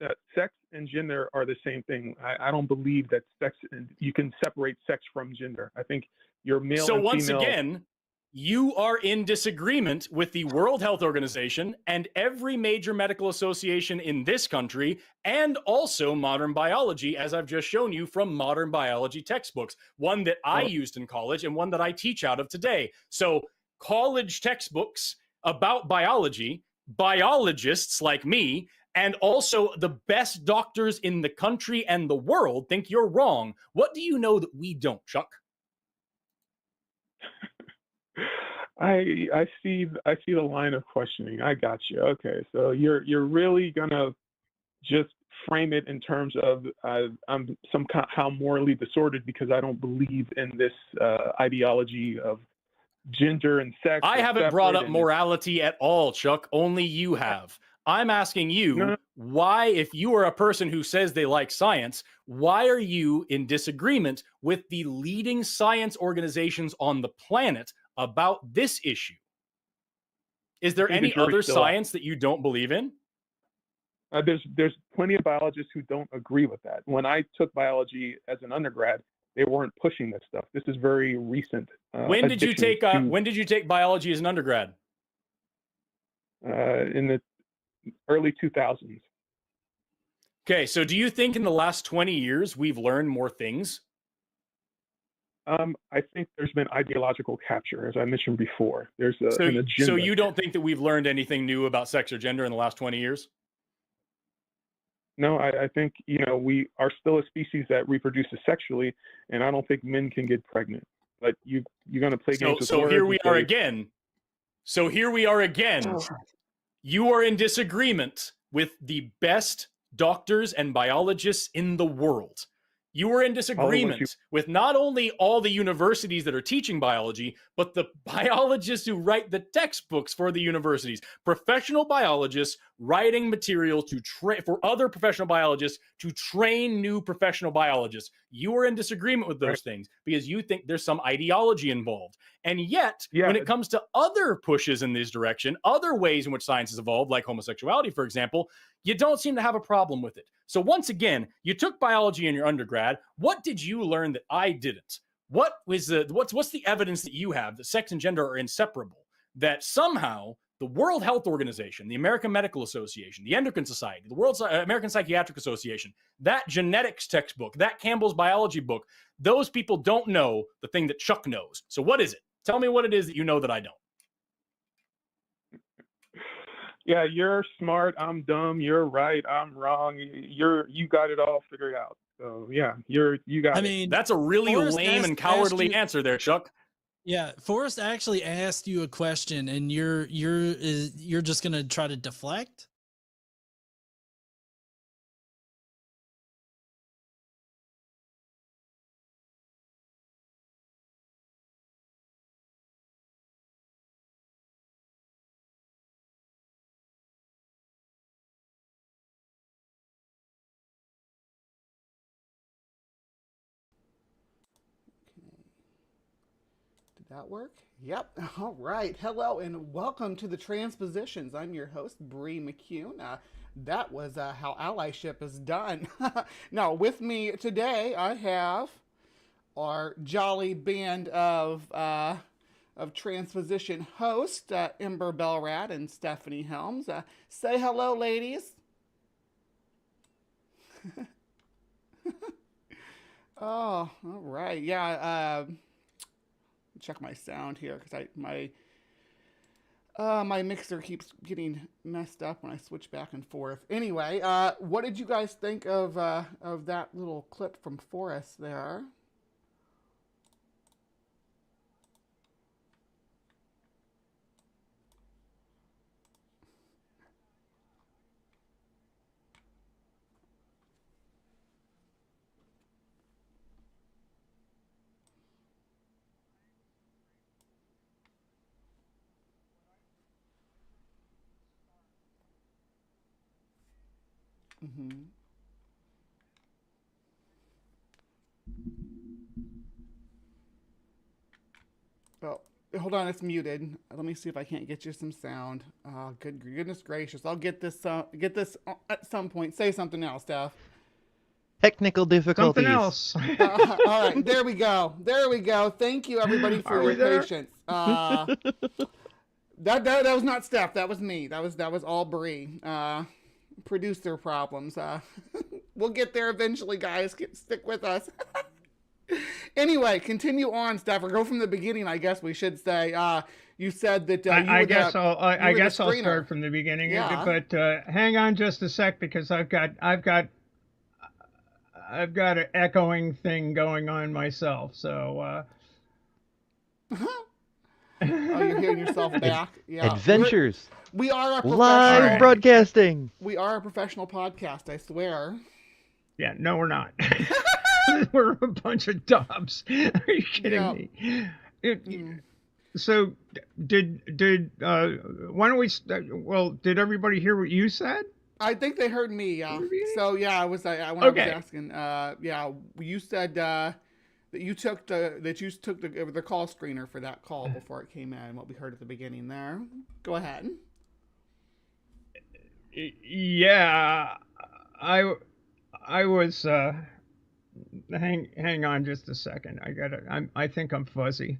that sex and gender are the same thing. I don't believe that you can separate sex from gender. I think you're male so and once female. again, you are in disagreement with the World Health Organization and every major medical association in this country, and also modern biology, as I've just shown you from modern biology textbooks, one that I used in college and one that I teach out of today. So college textbooks about biology, biologists like me, and also the best doctors in the country and the world think you're wrong. What do you know that we don't, Chuck? I see the line of questioning. I got you. Okay, so you're really gonna just frame it in terms of I'm somehow morally disordered because I don't believe in this ideology of gender and sex. I haven't brought up morality at all, Chuck. Only you have. I'm asking you, why, if you are a person who says they like science, why are you in disagreement with the leading science organizations on the planet about this issue? Is there any other science that you don't believe in? There's plenty of biologists who don't agree with that. When I took biology as an undergrad, they weren't pushing this stuff. This is very recent. When did you take biology as an undergrad? In the early 2000s. Okay, so do you think in the last 20 years we've learned more things? I think there's been ideological capture, as I mentioned before. There's an agenda. So you don't think that we've learned anything new about sex or gender in the last 20 years? No, I think, we are still a species that reproduces sexually, and I don't think men can get pregnant. But you're going to play games with words. So here we are again. You are in disagreement with the best doctors and biologists in the world. You are in disagreement with not only all the universities that are teaching biology, but the biologists who write the textbooks for the universities. Professional biologists writing material for other professional biologists to train new professional biologists. You are in disagreement with those things because you think there's some ideology involved. And yet, when it comes to other pushes in this direction, other ways in which science has evolved, like homosexuality, for example, you don't seem to have a problem with it. So once again, you took biology in your undergrad. What did you learn that I didn't? What's the evidence that you have that sex and gender are inseparable? That somehow the World Health Organization, the American Medical Association, the Endocrine Society, the American Psychiatric Association, that genetics textbook, that Campbell's biology book, those people don't know the thing that Chuck knows. So what is it? Tell me what it is that you know that I don't. Yeah, you're smart. I'm dumb. You're right. I'm wrong. You got it all figured out. So yeah, you got it. I mean, that's a really lame and cowardly answer there, Chuck. Yeah, Forrest actually asked you a question, and you're just gonna try to deflect. That work? Yep. All right. Hello and welcome to the Transpositions. I'm your host, Bree McCune. That was how allyship is done. Now, with me today, I have our jolly band of Transposition hosts, Ember Bellrat and Stephanie Helms. Say hello, ladies. Oh, all right. Yeah. Check my sound here because my mixer keeps getting messed up when I switch back and forth. Anyway, what did you guys think of that little clip from Forrest there? Mm-hmm. Well, Hold on, it's muted. Let me see if I can't get you some sound. Goodness gracious! I'll get this. Get this at some point. Say something else, Steph. Technical difficulties. Something else. All right, there we go. There we go. Thank you, everybody, for your patience. That was not Steph. That was me. That was all Bree. Producer problems. We'll get there eventually, guys. Stick with us. Anyway, continue on, Steph, or go from the beginning. I guess we should say. You said that I guess I'll start from the beginning. Yeah. But hang on just a sec, because I've got an echoing thing going on myself. So. Oh, you're hearing yourself back. Yeah. Adventures. We are a professional Live broadcasting. We are a professional podcast, I swear. Yeah, no, we're not. We're a bunch of dubs. Are you kidding me? So did why don't we? Well, did everybody hear what you said? I think they heard me. Yeah. So yeah, I was asking. Yeah, you said that you took the call screener for that call before it came in. What we heard at the beginning there. Go ahead. Yeah, I was. Hang on just a second. I think I'm fuzzy,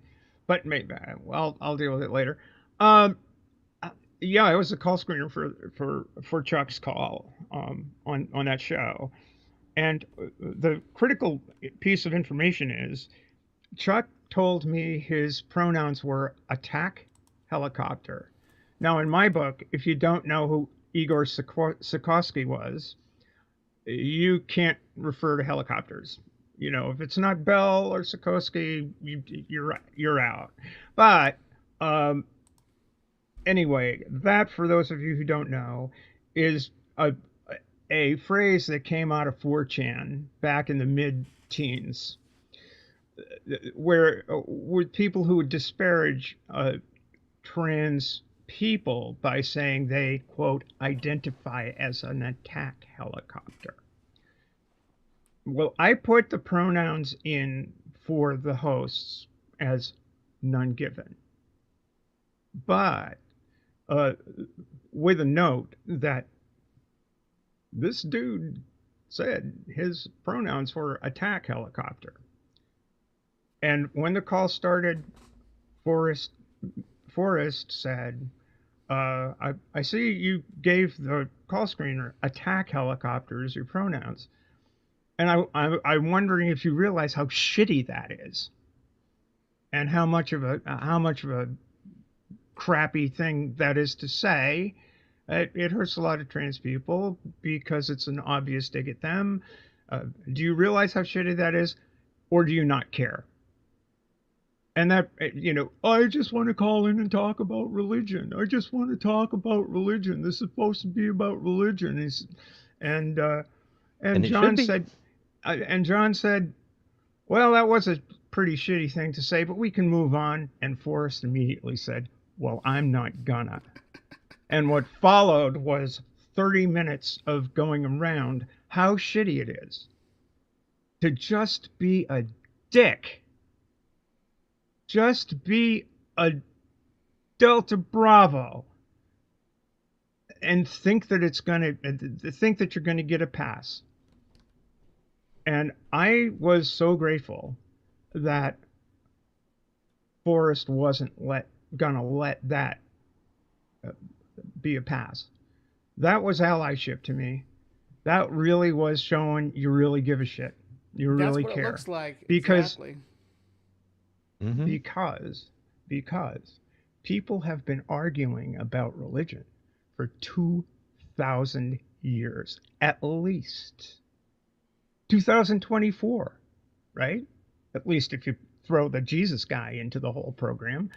but maybe I'll deal with it later. Yeah, it was a call screener for Chuck's call on that show, and the critical piece of information is Chuck told me his pronouns were attack helicopter. Now, in my book, if you don't know who Igor Sikorsky was, you can't refer to helicopters. You know, if it's not Bell or Sikorsky, you're out. But anyway, that, for those of you who don't know, is a phrase that came out of 4chan back in the mid-teens, where with people who would disparage trans people by saying they, quote, identify as an attack helicopter. Well, I put the pronouns in for the hosts as none given, but with a note that this dude said his pronouns were attack helicopter. And when the call started, Forrest said, I see you gave the call screener attack helicopter as your pronouns. And I'm wondering if you realize how shitty that is, and how much of a crappy thing that is to say. It hurts a lot of trans people because it's an obvious dig at them. Do you realize how shitty that is, or do you not care? And that, you know, I just want to call in and talk about religion. I just want to talk about religion. This is supposed to be about religion. And John said, well, that was a pretty shitty thing to say, but we can move on. And Forrest immediately said, well, I'm not gonna. And what followed was 30 minutes of going around how shitty it is to just be a dick. Just be a Delta Bravo and think that you're gonna get a pass. And I was so grateful that Forrest wasn't gonna let that be a pass. That was allyship to me. That really was showing you really give a shit. You really care. That's what it looks like. Because, exactly. Because people have been arguing about religion for 2,000 years, at least. 2024, right? At least if you throw the Jesus guy into the whole program.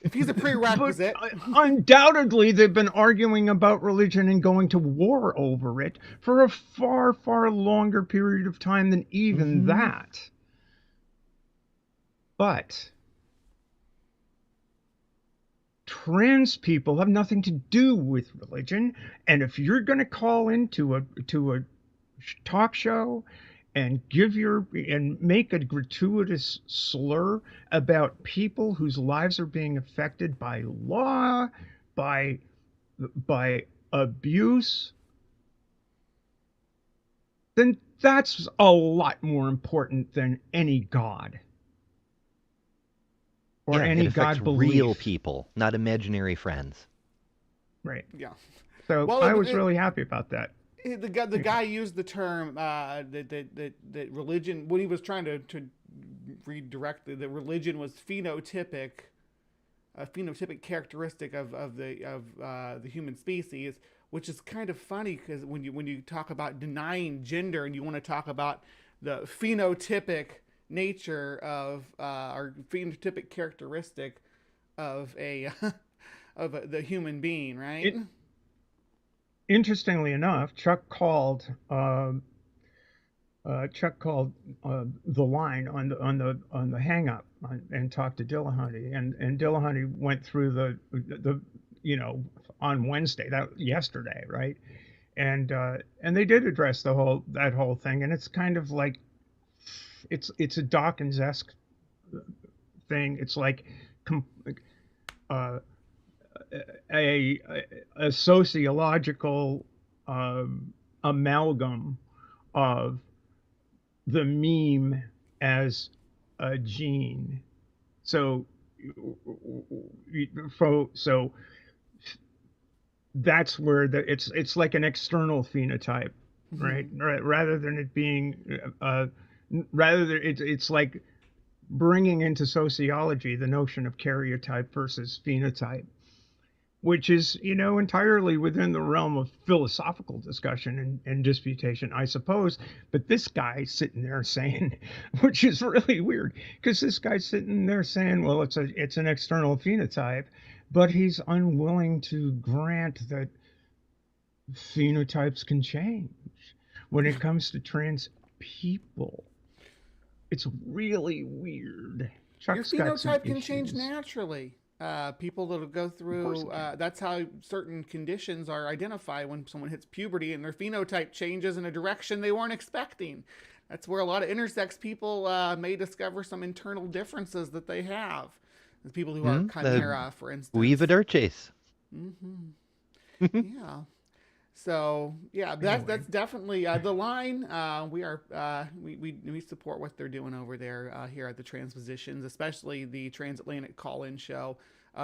If he's a prerequisite. Undoubtedly, they've been arguing about religion and going to war over it for a far, far longer period of time than even that. But trans people have nothing to do with religion, and if you're going to call into a talk show and make a gratuitous slur about people whose lives are being affected by law, by abuse, then that's a lot more important than any god or any it affects god belief. real people, not imaginary friends. Right. Yeah. So Well, I was really happy about that. The guy used the term that religion, when he was trying to redirect the religion was phenotypic, a phenotypic characteristic of the human species, which is kind of funny because when you talk about denying gender and you want to talk about the phenotypic nature of or phenotypic characteristic of a the human being, right? Interestingly enough, Chuck called the line on the hang up and talked to Dillahunty, and Dillahunty went through the on Wednesday, yesterday, right? And they did address that whole thing, and it's kind of like it's a Dawkins-esque thing. It's like a sociological amalgam of the meme as a gene. So that's where it's like an external phenotype, right? Rather than it being it's like bringing into sociology the notion of karyotype versus phenotype, which is, entirely within the realm of philosophical discussion and disputation, I suppose. But this guy's sitting there saying, which is really weird, because this guy's sitting there saying, well, it's an external phenotype, but he's unwilling to grant that phenotypes can change when it comes to trans people. It's really weird. Your phenotype can change naturally. People that'll go through, that's how certain conditions are identified when someone hits puberty and their phenotype changes in a direction they weren't expecting. That's where a lot of intersex people may discover some internal differences that they have. The people who are chimera, for instance. We've at Chase. Yeah. So yeah, that's definitely the line. We support what they're doing over there here at the Transpositions, especially the Transatlantic Call-In show,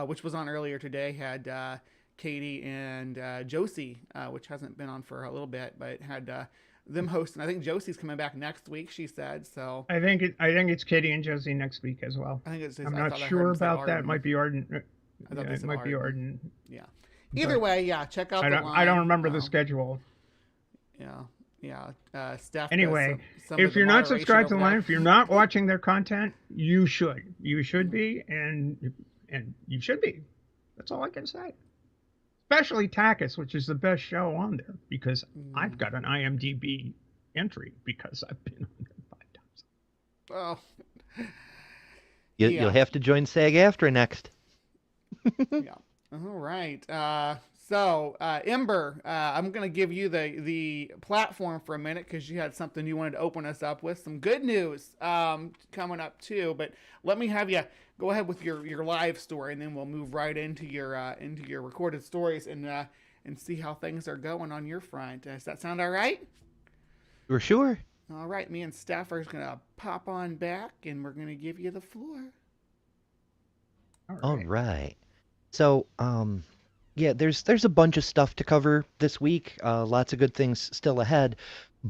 which was on earlier today. Had Katie and Josie, which hasn't been on for a little bit, but had them hosting. I think Josie's coming back next week, she said. So I think it's Katie and Josie next week as well. I think it's. I'm not sure about that. It might be Arden. It might be Arden. Yeah. Either way, yeah, check out the line. I don't remember the schedule. Yeah. Steph. Anyway, if you're not subscribed to the line, if you're not watching their content, you should. You should be, and you should be. That's all I can say. Especially Takis, which is the best show on there, because I've got an IMDb entry because I've been on there 5 times. Oh. You'll have to join SAG-AFTRA next. Yeah. All right. So, Ember, I'm going to give you the platform for a minute because you had something you wanted to open us up with. Some good news coming up, too. But let me have you go ahead with your live story, and then we'll move right into your recorded stories and see how things are going on your front. Does that sound all right? For sure. All right. Me and Steph are going to pop on back, and we're going to give you the floor. All right. So, yeah, there's a bunch of stuff to cover this week. Lots of good things still ahead.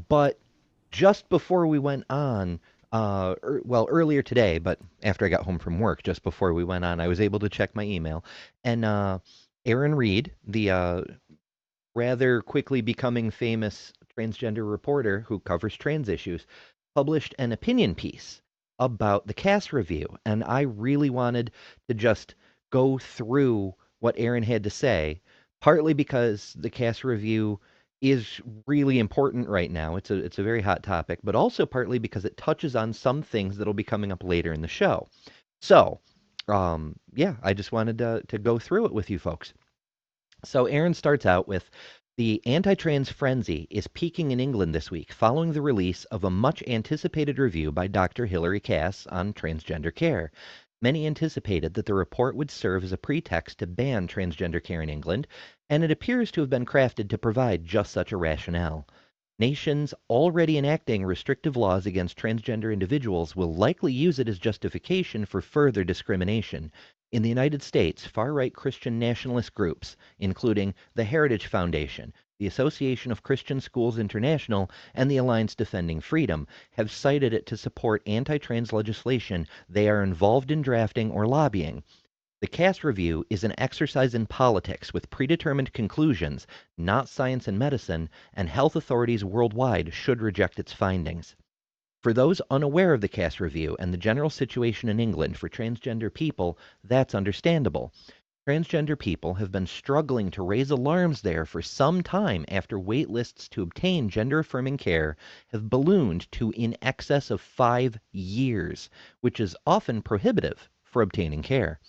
But just before we went on, earlier today, but after I got home from work, just before we went on, I was able to check my email. And Aaron Reed, the rather quickly becoming famous transgender reporter who covers trans issues, published an opinion piece about the cast review. And I really wanted to just go through what Aaron had to say, partly because the cast review is really important right now. It's a very hot topic, but also partly because it touches on some things that'll be coming up later in the show. So, I just wanted to go through it with you folks. So Aaron starts out with, The anti-trans frenzy is peaking in England this week following the release of a much-anticipated review by Dr. Hilary Cass on transgender care. Many anticipated that the report would serve as a pretext to ban transgender care in England, and it appears to have been crafted to provide just such a rationale. Nations already enacting restrictive laws against transgender individuals will likely use it as justification for further discrimination. In the United States, far-right Christian nationalist groups, including the Heritage Foundation, the Association of Christian Schools International, and the Alliance Defending Freedom, have cited it to support anti-trans legislation they are involved in drafting or lobbying. The Cass Review is an exercise in politics with predetermined conclusions, not science and medicine, and health authorities worldwide should reject its findings. For those unaware of the Cass Review and the general situation in England for transgender people, that's understandable. Transgender people have been struggling to raise alarms there for some time after wait lists to obtain gender-affirming care have ballooned to in excess of 5 years, which is often prohibitive for obtaining care.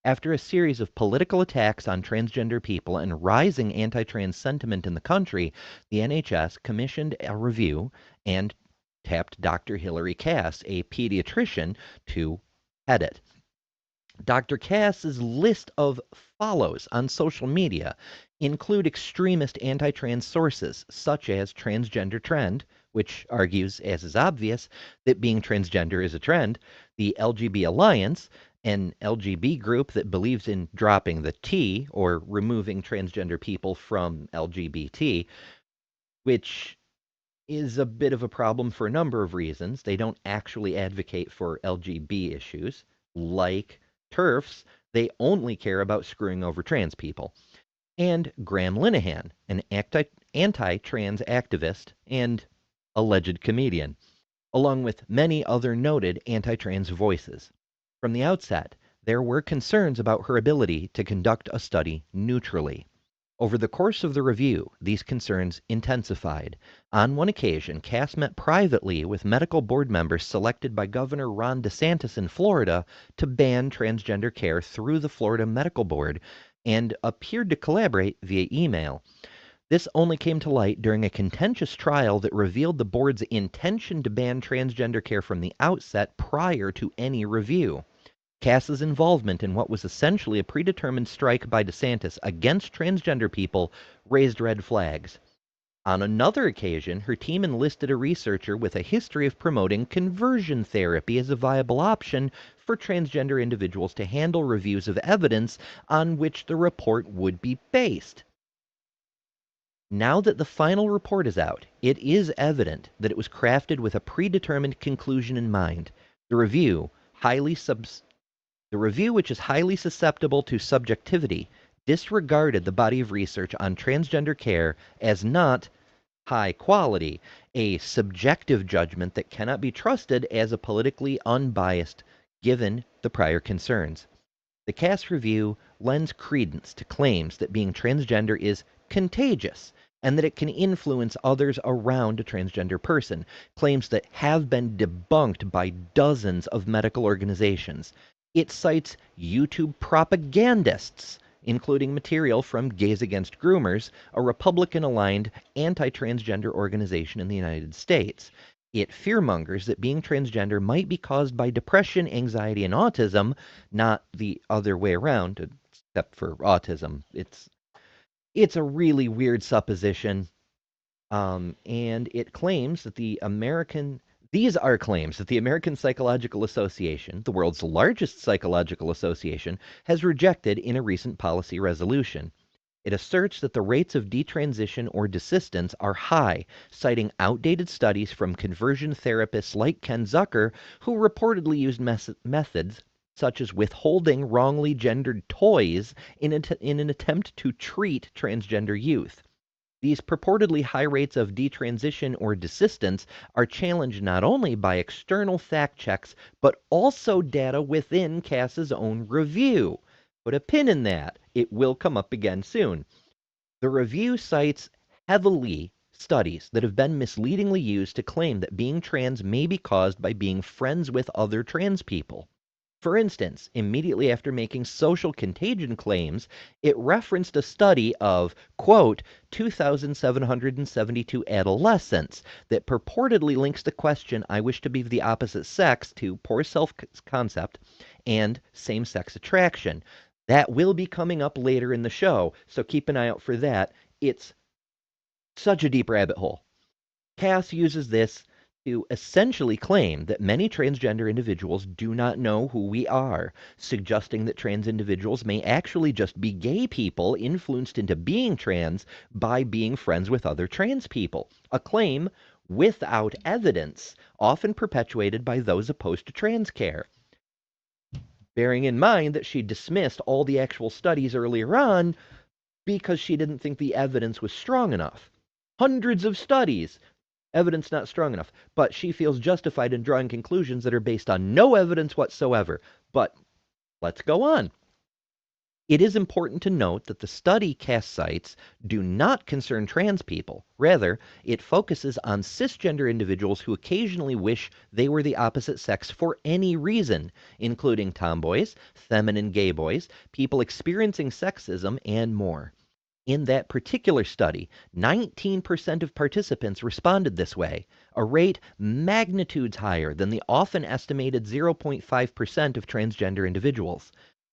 After a series of political attacks on transgender people and rising anti-trans sentiment in the country, the NHS commissioned a review and tapped Dr. Hilary Cass, a pediatrician, to head it. Dr. Cass's list of follows on social media include extremist anti-trans sources such as Transgender Trend, which argues, as is obvious, that being transgender is a trend, the LGB Alliance, an LGB group that believes in dropping the T or removing transgender people from LGBT, which is a bit of a problem for a number of reasons. They don't actually advocate for LGB issues. Like TERFs, they only care about screwing over trans people. And Graham Linehan, an anti-trans activist and alleged comedian, along with many other noted anti-trans voices. From the outset, there were concerns about her ability to conduct a study neutrally. Over the course of the review, these concerns intensified. On one occasion, Cass met privately with medical board members selected by Governor Ron DeSantis in Florida to ban transgender care through the Florida Medical Board and appeared to collaborate via email. This only came to light during a contentious trial that revealed the board's intention to ban transgender care from the outset prior to any review. Cass's involvement in what was essentially a predetermined strike by DeSantis against transgender people raised red flags. On another occasion, her team enlisted a researcher with a history of promoting conversion therapy as a viable option for transgender individuals to handle reviews of evidence on which the report would be based. Now that the final report is out, it is evident that it was crafted with a predetermined conclusion in mind. The review, which is highly susceptible to subjectivity, disregarded the body of research on transgender care as not high quality, a subjective judgment that cannot be trusted as a politically unbiased given the prior concerns. The Cass Review lends credence to claims that being transgender is contagious and that it can influence others around a transgender person, claims that have been debunked by dozens of medical organizations. It cites YouTube propagandists, including material from Gays Against Groomers, a Republican-aligned anti-transgender organization in the United States. It fearmongers that being transgender might be caused by depression, anxiety, and autism, not the other way around, except for autism. It's a really weird supposition, and it claims that these are claims that the American Psychological Association, the world's largest psychological association, has rejected in a recent policy resolution. It asserts that the rates of detransition or desistance are high, citing outdated studies from conversion therapists like Ken Zucker, who reportedly used methods such as withholding wrongly gendered toys in an attempt to treat transgender youth. These purportedly high rates of detransition or desistance are challenged not only by external fact checks, but also data within Cass's own review. Put a pin in that. It will come up again soon. The review cites heavily studies that have been misleadingly used to claim that being trans may be caused by being friends with other trans people. For instance, immediately after making social contagion claims, it referenced a study of, quote, 2,772 adolescents that purportedly links the question, I wish to be the opposite sex, to poor self-concept and same-sex attraction. That will be coming up later in the show, so keep an eye out for that. It's such a deep rabbit hole. Cass uses this to essentially claim that many transgender individuals do not know who we are, suggesting that trans individuals may actually just be gay people influenced into being trans by being friends with other trans people, a claim without evidence, often perpetuated by those opposed to trans care. Bearing in mind that she dismissed all the actual studies earlier on because she didn't think the evidence was strong enough. Hundreds of studies, evidence not strong enough, but she feels justified in drawing conclusions that are based on no evidence whatsoever. But let's go on. It is important to note that the study Cass cites do not concern trans people. Rather, it focuses on cisgender individuals who occasionally wish they were the opposite sex for any reason, including tomboys, feminine gay boys, people experiencing sexism, and more. In that particular study, 19% of participants responded this way, a rate magnitudes higher than the often estimated 0.5% of transgender individuals.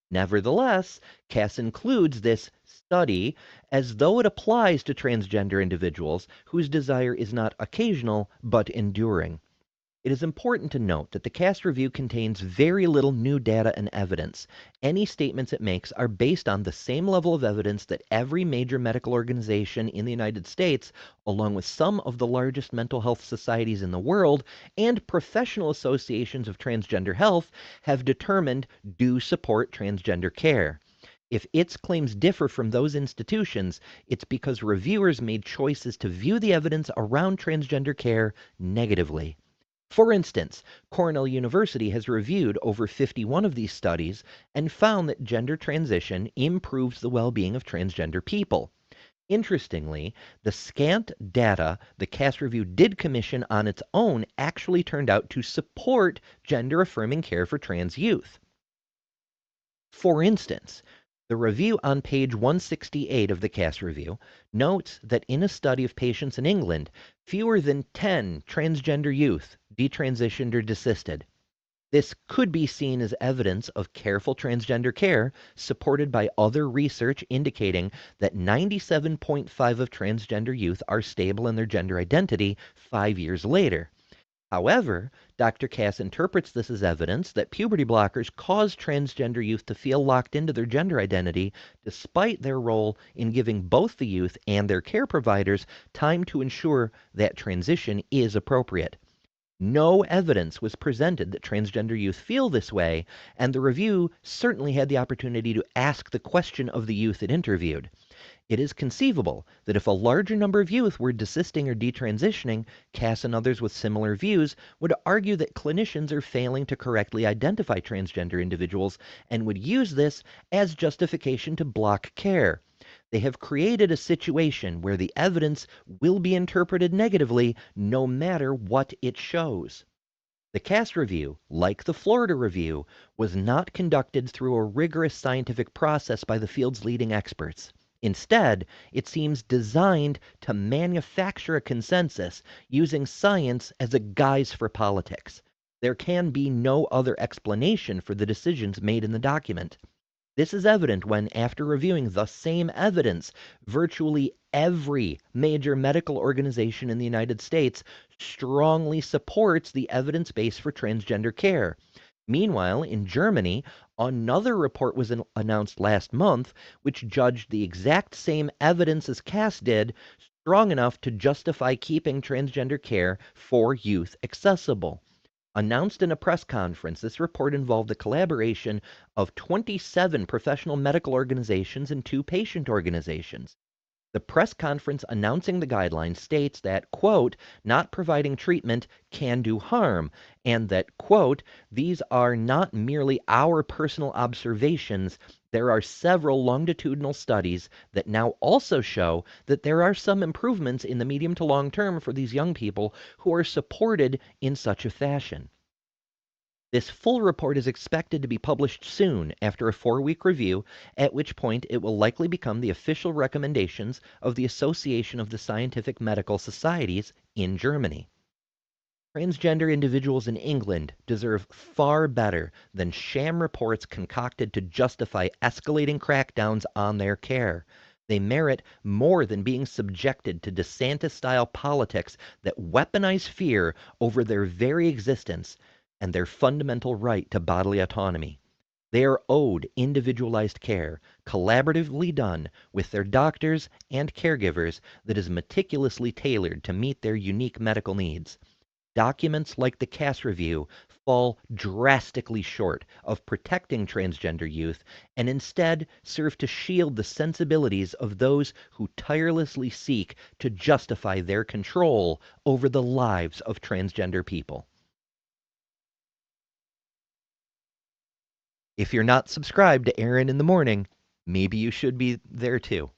Nevertheless, Cass includes this study as though it applies to transgender individuals whose desire is not occasional but enduring. It is important to note that the Cass review contains very little new data and evidence. Any statements it makes are based on the same level of evidence that every major medical organization in the United States, along with some of the largest mental health societies in the world and professional associations of transgender health, have determined do support transgender care. If its claims differ from those institutions, it's because reviewers made choices to view the evidence around transgender care negatively. For instance, Cornell University has reviewed over 51 of these studies and found that gender transition improves the well-being of transgender people. Interestingly, the scant data the Cass review did commission on its own actually turned out to support gender-affirming care for trans youth. For instance, the review on page 168 of the Cass review notes that in a study of patients in England, fewer than 10 transgender youth detransitioned or desisted. This could be seen as evidence of careful transgender care supported by other research indicating that 97.5% of transgender youth are stable in their gender identity 5 years later. However, Dr. Cass interprets this as evidence that puberty blockers cause transgender youth to feel locked into their gender identity despite their role in giving both the youth and their care providers time to ensure that transition is appropriate. No evidence was presented that transgender youth feel this way, and the review certainly had the opportunity to ask the question of the youth it interviewed. It is conceivable that if a larger number of youth were desisting or detransitioning, Cass and others with similar views would argue that clinicians are failing to correctly identify transgender individuals and would use this as justification to block care. They have created a situation where the evidence will be interpreted negatively no matter what it shows. The Cass review, like the Florida review, was not conducted through a rigorous scientific process by the field's leading experts. Instead, it seems designed to manufacture a consensus using science as a guise for politics. There can be no other explanation for the decisions made in the document. This is evident when, after reviewing the same evidence, virtually every major medical organization in the United States strongly supports the evidence base for transgender care. Meanwhile, in Germany, another report was announced last month which judged the exact same evidence as Cass did strong enough to justify keeping transgender care for youth accessible. Announced in a press conference, this report involved the collaboration of 27 professional medical organizations and 2 patient organizations. The press conference announcing the guidelines states that, quote, not providing treatment can do harm, and that, quote, these are not merely our personal observations. There are several longitudinal studies that now also show that there are some improvements in the medium to long term for these young people who are supported in such a fashion. This full report is expected to be published soon after a 4-week review, at which point it will likely become the official recommendations of the Association of the Scientific Medical Societies in Germany. Transgender individuals in England deserve far better than sham reports concocted to justify escalating crackdowns on their care. They merit more than being subjected to DeSantis-style politics that weaponize fear over their very existence and their fundamental right to bodily autonomy. They are owed individualized care, collaboratively done with their doctors and caregivers that is meticulously tailored to meet their unique medical needs. Documents like the Cass Review fall drastically short of protecting transgender youth and instead serve to shield the sensibilities of those who tirelessly seek to justify their control over the lives of transgender people. If you're not subscribed to Aaron in the Morning, maybe you should be there too.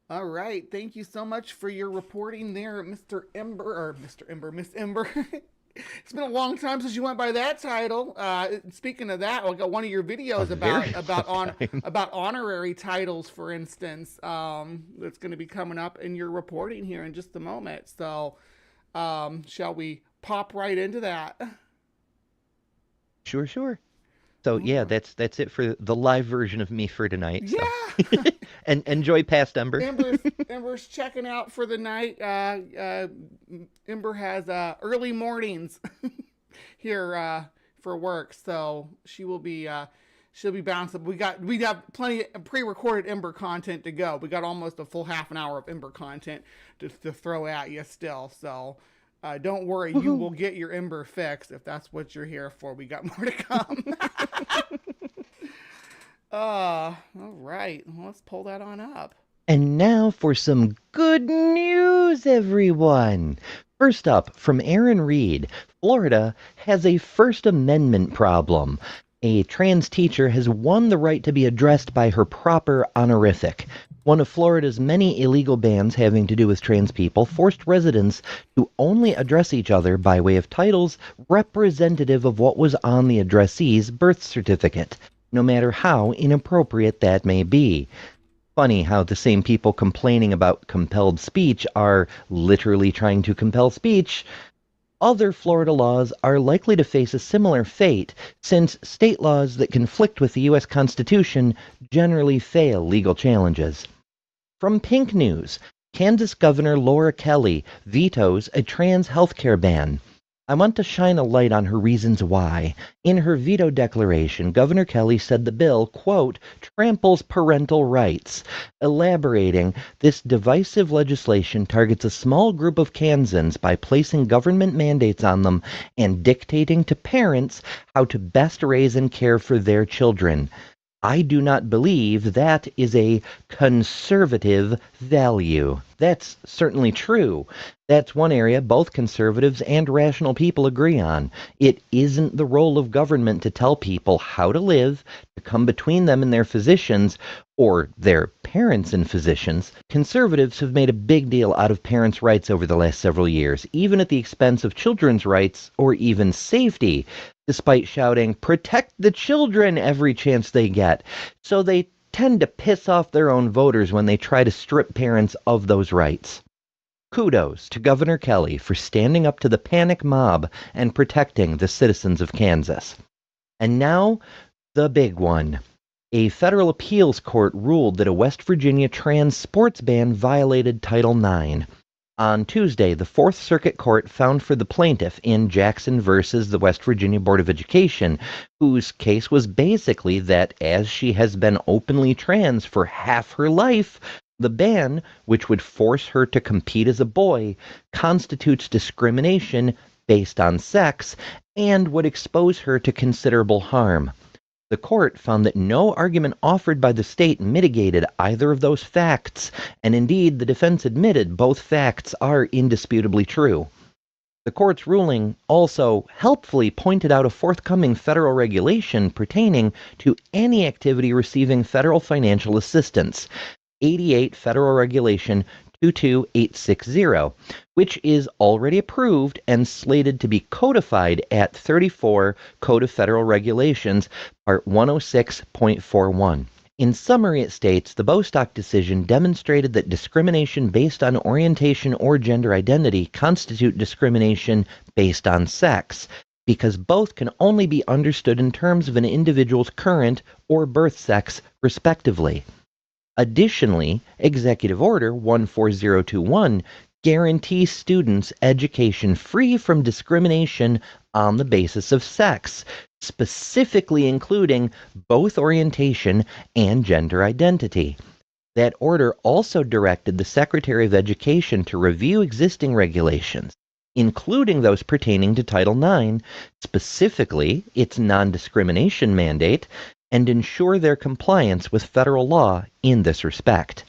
All right. Thank you so much for your reporting there, Mr. Ember, or Mr. Ember, Miss Ember. It's been a long time since you went by that title. Speaking of that, I got one of your videos about honorary titles, for instance. That's going to be coming up in your reporting here in just a moment. So, shall we pop right into that? Sure. So yeah, that's it for the live version of me for tonight. Yeah. So. And enjoy past Ember. Ember's checking out for the night. Ember has early mornings here for work, so she'll be bouncing. We have plenty of pre-recorded Ember content to go. We got almost a full half an hour of Ember content to throw at you still. So don't worry, you will get your Ember fix if that's what you're here for. We got more to come. All right. Well, let's pull that on up. And now for some good news, everyone. First up, from Aaron Reed, Florida has a First Amendment problem. A trans teacher has won the right to be addressed by her proper honorific. One of Florida's many illegal bans having to do with trans people forced residents to only address each other by way of titles representative of what was on the addressee's birth certificate, no matter how inappropriate that may be. Funny how the same people complaining about compelled speech are literally trying to compel speech. Other Florida laws are likely to face a similar fate, since state laws that conflict with the U.S. Constitution generally fail legal challenges. From Pink News, Kansas Governor Laura Kelly vetoes a trans healthcare ban. I want to shine a light on her reasons why. In her veto declaration, Governor Kelly said the bill, quote, tramples parental rights. Elaborating, this divisive legislation targets a small group of Kansans by placing government mandates on them and dictating to parents how to best raise and care for their children. I do not believe that is a conservative value. That's certainly true. That's one area both conservatives and rational people agree on. It isn't the role of government to tell people how to live, to come between them and their physicians, or their parents and physicians. Conservatives have made a big deal out of parents' rights over the last several years, even at the expense of children's rights or even safety, despite shouting, protect the children every chance they get. So they tend to piss off their own voters when they try to strip parents of those rights. Kudos to Governor Kelly for standing up to the panic mob and protecting the citizens of Kansas. And now, the big one. A federal appeals court ruled that a West Virginia trans sports ban violated Title IX. On Tuesday, the Fourth Circuit Court found for the plaintiff in Jackson versus the West Virginia Board of Education, whose case was basically that as she has been openly trans for half her life, the ban, which would force her to compete as a boy, constitutes discrimination based on sex and would expose her to considerable harm. The court found that no argument offered by the state mitigated either of those facts, and indeed the defense admitted both facts are indisputably true. The court's ruling also helpfully pointed out a forthcoming federal regulation pertaining to any activity receiving federal financial assistance, 88 Federal Regulation 22860, which is already approved and slated to be codified at 34 Code of Federal Regulations, Part 106.41. In summary, it states the Bostock decision demonstrated that discrimination based on orientation or gender identity constitute discrimination based on sex, because both can only be understood in terms of an individual's current or birth sex, respectively. Additionally, Executive Order 14021 guarantees students education free from discrimination on the basis of sex, specifically including both orientation and gender identity. That order also directed the Secretary of Education to review existing regulations, including those pertaining to Title IX, specifically its non-discrimination mandate, and ensure their compliance with federal law in this respect.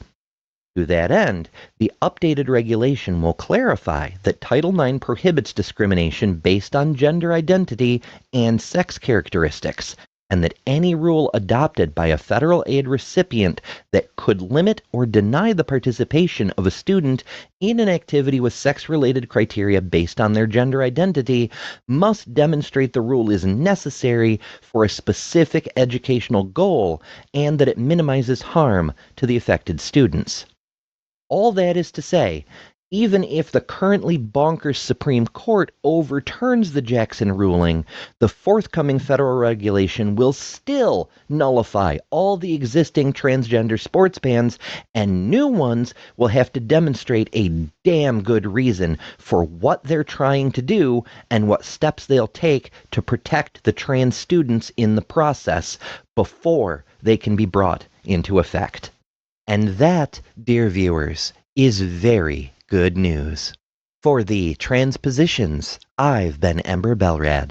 To that end, the updated regulation will clarify that Title IX prohibits discrimination based on gender identity and sex characteristics, and that any rule adopted by a federal aid recipient that could limit or deny the participation of a student in an activity with sex-related criteria based on their gender identity must demonstrate the rule is necessary for a specific educational goal and that it minimizes harm to the affected students. All that is to say, even if the currently bonkers Supreme Court overturns the Jackson ruling, the forthcoming federal regulation will still nullify all the existing transgender sports bans, and new ones will have to demonstrate a damn good reason for what they're trying to do and what steps they'll take to protect the trans students in the process before they can be brought into effect. And that, dear viewers, is very good news. For the Transpositions, I've been Ember Belrad.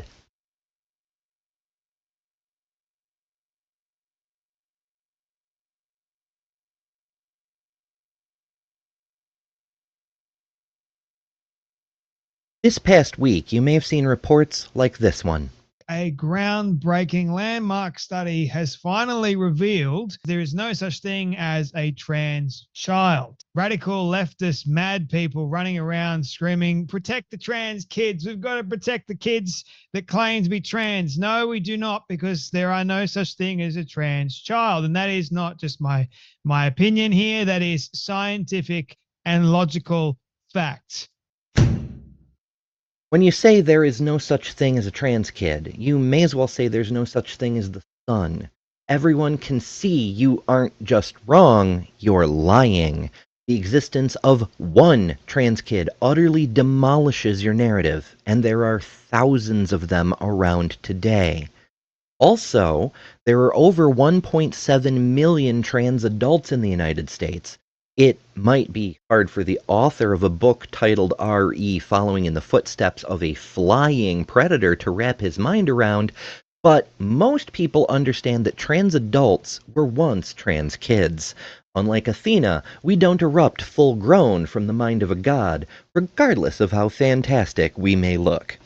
This past week, you may have seen reports like this one. A groundbreaking landmark study has finally revealed there is no such thing as a trans child. Radical leftist mad people running around screaming, protect the trans kids. We've got to protect the kids that claim to be trans. No, we do not, because there are no such thing as a trans child. And that is not just my opinion here. That is scientific and logical fact. When you say there is no such thing as a trans kid, you may as well say there's no such thing as the sun. Everyone can see you aren't just wrong, you're lying. The existence of one trans kid utterly demolishes your narrative, and there are thousands of them around today. Also, there are over 1.7 million trans adults in the United States. It might be hard for the author of a book titled R.E. Following in the Footsteps of a Flying Predator to wrap his mind around, but most people understand that trans adults were once trans kids. Unlike Athena, we don't erupt full grown from the mind of a god, regardless of how fantastic we may look.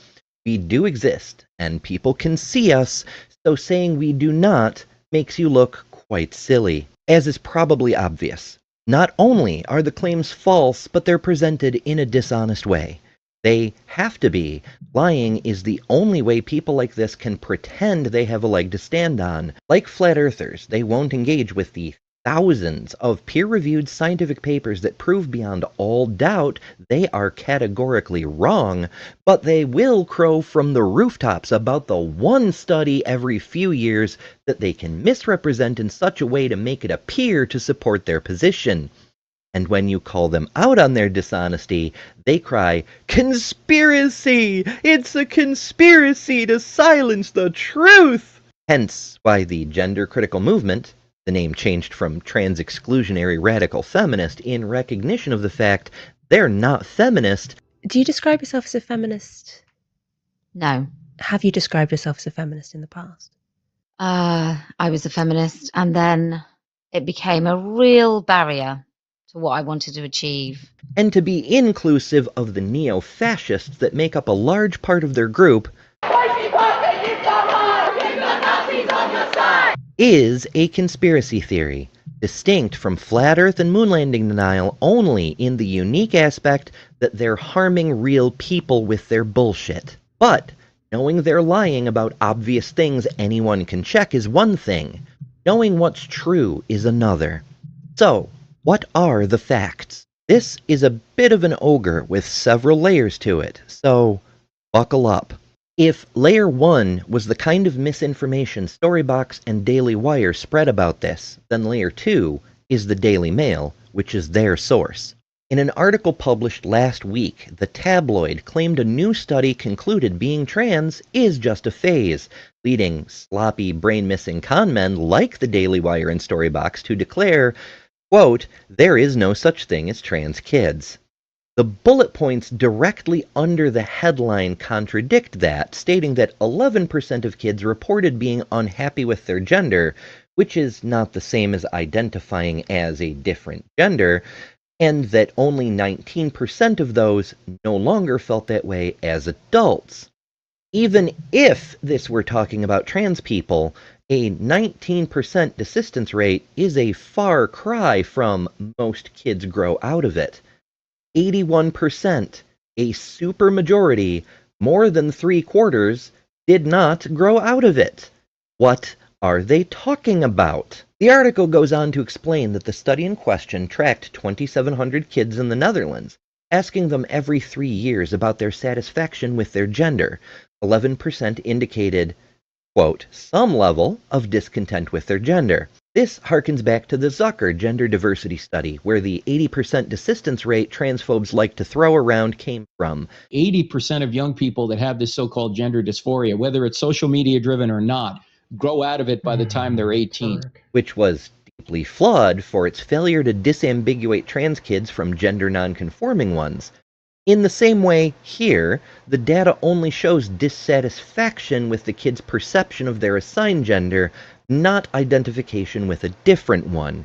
We do exist, and people can see us, so saying we do not makes you look quite silly, as is probably obvious. Not only are the claims false, but they're presented in a dishonest way. They have to be. Lying is the only way people like this can pretend they have a leg to stand on. Like flat earthers, they won't engage with the thousands of peer-reviewed scientific papers that prove beyond all doubt they are categorically wrong, but they will crow from the rooftops about the one study every few years that they can misrepresent in such a way to make it appear to support their position. And when you call them out on their dishonesty, they cry, "Conspiracy! It's a conspiracy to silence the truth!" Hence why the gender-critical movement, the name changed from trans-exclusionary radical feminist in recognition of the fact they're not feminist. Do you describe yourself as a feminist? No. Have you described yourself as a feminist in the past? I was a feminist, and then it became a real barrier for what I wanted to achieve. And to be inclusive of the neo-fascists that make up a large part of their group is a conspiracy theory, distinct from flat earth and moon landing denial only in the unique aspect that they're harming real people with their bullshit. But knowing they're lying about obvious things anyone can check is one thing. Knowing what's true is another. So, what are the facts? This is a bit of an ogre with several layers to it, so buckle up. If Layer 1 was the kind of misinformation Storybox and Daily Wire spread about this, then Layer 2 is the Daily Mail, which is their source. In an article published last week, the tabloid claimed a new study concluded being trans is just a phase, leading sloppy, brain-missing con men like the Daily Wire and Storybox to declare, quote, there is no such thing as trans kids. The bullet points directly under the headline contradict that, stating that 11% of kids reported being unhappy with their gender, which is not the same as identifying as a different gender, and that only 19% of those no longer felt that way as adults. Even if this were talking about trans people, a 19% desistance rate is a far cry from most kids grow out of it. 81%, a supermajority, more than 3/4, did not grow out of it. What are they talking about? The article goes on to explain that the study in question tracked 2,700 kids in the Netherlands, asking them every 3 years about their satisfaction with their gender. 11% indicated, quote, some level of discontent with their gender. This harkens back to the Zucker gender diversity study, where the 80% desistance rate transphobes like to throw around came from. 80% of young people that have this so-called gender dysphoria, whether it's social media driven or not, grow out of it by the time they're 18. Which was deeply flawed for its failure to disambiguate trans kids from gender non-conforming ones. In the same way, here, the data only shows dissatisfaction with the kid's perception of their assigned gender, not identification with a different one.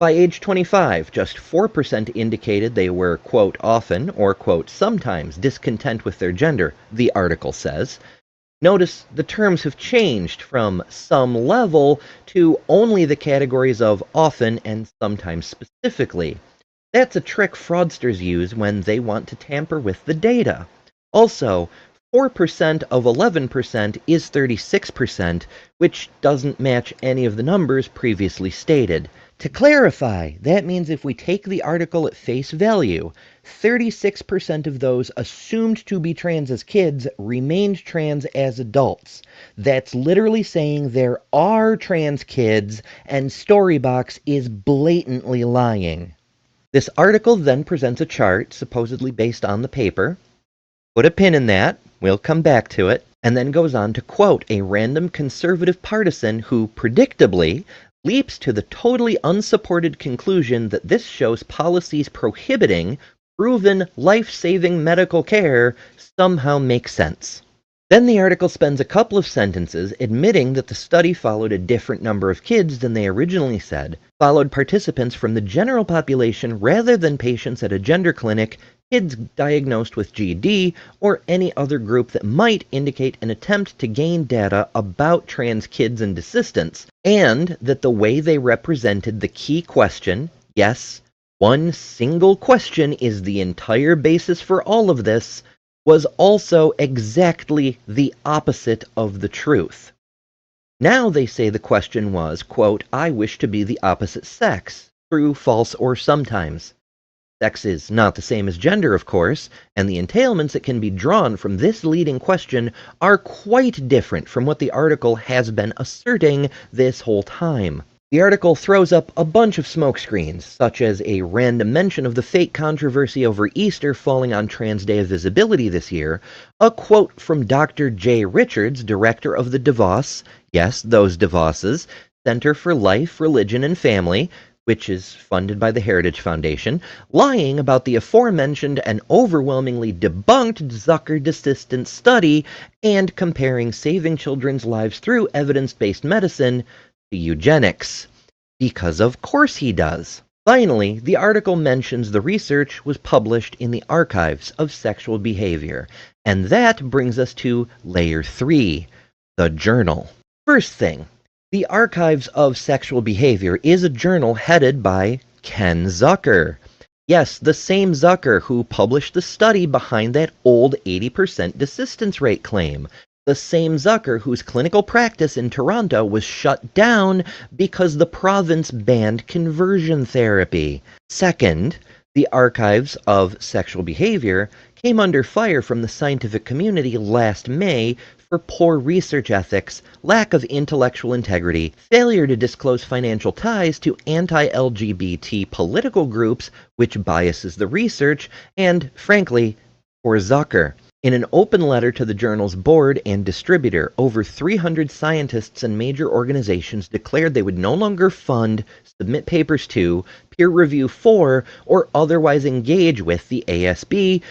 By age 25, just 4% indicated they were, quote, often or, quote, sometimes discontent with their gender, the article says. Notice the terms have changed from some level to only the categories of often and sometimes specifically. That's a trick fraudsters use when they want to tamper with the data. Also, 4% of 11% is 36%, which doesn't match any of the numbers previously stated. To clarify, that means if we take the article at face value, 36% of those assumed to be trans as kids remained trans as adults. That's literally saying there are trans kids, and Storybox is blatantly lying. This article then presents a chart, supposedly based on the paper. Put a pin in that, we'll come back to it, and then goes on to quote a random conservative partisan who, predictably, leaps to the totally unsupported conclusion that this shows policies prohibiting proven life-saving medical care somehow make sense. Then the article spends a couple of sentences admitting that the study followed a different number of kids than they originally said, followed participants from the general population rather than patients at a gender clinic, kids diagnosed with GD, or any other group that might indicate an attempt to gain data about trans kids and desistants, and that the way they represented the key question, yes, one single question is the entire basis for all of this, was also exactly the opposite of the truth. Now they say the question was, quote, I wish to be the opposite sex, true, false, or sometimes. Sex is not the same as gender, of course, and the entailments that can be drawn from this leading question are quite different from what the article has been asserting this whole time. The article throws up a bunch of smokescreens, such as a random mention of the fake controversy over Easter falling on Trans Day of Visibility this year, a quote from Dr. J. Richards, director of the DeVos, yes, those DeVos's, Center for Life, Religion, and Family, which is funded by the Heritage Foundation, lying about the aforementioned and overwhelmingly debunked Zucker desistance study and comparing saving children's lives through evidence-based medicine to eugenics. Because of course he does. Finally, the article mentions the research was published in the Archives of Sexual Behavior, and that brings us to layer 3, the journal. First thing, the Archives of Sexual Behavior is a journal headed by Ken Zucker. Yes, the same Zucker who published the study behind that old 80% desistance rate claim. The same Zucker whose clinical practice in Toronto was shut down because the province banned conversion therapy. Second, the Archives of Sexual Behavior came under fire from the scientific community last May for poor research ethics, lack of intellectual integrity, failure to disclose financial ties to anti-LGBT political groups, which biases the research, and, frankly, poor Zucker. In an open letter to the journal's board and distributor, over 300 scientists and major organizations declared they would no longer fund, submit papers to, peer review for, or otherwise engage with the ASB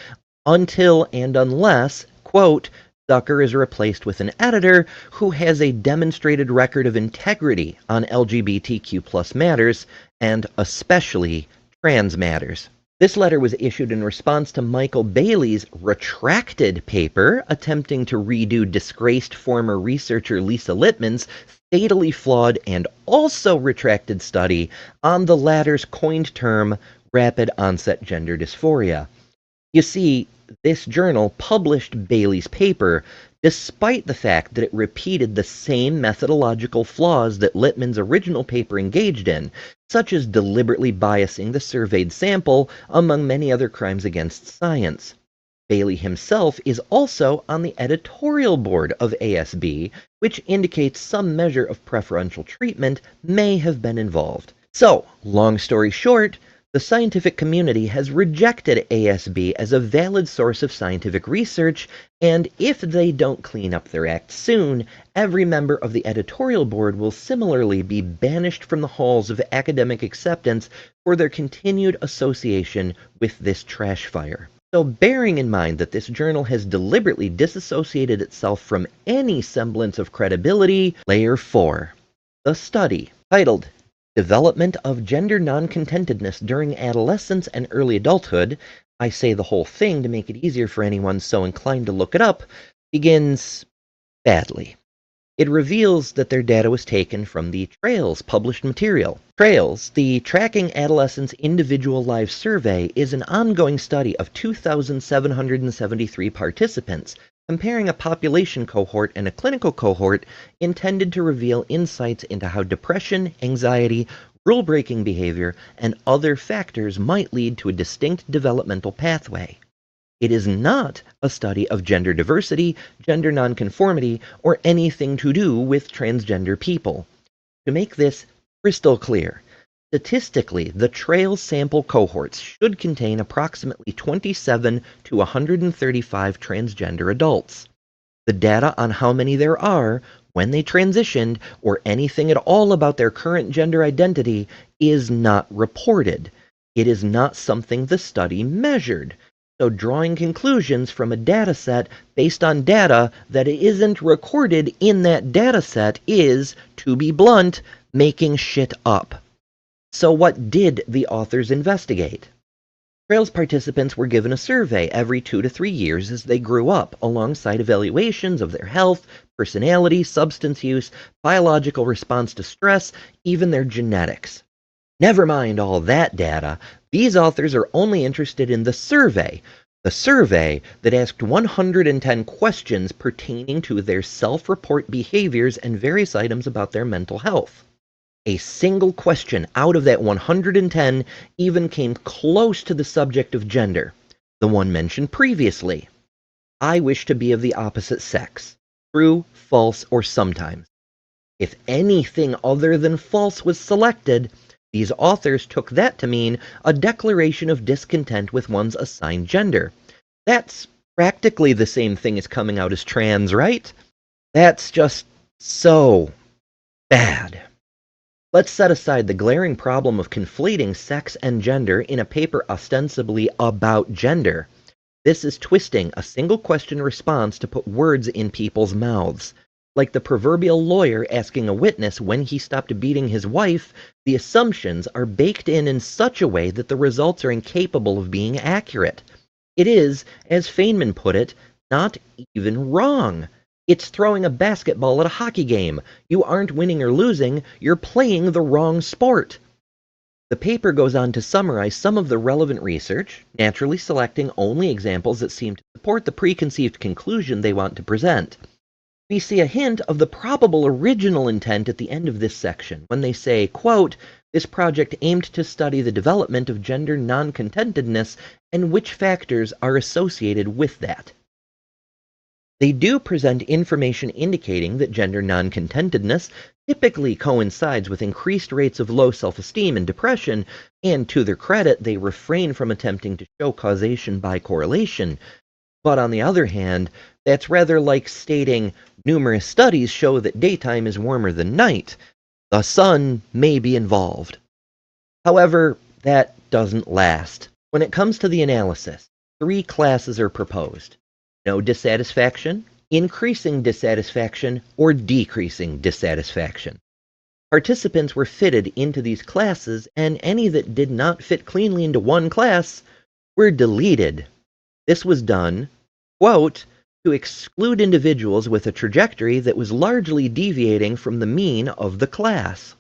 until and unless, quote, Zucker is replaced with an editor who has a demonstrated record of integrity on LGBTQ+ matters, and especially trans matters. This letter was issued in response to Michael Bailey's retracted paper attempting to redo disgraced former researcher Lisa Littman's fatally flawed and also retracted study on the latter's coined term, rapid onset gender dysphoria. You see, this journal published Bailey's paper despite the fact that it repeated the same methodological flaws that Littman's original paper engaged in, such as deliberately biasing the surveyed sample, among many other crimes against science. Bailey himself is also on the editorial board of ASB, which indicates some measure of preferential treatment may have been involved. So, long story short, the scientific community has rejected ASB as a valid source of scientific research, and if they don't clean up their act soon, every member of the editorial board will similarly be banished from the halls of academic acceptance for their continued association with this trash fire. So bearing in mind that this journal has deliberately disassociated itself from any semblance of credibility, layer 4, the study, titled Development of Gender Non-Contentedness During Adolescence and Early Adulthood, I say the whole thing to make it easier for anyone so inclined to look it up, begins badly. It reveals that their data was taken from the TRAILS published material. TRAILS, the Tracking Adolescents Individual Lives Survey, is an ongoing study of 2,773 participants, comparing a population cohort and a clinical cohort intended to reveal insights into how depression, anxiety, rule-breaking behavior, and other factors might lead to a distinct developmental pathway. It is not a study of gender diversity, gender nonconformity, or anything to do with transgender people. To make this crystal clear, statistically, the TRAILS sample cohorts should contain approximately 27 to 135 transgender adults. The data on how many there are, when they transitioned, or anything at all about their current gender identity is not reported. It is not something the study measured. So drawing conclusions from a data set based on data that isn't recorded in that data set is, to be blunt, making shit up. So what did the authors investigate? TRAILS participants were given a survey every 2 to 3 years as they grew up, alongside evaluations of their health, personality, substance use, biological response to stress, even their genetics. Never mind all that data, these authors are only interested in the survey that asked 110 questions pertaining to their self-report behaviors and various items about their mental health. A single question out of that 110 even came close to the subject of gender, the one mentioned previously. I wish to be of the opposite sex. True, false, or sometimes. If anything other than false was selected, these authors took that to mean a declaration of discontent with one's assigned gender. That's practically the same thing as coming out as trans, right? That's just so bad. Let's set aside the glaring problem of conflating sex and gender in a paper ostensibly about gender. This is twisting a single question response to put words in people's mouths. Like the proverbial lawyer asking a witness when he stopped beating his wife, the assumptions are baked in such a way that the results are incapable of being accurate. It is, as Feynman put it, not even wrong. It's throwing a basketball at a hockey game. You aren't winning or losing, you're playing the wrong sport. The paper goes on to summarize some of the relevant research, naturally selecting only examples that seem to support the preconceived conclusion they want to present. We see a hint of the probable original intent at the end of this section when they say, quote, "This project aimed to study the development of gender non-contentedness and which factors are associated with that." They do present information indicating that gender non-contentedness typically coincides with increased rates of low self-esteem and depression, and to their credit, they refrain from attempting to show causation by correlation. But on the other hand, that's rather like stating numerous studies show that daytime is warmer than night. The sun may be involved. However, that doesn't last. When it comes to the analysis, 3 classes are proposed: no dissatisfaction, increasing dissatisfaction, or decreasing dissatisfaction. Participants were fitted into these classes, and any that did not fit cleanly into one class were deleted. This was done, quote, "to exclude individuals with a trajectory that was largely deviating from the mean of the class."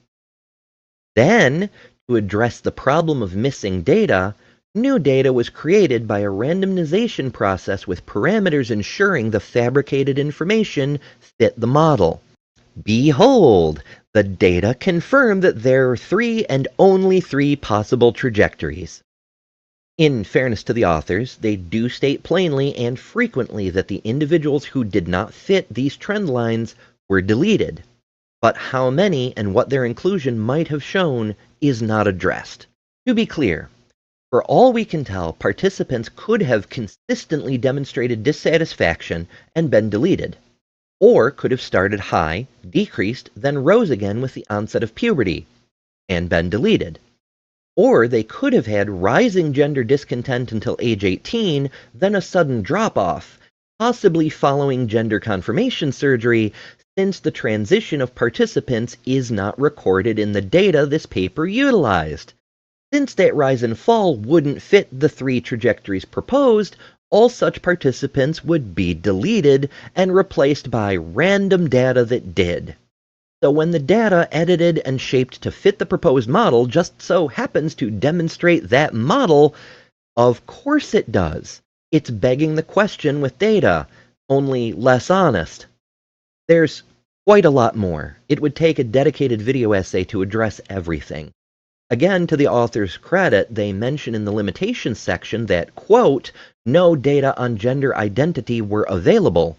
Then, to address the problem of missing data, new data was created by a randomization process with parameters ensuring the fabricated information fit the model. Behold, the data confirm that there are 3 and only 3 possible trajectories. In fairness to the authors, they do state plainly and frequently that the individuals who did not fit these trend lines were deleted. But how many and what their inclusion might have shown is not addressed. To be clear, for all we can tell, participants could have consistently demonstrated dissatisfaction and been deleted, or could have started high, decreased, then rose again with the onset of puberty, and been deleted. Or they could have had rising gender discontent until age 18, then a sudden drop-off, possibly following gender confirmation surgery, since the transition of participants is not recorded in the data this paper utilized. Since that rise and fall wouldn't fit the 3 trajectories proposed, all such participants would be deleted and replaced by random data that did. So when the data edited and shaped to fit the proposed model just so happens to demonstrate that model, of course it does. It's begging the question with data, only less honest. There's quite a lot more. It would take a dedicated video essay to address everything. Again, to the author's credit, they mention in the limitations section that, quote, "no data on gender identity were available,"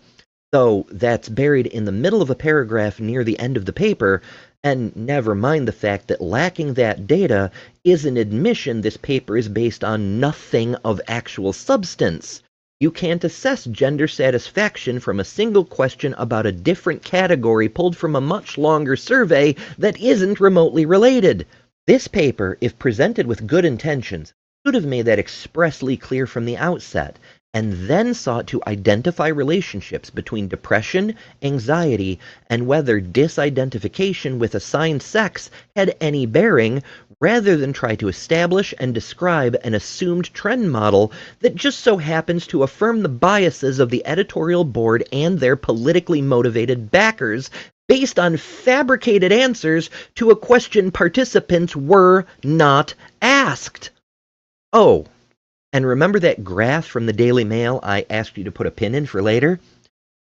though that's buried in the middle of a paragraph near the end of the paper, and never mind the fact that lacking that data is an admission this paper is based on nothing of actual substance. You can't assess gender satisfaction from a single question about a different category pulled from a much longer survey that isn't remotely related. This paper, if presented with good intentions, should have made that expressly clear from the outset, and then sought to identify relationships between depression, anxiety, and whether disidentification with assigned sex had any bearing, rather than try to establish and describe an assumed trend model that just so happens to affirm the biases of the editorial board and their politically motivated backers based on fabricated answers to a question participants were not asked. Oh, and remember that graph from the Daily Mail I asked you to put a pin in for later?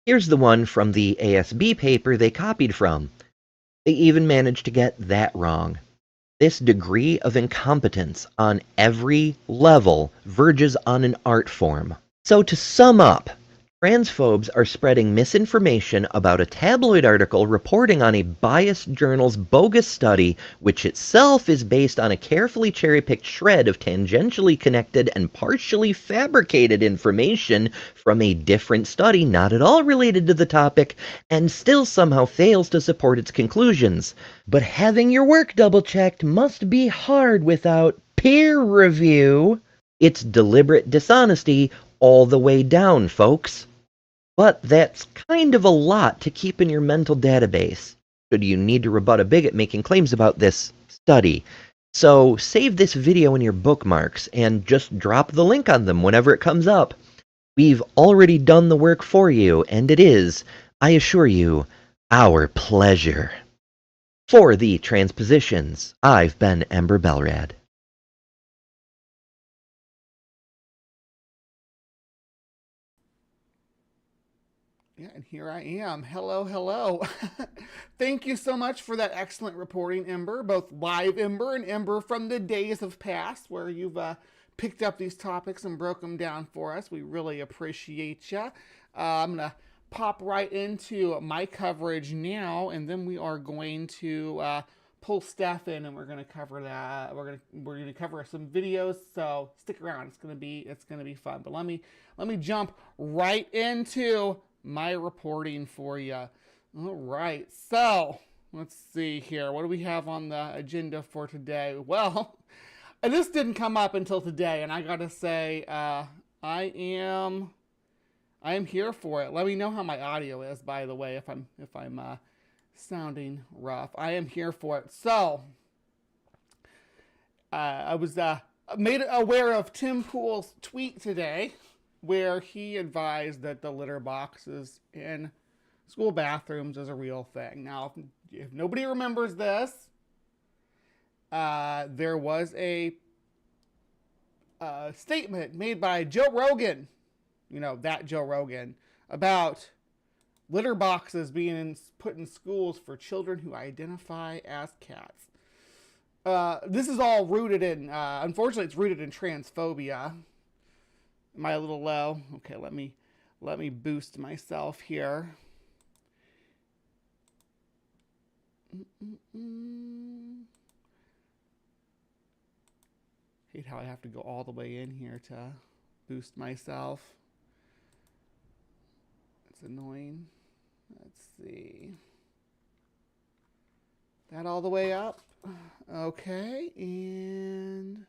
Here's the one from the ASB paper they copied from. They even managed to get that wrong. This degree of incompetence on every level verges on an art form. So to sum up, transphobes are spreading misinformation about a tabloid article reporting on a biased journal's bogus study, which itself is based on a carefully cherry-picked shred of tangentially connected and partially fabricated information from a different study not at all related to the topic, and still somehow fails to support its conclusions. But having your work double-checked must be hard without peer review. It's deliberate dishonesty all the way down, folks. But that's kind of a lot to keep in your mental database, should you need to rebut a bigot making claims about this study. So save this video in your bookmarks and just drop the link on them whenever it comes up. We've already done the work for you, and it is, I assure you, our pleasure. For the Transpositions, I've been Ember Belrad. Yeah, and here I am. Hello, hello. Thank you so much for that excellent reporting, Ember, both live Ember and Ember from the days of past, where you've picked up these topics and broke them down for us. We really appreciate you. I'm going to pop right into my coverage now, and then we are going to pull Steph in, and we're going to cover that. We're going to cover some videos, so stick around. It's going to be fun. But let me jump right into my reporting for you. All right, so let's see here. What do we have on the agenda for today? Well, this didn't come up until today, and I gotta say, I am here for it. Let me know how my audio is, by the way, if I'm sounding rough. I am here for it. So, I was made aware of Tim Pool's tweet today, where he advised that the litter boxes in school bathrooms is a real thing. Now, if nobody remembers this, there was a statement made by Joe Rogan, that Joe Rogan, about litter boxes being put in schools for children who identify as cats. This is all rooted in, unfortunately, it's rooted in transphobia. Am I a little low? Okay, let me boost myself here. Hate how I have to go all the way in here to boost myself. It's annoying. Let's see. That all the way up. Okay, and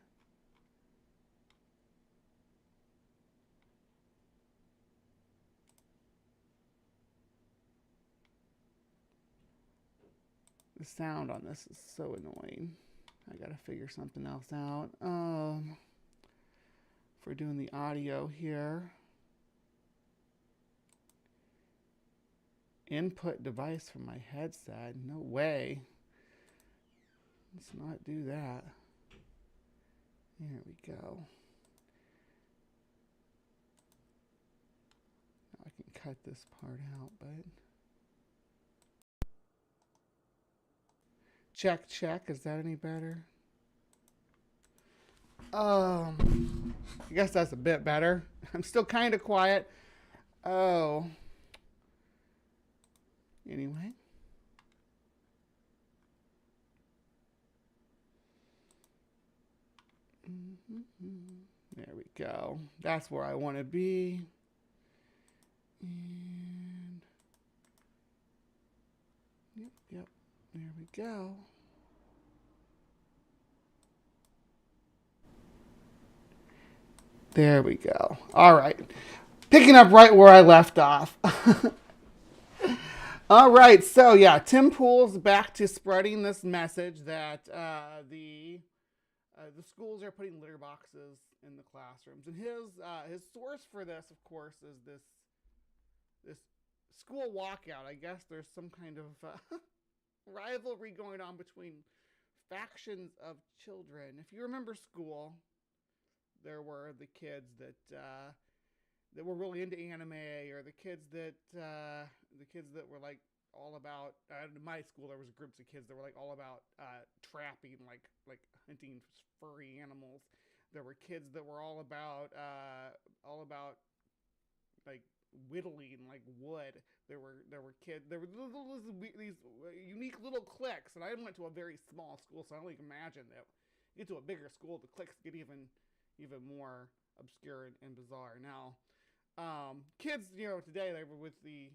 the sound on this is so annoying. I gotta figure something else out. For doing the audio here. Input device from my headset. No way. Let's not do that. There we go. Now I can cut this part out, but check. Is that any better? I guess that's a bit better. I'm still kind of quiet. Oh. Anyway. There we go. That's where I want to be. And yep. There we go. There we go. All right. Picking up right where I left off. All right. So, yeah, Tim Pool's back to spreading this message that the schools are putting litter boxes in the classrooms. And his source for this, of course, is this school walkout. I guess there's some kind of rivalry going on between factions of children. If you remember school, there were the kids that were really into anime, or the kids that were like all about. In my school, there was groups of kids that were like all about trapping, like hunting furry animals. There were kids that were all about like whittling like wood. There were kids. There were these unique little cliques, and I went to a very small school, so I don't even imagine that. You get to a bigger school, the cliques get even more obscure and bizarre. Now, kids, today they were with the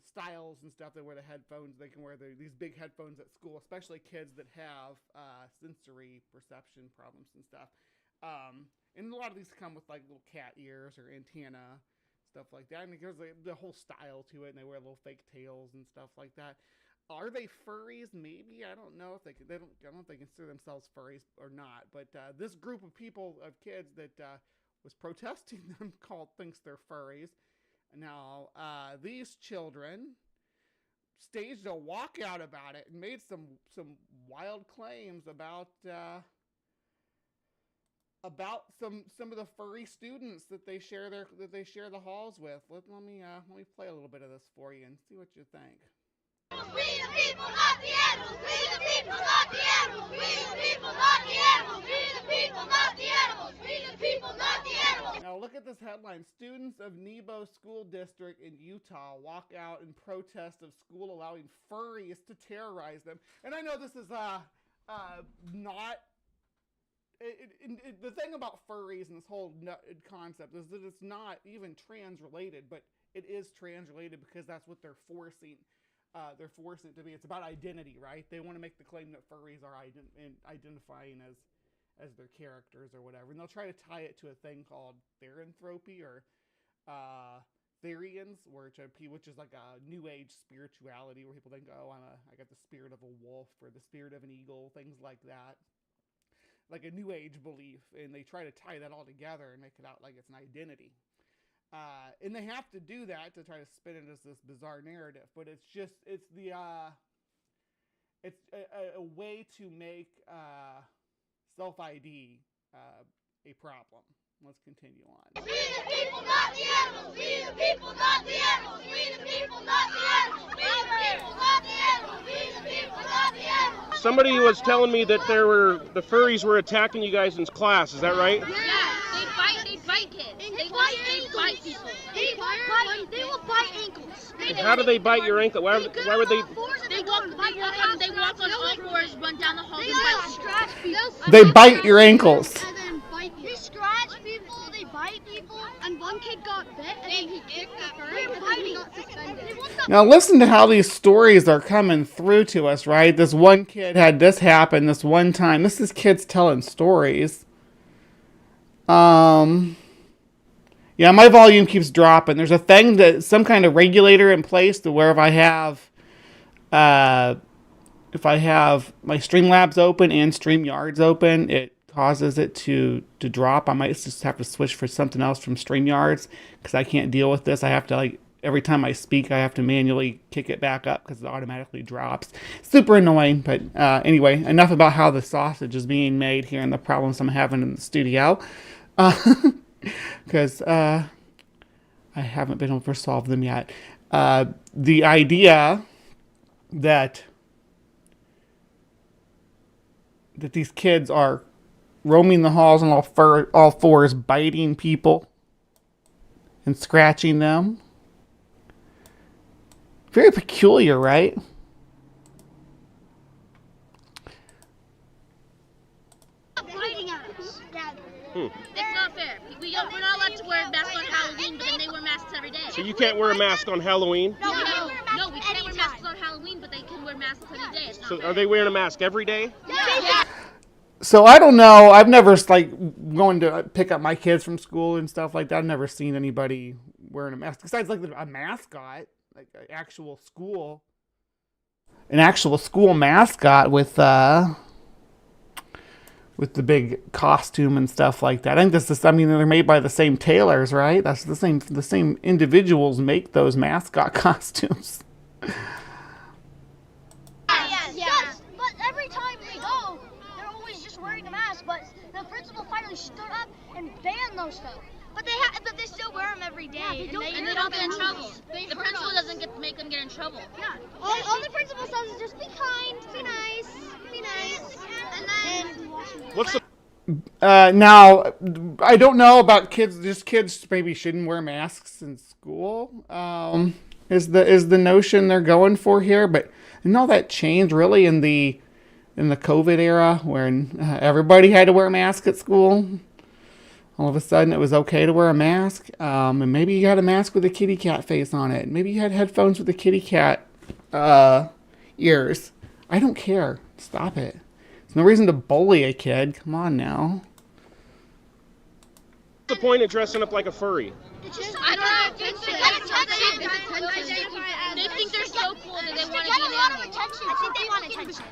styles and stuff. They wear the headphones. They can wear these big headphones at school, especially kids that have sensory perception problems and stuff. And a lot of these come with like little cat ears or antenna, stuff like that. And because the whole style to it, and they wear little fake tails and stuff like that. Are they furries? Maybe. I don't know if I don't know if they consider themselves furries or not. But this group of people, of kids that was protesting them, thinks they're furries. Now, these children staged a walkout about it and made some wild claims about some of the furry students that they share the halls with. Let me play a little bit of this for you and see what you think. We the people, not the animals. We the people, not the animals. We the people, not the animals. We the people, not the animals. We the people, not the animals. Now look at this headline. Students of Nebo School District in Utah walk out in protest of school allowing furries to terrorize them. And I know this is not... the thing about furries and this whole concept is that it's not even trans-related, but it is trans-related because that's what they're forcing. They're forcing it to be. It's about identity, right? They want to make the claim that furries are identifying as their characters or whatever, and they'll try to tie it to a thing called theranthropy or Therians, which is like a new age spirituality where people think, oh, I got the spirit of a wolf or the spirit of an eagle, things like that, like a new age belief, and they try to tie that all together and make it out like it's an identity. And they have to do that to try to spin it as this bizarre narrative, but it's a way to make self-ID a problem. Let's continue on. We the people, not the animals. We the people, not the animals. We the people, not the animals. We the people, not the animals. We the people, not the animals. Somebody was telling me that the furries were attacking you guys in class. Is that right? Yeah, they bite kids. They bite people. They will bite ankles. How do they bite your ankle? Why would they? They walk on all fours, run down the halls, and bite people. They bite your ankles. And then bite people. They scratch people, they bite people, and one kid got bit, and then he kicked the furry, and then he got suspended. Now listen to how these stories are coming through to us, right? This one kid had this happen this one time. This is kids telling stories. Yeah, my volume keeps dropping. There's a thing that some kind of regulator in place to where if I have my Streamlabs open and StreamYards open, it causes it to drop. I might just have to switch for something else from StreamYards because I can't deal with this. I have to every time I speak, I have to manually kick it back up because it automatically drops. Super annoying, but anyway, enough about how the sausage is being made here and the problems I'm having in the studio. Because I haven't been able to solve them yet. The idea that these kids are roaming the halls on all fours, biting people and scratching them. Very peculiar, right? It's not fair. We're not allowed to wear masks on Halloween, but then they wear masks every day. So you can't wear a mask on Halloween? No, we can't wear masks on Halloween, but they can wear masks every day. So are they wearing a mask every day? Yeah. So I don't know. I've never going to pick up my kids from school and stuff like that. I've never seen anybody wearing a mask besides a mascot, like an actual school mascot with the big costume and stuff like that. I think they're made by the same tailors, right? That's the same individuals make those mascot costumes. Yes. But every time we go, they're always just wearing a mask. But the principal finally stood up and banned those stuff. But they still wear them every day, and they don't get in trouble. The principal doesn't make them get in trouble. Yeah. All the principal says is just be kind, be nice, and then. What's the? Now, I don't know about kids. Just kids maybe shouldn't wear masks in school. Is the notion they're going for here? But all that changed really in the COVID era when everybody had to wear a mask at school. All of a sudden, it was okay to wear a mask, and maybe you had a mask with a kitty cat face on it. Maybe you had headphones with the kitty cat ears. I don't care. Stop it. There's no reason to bully a kid. Come on now. What's the point of dressing up like a furry? I don't know. They think they're so cool that they want to get a lot of attention. I think they want attention.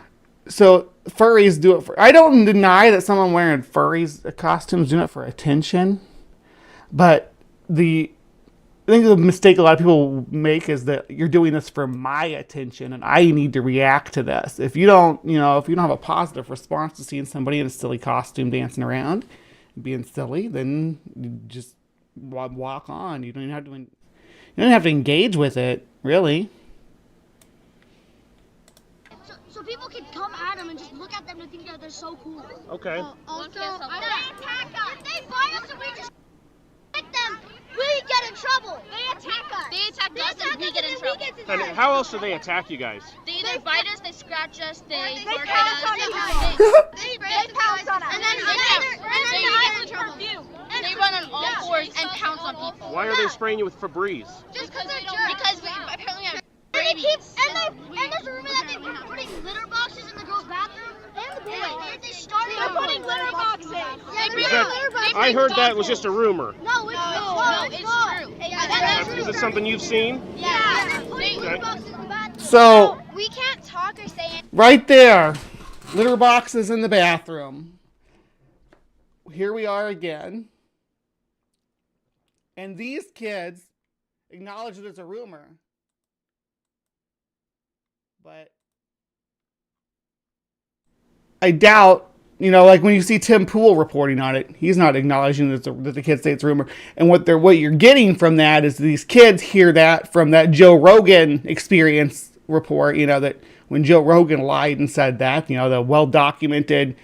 So furries do it for. I don't deny that someone wearing furries costumes doing it for attention, but I think the mistake a lot of people make is that you're doing this for my attention and I need to react to this. If you don't have a positive response to seeing somebody in a silly costume dancing around, being silly, then you just walk on. You don't have to engage with it, really. So people can come at them and just look at them and think that they're so cool. Okay. Also, they attack us. If they fight us and we just hit them, we get in trouble. They attack us. They attack us and we get in trouble. And how else do they attack you guys? They either bite us, they scratch us, they bark at us. They pounce on us. And then they get in trouble. And they run on all fours and pounce on people. Why are they spraying you with Febreze? Just because they're jerks. Because we apparently have rabies. And there's a rumor that they've been putting litter boxes in the girls' bathroom and the boys. They started putting litter boxes. I heard that was just a rumor. No, it's true. Is it something you've seen? Yeah. They're putting litter boxes in the bathroom. So We can't talk or say anything. right there, litter boxes in the bathroom. Here we are again. And these kids acknowledge that it's a rumor. But I doubt, like when you see Tim Pool reporting on it, he's not acknowledging that the kids say it's a rumor. And what you're getting from that is these kids hear that from that Joe Rogan experience report, that when Joe Rogan lied and said that, the well-documented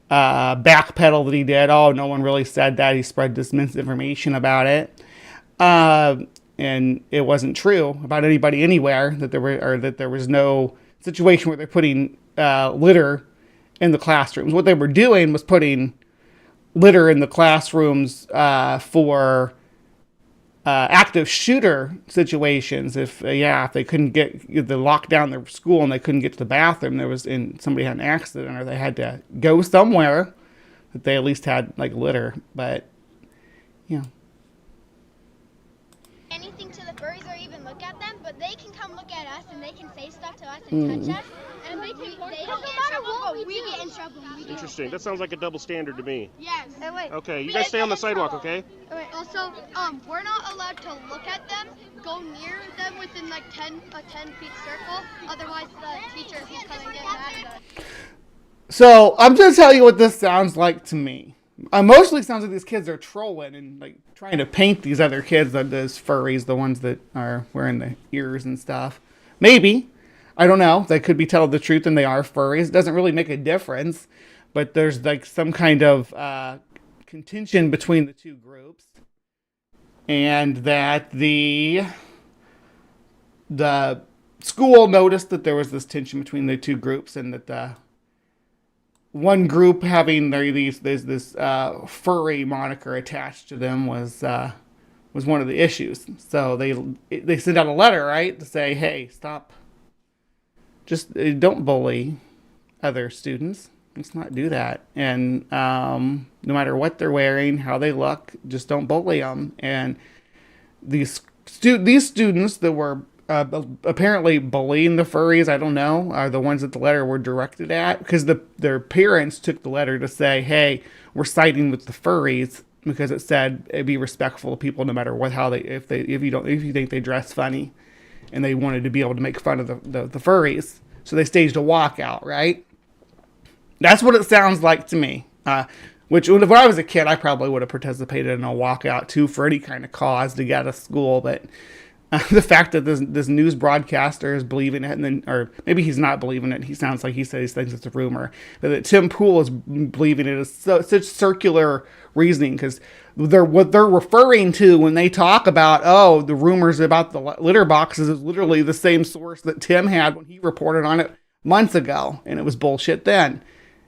backpedal that he did, no one really said that. He spread this misinformation about it. And it wasn't true about anybody anywhere, that there was no situation where they're putting litter in the classrooms. What they were doing was putting litter in the classrooms for active shooter situations. If they couldn't they locked down their school and they couldn't get to the bathroom, somebody had an accident or they had to go somewhere, that they at least had litter. But anything to the furries or even look at them, but they can come look at us and they can say stuff to us and touch us, and they don't get in trouble, but we get in trouble. Interesting. That sounds like a double standard to me. Yes. Okay, you guys stay on the sidewalk, okay? Also, we're not allowed to look at them, go near them within 10 feet circle, otherwise the teacher who's coming get mad at us. So I'm going to tell you what this sounds like to me. Mostly sounds like these kids are trolling and trying to paint these other kids as furries, the ones that are wearing the ears and stuff. Maybe. I don't know. They could be telling the truth and they are furries. It doesn't really make a difference. But there's some kind of contention between the two groups. And that the school noticed that there was this tension between the two groups, and that the one group having this furry moniker attached to them was one of the issues. So they sent out a letter, right, to say, hey, stop. Just don't bully other students. Let's not do that. And no matter what they're wearing, how they look, just don't bully them. And these students that were apparently bullying the furries, I don't know, are the ones that the letter were directed at, because their parents took the letter to say, hey, we're siding with the furries because it said be respectful of people no matter if you think they dress funny, and they wanted to be able to make fun of the furries. So they staged a walkout, right? That's what it sounds like to me. Which, when I was a kid, I probably would have participated in a walkout too for any kind of cause to get out of school. But the fact that this news broadcaster is believing it, or maybe he's not believing it. He sounds like he says he thinks it's a rumor. But that Tim Pool is believing it is such circular reasoning, because what they're referring to when they talk about, the rumors about the litter boxes is literally the same source that Tim had when he reported on it months ago, and it was bullshit then.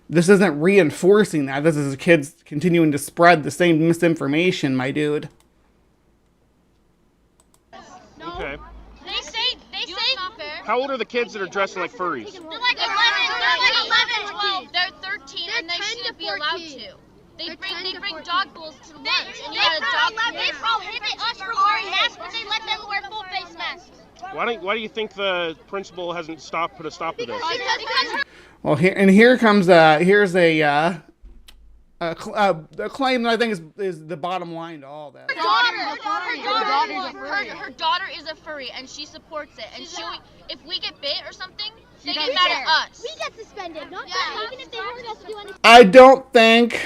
This isn't reinforcing that. This is kids continuing to spread the same misinformation, my dude. Okay. They say not fair. How old are the kids that are dressing like furries? They're like 11, 12. They're 13 and they shouldn't be allowed to. They bring dog bowls to lunch and you got a dog. They prohibit us from wearing masks, but they let them wear full face masks. Why do you think the principal hasn't put a stop to this? Well, here comes here's a claim that I think is the bottom line to all that. Her daughter is a furry, and she supports it. And if we get bit or something, they get mad at us. We get suspended, not them. Even if they weren't us to do anything. I don't think.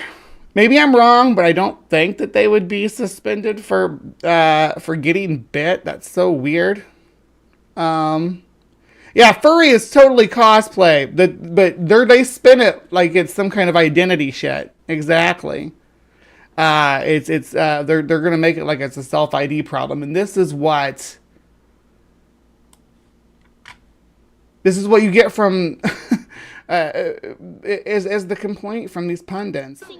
Maybe I'm wrong, but I don't think that they would be suspended for getting bit. That's so weird. Yeah, furry is totally cosplay, but they spin it like it's some kind of identity shit. Exactly. They're gonna make it like it's a self-ID problem, and this is what you get from is the complaint from these pundits. They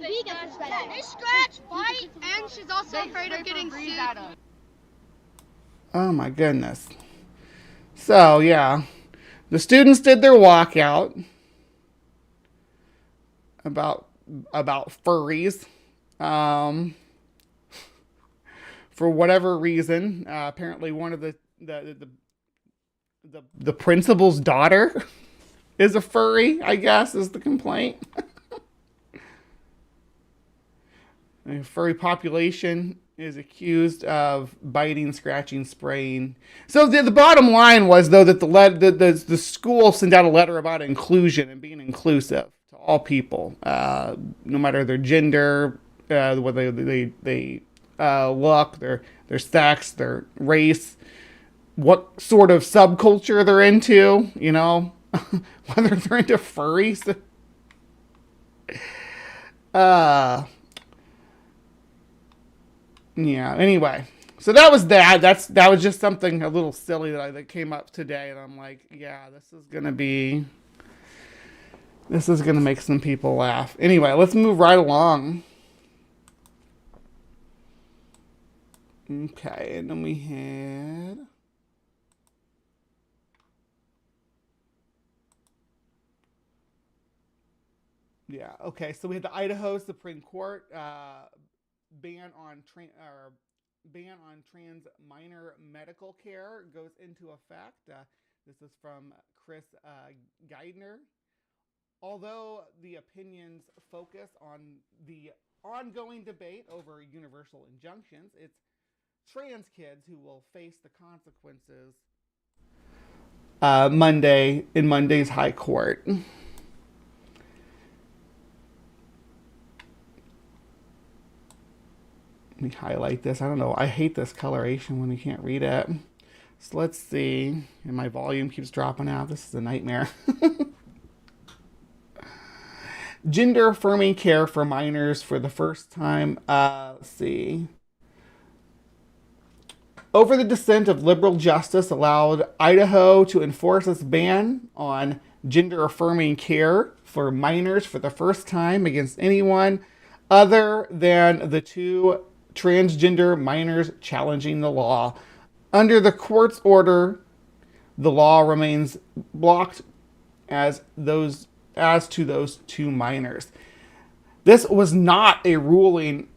scratch, bite, and she's also afraid of getting sued. Oh my goodness. So yeah, the students did their walkout about furries. For whatever reason, apparently one of the principal's daughter is a furry, I guess, is the complaint. The furry population is accused of biting, scratching, spraying. So the bottom line was, though, that the school sent out a letter about inclusion and being inclusive to all people, no matter their gender, whether they look, their sex, their race, what sort of subculture they're into, you know, whether they're into furries. Yeah, anyway. So that was that. That was just something a little silly that came up today, and I'm like, yeah, this is gonna make some people laugh. Anyway, let's move right along. Okay, and then we had okay, so we had the Idaho Supreme Court ban on trans minor medical care goes into effect. This is from Chris Geidner. Although the opinions focus on the ongoing debate over universal injunctions, it's trans kids who will face the consequences in Monday's High Court. Let me highlight this. I don't know. I hate this coloration when you can't read it. So let's see. And my volume keeps dropping out. This is a nightmare. Gender affirming care for minors for the first time. Let's see. Over the dissent of liberal justice allowed Idaho to enforce its ban on gender affirming care for minors for the first time against anyone other than the two transgender minors challenging the law. Under the court's order, the law remains blocked as to those two minors. This was not a ruling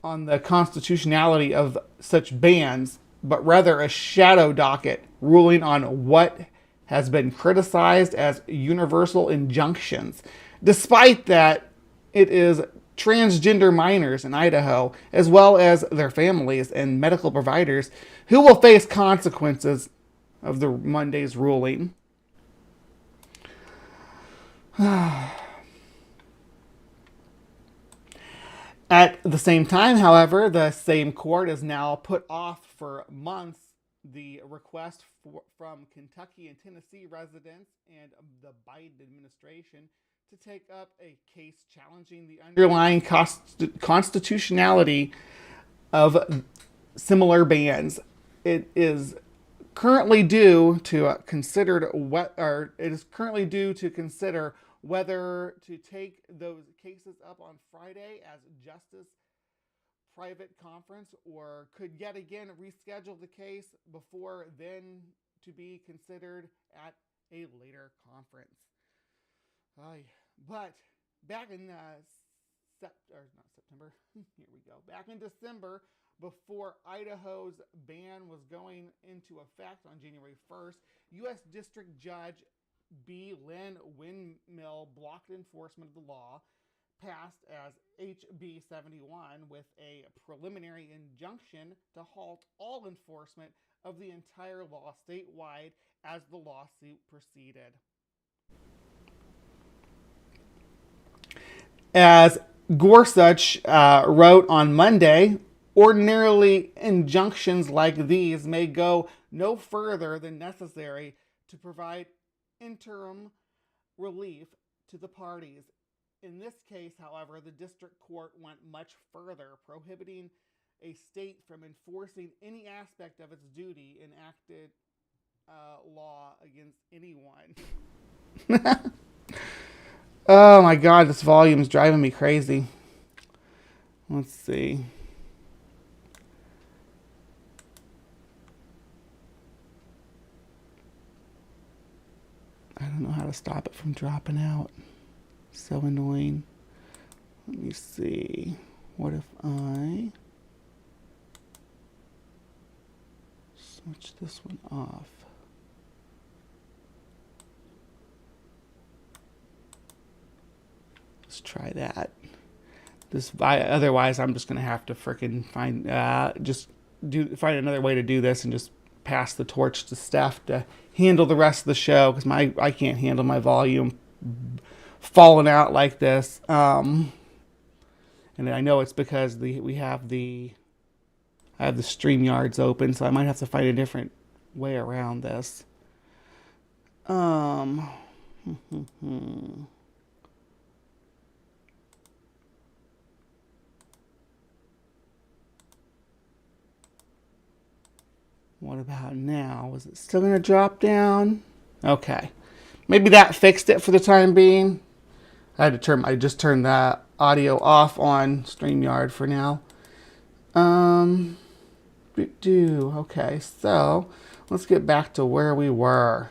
on the constitutionality of such bans, but rather a shadow docket ruling on what has been criticized as universal injunctions. Despite that, it is transgender minors in Idaho, as well as their families and medical providers, who will face consequences of the Monday's ruling. At the same time, however, the same court has now put off for months the request from Kentucky and Tennessee residents and the Biden administration to take up a case challenging the underlying constitutionality of similar bans. It is currently due to consider whether to take those cases up on Friday as justice private conference, or could yet again reschedule the case before then to be considered at a later conference. But back in Back in December, before Idaho's ban was going into effect on January 1st, U.S. District Judge B. Lynn Windmill blocked enforcement of the law, passed as HB 71 with a preliminary injunction to halt all enforcement of the entire law statewide as the lawsuit proceeded. As Gorsuch wrote on Monday, ordinarily injunctions like these may go no further than necessary to provide interim relief to the parties. In this case, however, the district court went much further, prohibiting a state from enforcing any aspect of its duty enacted law against anyone. Oh my God, this volume is driving me crazy. Let's see. I don't know how to stop it from dropping out. So annoying. Let me see. What if I switch this one off? Let's try that. Otherwise, I'm just gonna have to frickin' find another way to do this and just pass the torch to Steph to handle the rest of the show, because I can't handle my volume falling out like this. And I know it's because I have the StreamYards open, so I might have to find a different way around this. What about now? Was it still going to drop down? Okay. Maybe that fixed it for the time being. I just turned that audio off on StreamYard for now. Okay, so let's get back to where we were.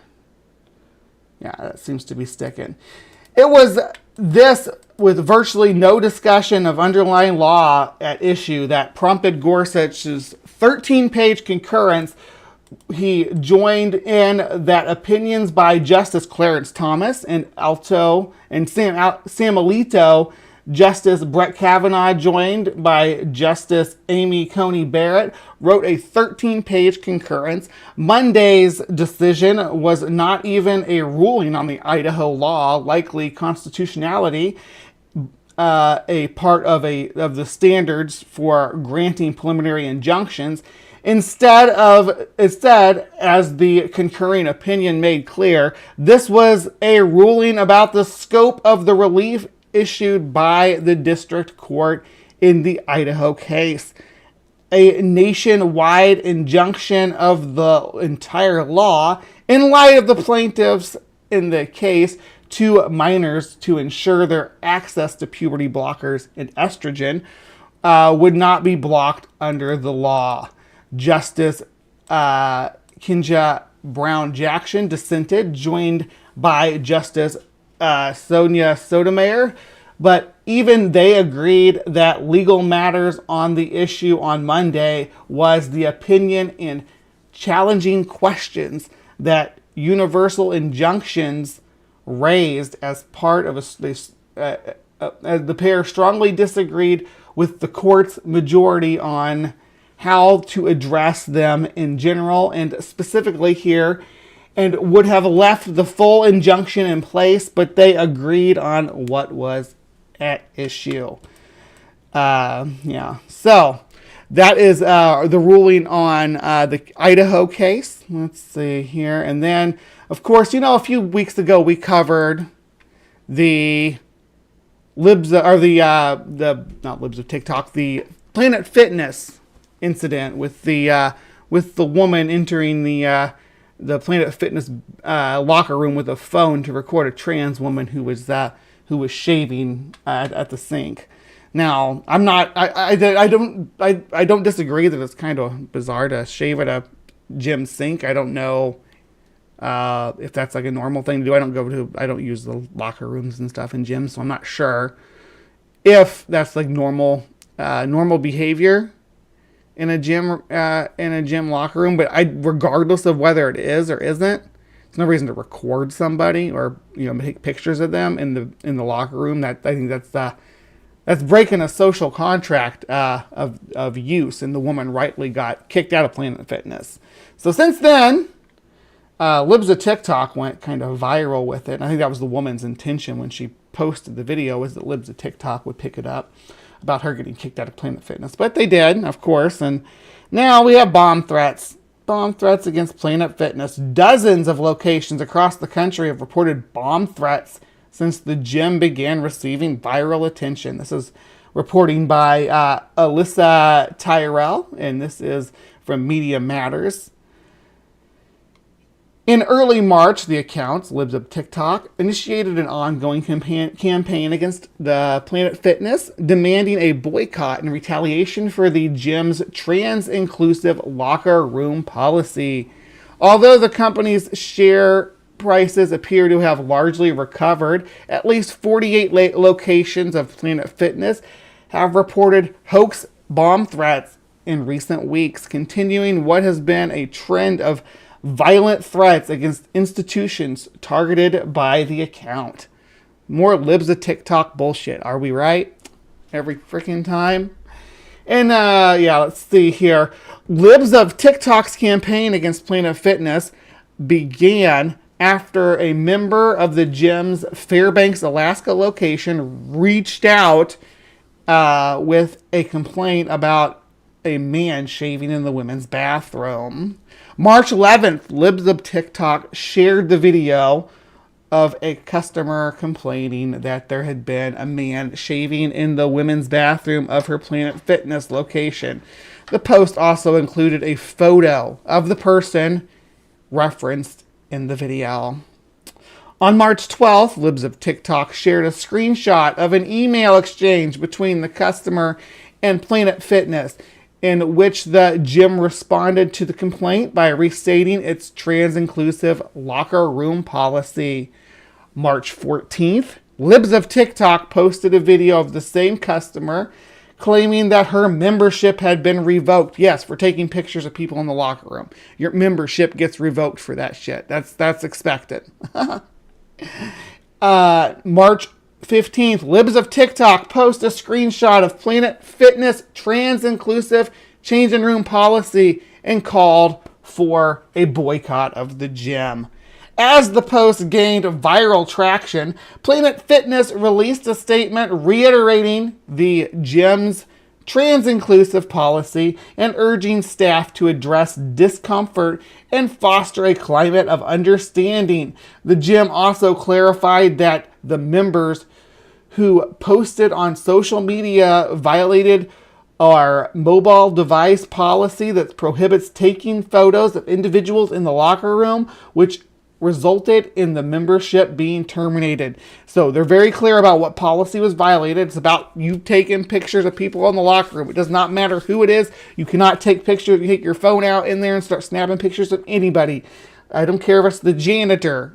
Yeah, that seems to be sticking. It was this, with virtually no discussion of underlying law at issue, that prompted Gorsuch's 13-page concurrence. He joined in that opinions by Justice Clarence Thomas and Sam Alito, Justice Brett Kavanaugh, joined by Justice Amy Coney Barrett, wrote a 13-page concurrence. Monday's decision was not even a ruling on the Idaho law, likely constitutionality, a part of the standards for granting preliminary injunctions. Instead, as the concurring opinion made clear, this was a ruling about the scope of the relief issued by the district court in the Idaho case. A nationwide injunction of the entire law in light of the plaintiffs in the case to minors to ensure their access to puberty blockers and estrogen would not be blocked under the law. Justice Kinja Brown Jackson dissented, joined by Justice Sonia Sotomayor, but even they agreed that legal matters on the issue on Monday was the opinion in challenging questions that universal injunctions raised as part of the pair strongly disagreed with the court's majority on how to address them in general and specifically here, and would have left the full injunction in place, but they agreed on what was at issue. So that is the ruling on the Idaho case. Let's see here. And then, of course, a few weeks ago we covered the not Libs of TikTok, the Planet Fitness incident with the woman entering the Planet Fitness locker room with a phone to record a trans woman who was shaving at the sink. Now, I don't disagree that it's kind of bizarre to shave at a gym sink. I don't know if that's like a normal thing to do. I don't use the locker rooms and stuff in gyms, so I'm not sure if that's like normal behavior in a gym locker room. But regardless of whether it is or isn't, there's no reason to record somebody or take pictures of them in the locker room. I think that's breaking a social contract of use, and the woman rightly got kicked out of Planet Fitness. So since then, Libs of TikTok went kind of viral with it. And I think that was the woman's intention when she posted the video, was that Libs of TikTok would pick it up about her getting kicked out of Planet Fitness. But they did, of course. And now we have bomb threats. Bomb threats against Planet Fitness. Dozens of locations across the country have reported bomb threats since the gym began receiving viral attention. This is reporting by Alyssa Tyrell, and this is from Media Matters. In early March, the accounts, Libs of TikTok, initiated an ongoing campaign against the Planet Fitness, demanding a boycott in retaliation for the gym's trans-inclusive locker room policy. Although the company's share prices appear to have largely recovered, at least 48 locations of Planet Fitness have reported hoax bomb threats in recent weeks, continuing what has been a trend of violent threats against institutions targeted by the account. More Libs of TikTok bullshit, are we right? Every freaking time. And let's see here. Libs of TikTok's campaign against Planet Fitness began after a member of the gym's Fairbanks, Alaska location reached out with a complaint about a man shaving in the women's bathroom. March 11th, Libs of TikTok shared the video of a customer complaining that there had been a man shaving in the women's bathroom of her Planet Fitness location. The post also included a photo of the person referenced in the video. On March 12th, Libs of TikTok shared a screenshot of an email exchange between the customer and Planet Fitness, in which the gym responded to the complaint by restating its trans-inclusive locker room policy. March 14th, Libs of TikTok posted a video of the same customer claiming that her membership had been revoked. Yes, for taking pictures of people in the locker room. Your membership gets revoked for that shit. That's expected. March 15th, Libs of TikTok post a screenshot of Planet Fitness trans-inclusive change in room policy and called for a boycott of the gym. As the post gained viral traction, Planet Fitness released a statement reiterating the gym's trans-inclusive policy and urging staff to address discomfort and foster a climate of understanding. The gym also clarified that the members who posted on social media violated our mobile device policy that prohibits taking photos of individuals in the locker room, which resulted in the membership being terminated. So they're very clear about what policy was violated. It's about you taking pictures of people in the locker room. It does not matter who it is. You cannot take pictures. You take your phone out in there and start snapping pictures of anybody. I don't care if it's the janitor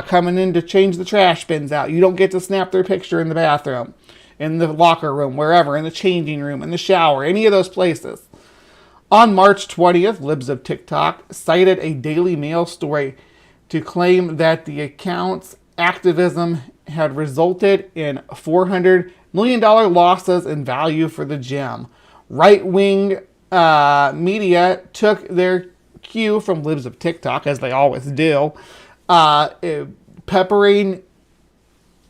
coming in to change the trash bins out. You don't get to snap their picture in the bathroom, in the locker room, wherever, in the changing room, in the shower, any of those places. On March 20th, Libs of TikTok cited a Daily Mail story to claim that the account's activism had resulted in $400 million losses in value for the gym. Right-wing media took their cue from Libs of TikTok, as they always do, peppering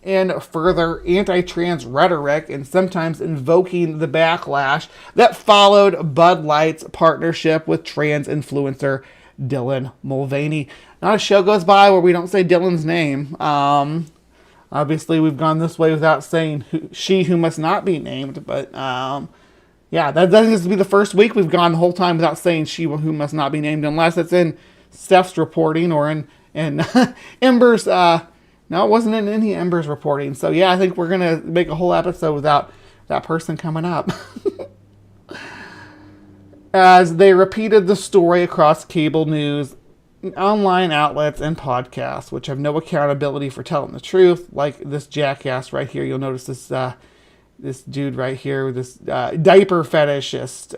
in further anti-trans rhetoric and sometimes invoking the backlash that followed Bud Light's partnership with trans influencer Dylan Mulvaney. Not a show goes by where we don't say Dylan's name. Obviously, we've gone this way without saying she who must not be named, but yeah, that doesn't be the first week we've gone the whole time without saying she who must not be named, unless it's in Steph's reporting or in Ember's. No, it wasn't in any Ember's reporting. So yeah, I think we're gonna make a whole episode without that person coming up. As they repeated the story across cable news, online outlets, and podcasts, which have no accountability for telling the truth, like this jackass right here. You'll notice this this dude right here, this diaper fetishist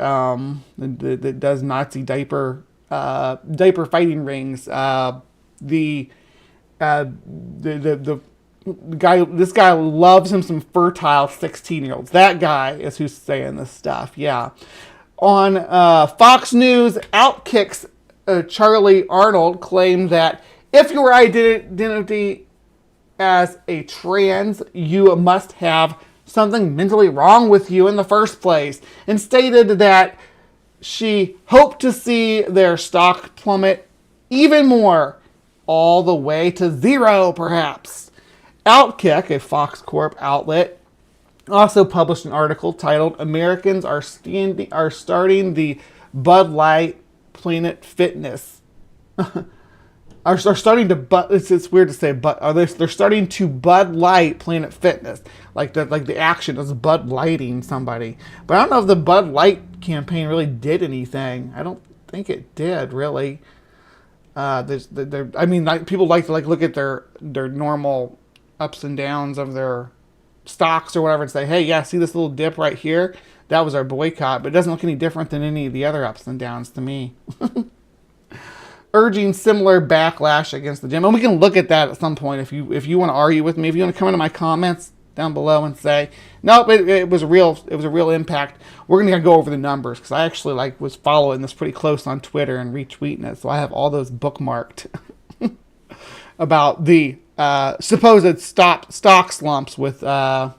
that does Nazi diaper fighting rings. The guy, this guy loves him some fertile 16-year-olds. That guy is who's saying this stuff. Yeah. On Fox News, Outkick's Charlie Arnold claimed that if your identity as a trans, you must have something mentally wrong with you in the first place, and stated that she hoped to see their stock plummet even more, all the way to zero, perhaps. Outkick, a Fox Corp outlet, also published an article titled "Americans are starting the Bud Light Planet Fitness." are starting to it's weird to say, but they're starting to Bud Light Planet Fitness, like the action is Bud Lighting somebody. But I don't know if the Bud Light campaign really did anything. I don't think it did really. People like to look at their normal ups and downs of their stocks or whatever and say, hey, yeah, see this little dip right here? That was our boycott, but it doesn't look any different than any of the other ups and downs to me. Urging similar backlash against the gym. And we can look at that at some point if you want to argue with me, if you want to come into my comments down below and say, nope, it was a real impact. We're going to go over the numbers because I actually was following this pretty close on Twitter and retweeting it, so I have all those bookmarked about the supposed stock slumps with the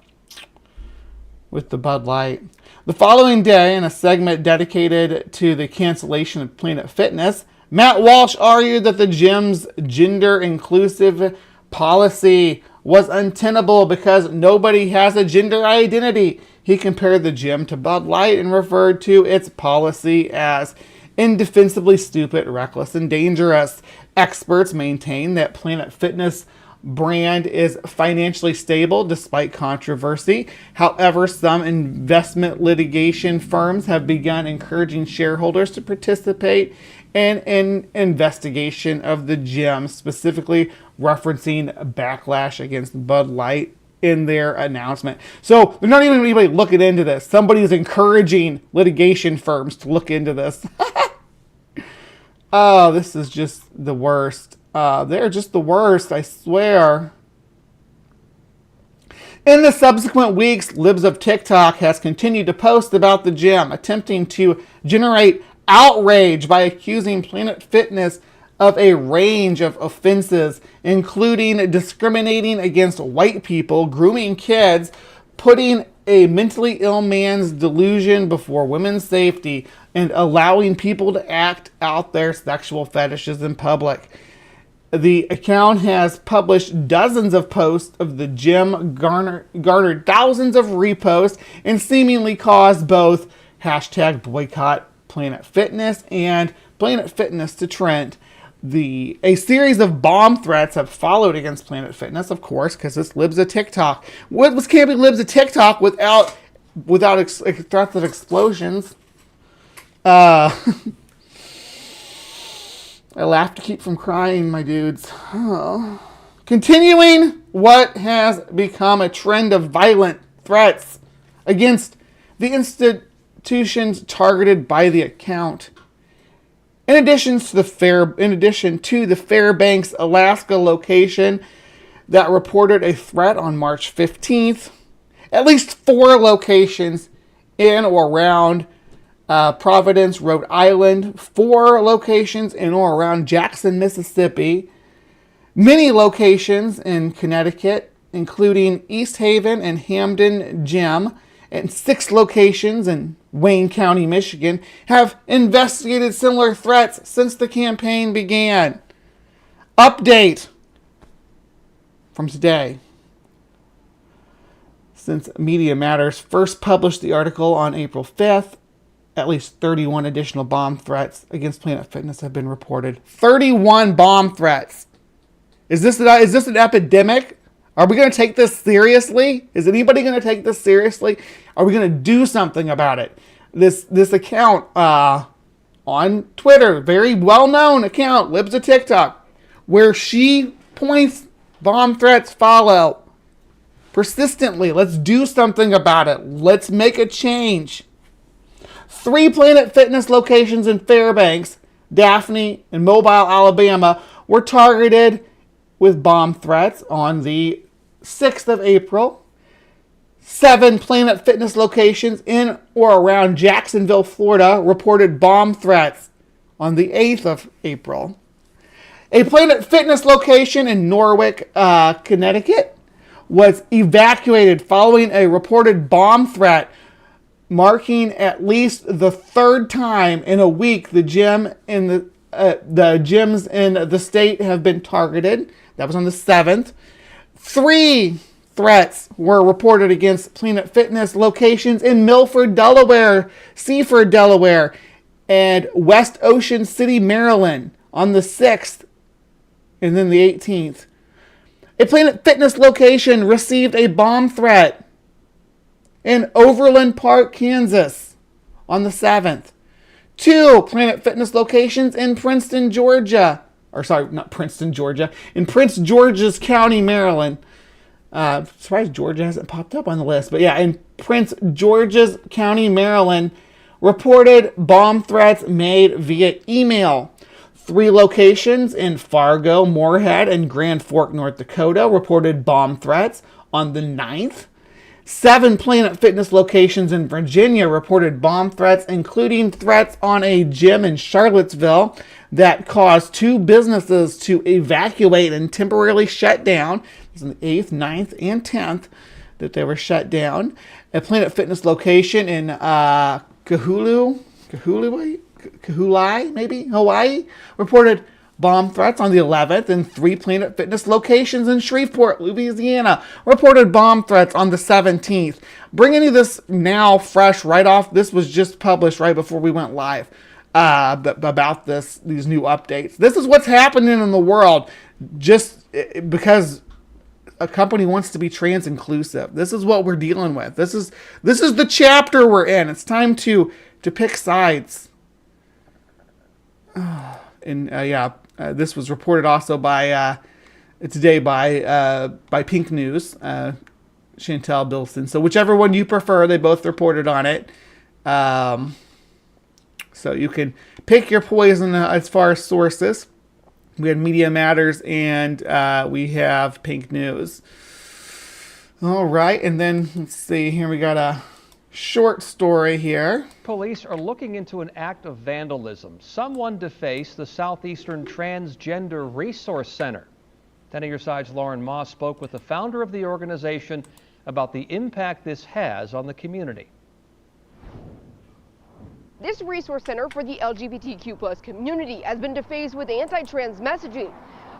Bud Light. The following day, in a segment dedicated to the cancellation of Planet Fitness, Matt Walsh argued that the gym's gender-inclusive policy was untenable because nobody has a gender identity. He compared the gym to Bud Light and referred to its policy as indefensibly stupid, reckless, and dangerous. Experts maintain that Planet Fitness brand is financially stable despite controversy. However, some investment litigation firms have begun encouraging shareholders to participate in an investigation of the gym, specifically referencing backlash against Bud Light in their announcement. So they're not even anybody looking into this. Somebody's encouraging litigation firms to look into this. Oh, this is just the worst. They're just the worst, I swear. In the subsequent weeks, Libs of TikTok has continued to post about the gym, attempting to generate outrage by accusing Planet Fitness of a range of offenses, including discriminating against white people, grooming kids, putting a mentally ill man's delusion before women's safety, and allowing people to act out their sexual fetishes in public. The account has published dozens of posts of the gym, garnered thousands of reposts, and seemingly caused both hashtag boycott Planet Fitness and Planet Fitness to trend. A series of bomb threats have followed against Planet Fitness, of course, because it's Libs of TikTok. What can't be Libs of TikTok without threats of explosions? I laugh to keep from crying, my dudes. Oh. Continuing what has become a trend of violent threats against the institutions targeted by the account. In addition to the Fairbanks, Alaska location that reported a threat on March 15th, at least 4 locations in or around Providence, Rhode Island, 4 locations in or around Jackson, Mississippi, many locations in Connecticut, including East Haven and Hamden Gym, and 6 locations in Wayne County, Michigan, have investigated similar threats since the campaign began. Update from today. Since Media Matters first published the article on April 5th, at least 31 additional bomb threats against Planet Fitness have been reported. 31 bomb threats. Is this an epidemic? Are we going to take this seriously? Is anybody going to take this seriously? Are we going to do something about it? This account on Twitter, very well-known account, Libs of TikTok, where she points bomb threats follow. persistently. Let's do something about it. Let's make a change. 3 Planet Fitness locations in Fairbanks, Daphne, and Mobile, Alabama were targeted with bomb threats on the 6th of April. 7 Planet Fitness locations in or around Jacksonville, Florida reported bomb threats on the 8th of April. A Planet Fitness location in Norwich, Connecticut was evacuated following a reported bomb threat, marking at least the 3rd time in a week the gyms in the state have been targeted. That was on the 7th. 3 threats were reported against Planet Fitness locations in Milford, Delaware, Seaford, Delaware, and West Ocean City, Maryland on the 6th and then the 18th. A Planet Fitness location received a bomb threat in Overland Park, Kansas on the 7th. 2 Planet Fitness locations in Princeton, Georgia. Or sorry, not Princeton, Georgia. In Prince George's County, Maryland. Surprised Georgia hasn't popped up on the list. But yeah, in Prince George's County, Maryland, reported bomb threats made via email. 3 locations in Fargo, Moorhead, and Grand Fork, North Dakota reported bomb threats on the 9th. 7 Planet Fitness locations in Virginia reported bomb threats, including threats on a gym in Charlottesville that caused 2 businesses to evacuate and temporarily shut down. It was on the 8th, 9th, and 10th that they were shut down. A Planet Fitness location in Kahului, maybe, Hawaii, reported bomb threats on the 11th, and 3 Planet Fitness locations in Shreveport, Louisiana, reported bomb threats on the 17th. Bringing you this now fresh right off, this was just published right before we went live about these new updates. This is what's happening in the world just because a company wants to be trans inclusive. This is what we're dealing with. This is the chapter we're in. It's time to pick sides. And this was reported also by today by Pink News, Chantel Bilson. So whichever one you prefer, they both reported on it. So you can pick your poison as far as sources. We had Media Matters and we have Pink News. All right, and then let's see here. We got a short story here. Police are looking into an act of vandalism. Someone defaced the Southeastern Transgender Resource Center. 10 of Your Side's Lauren Moss spoke with the founder of the organization about the impact this has on the community. This resource center for the LGBTQ+ community has been defaced with anti-trans messaging.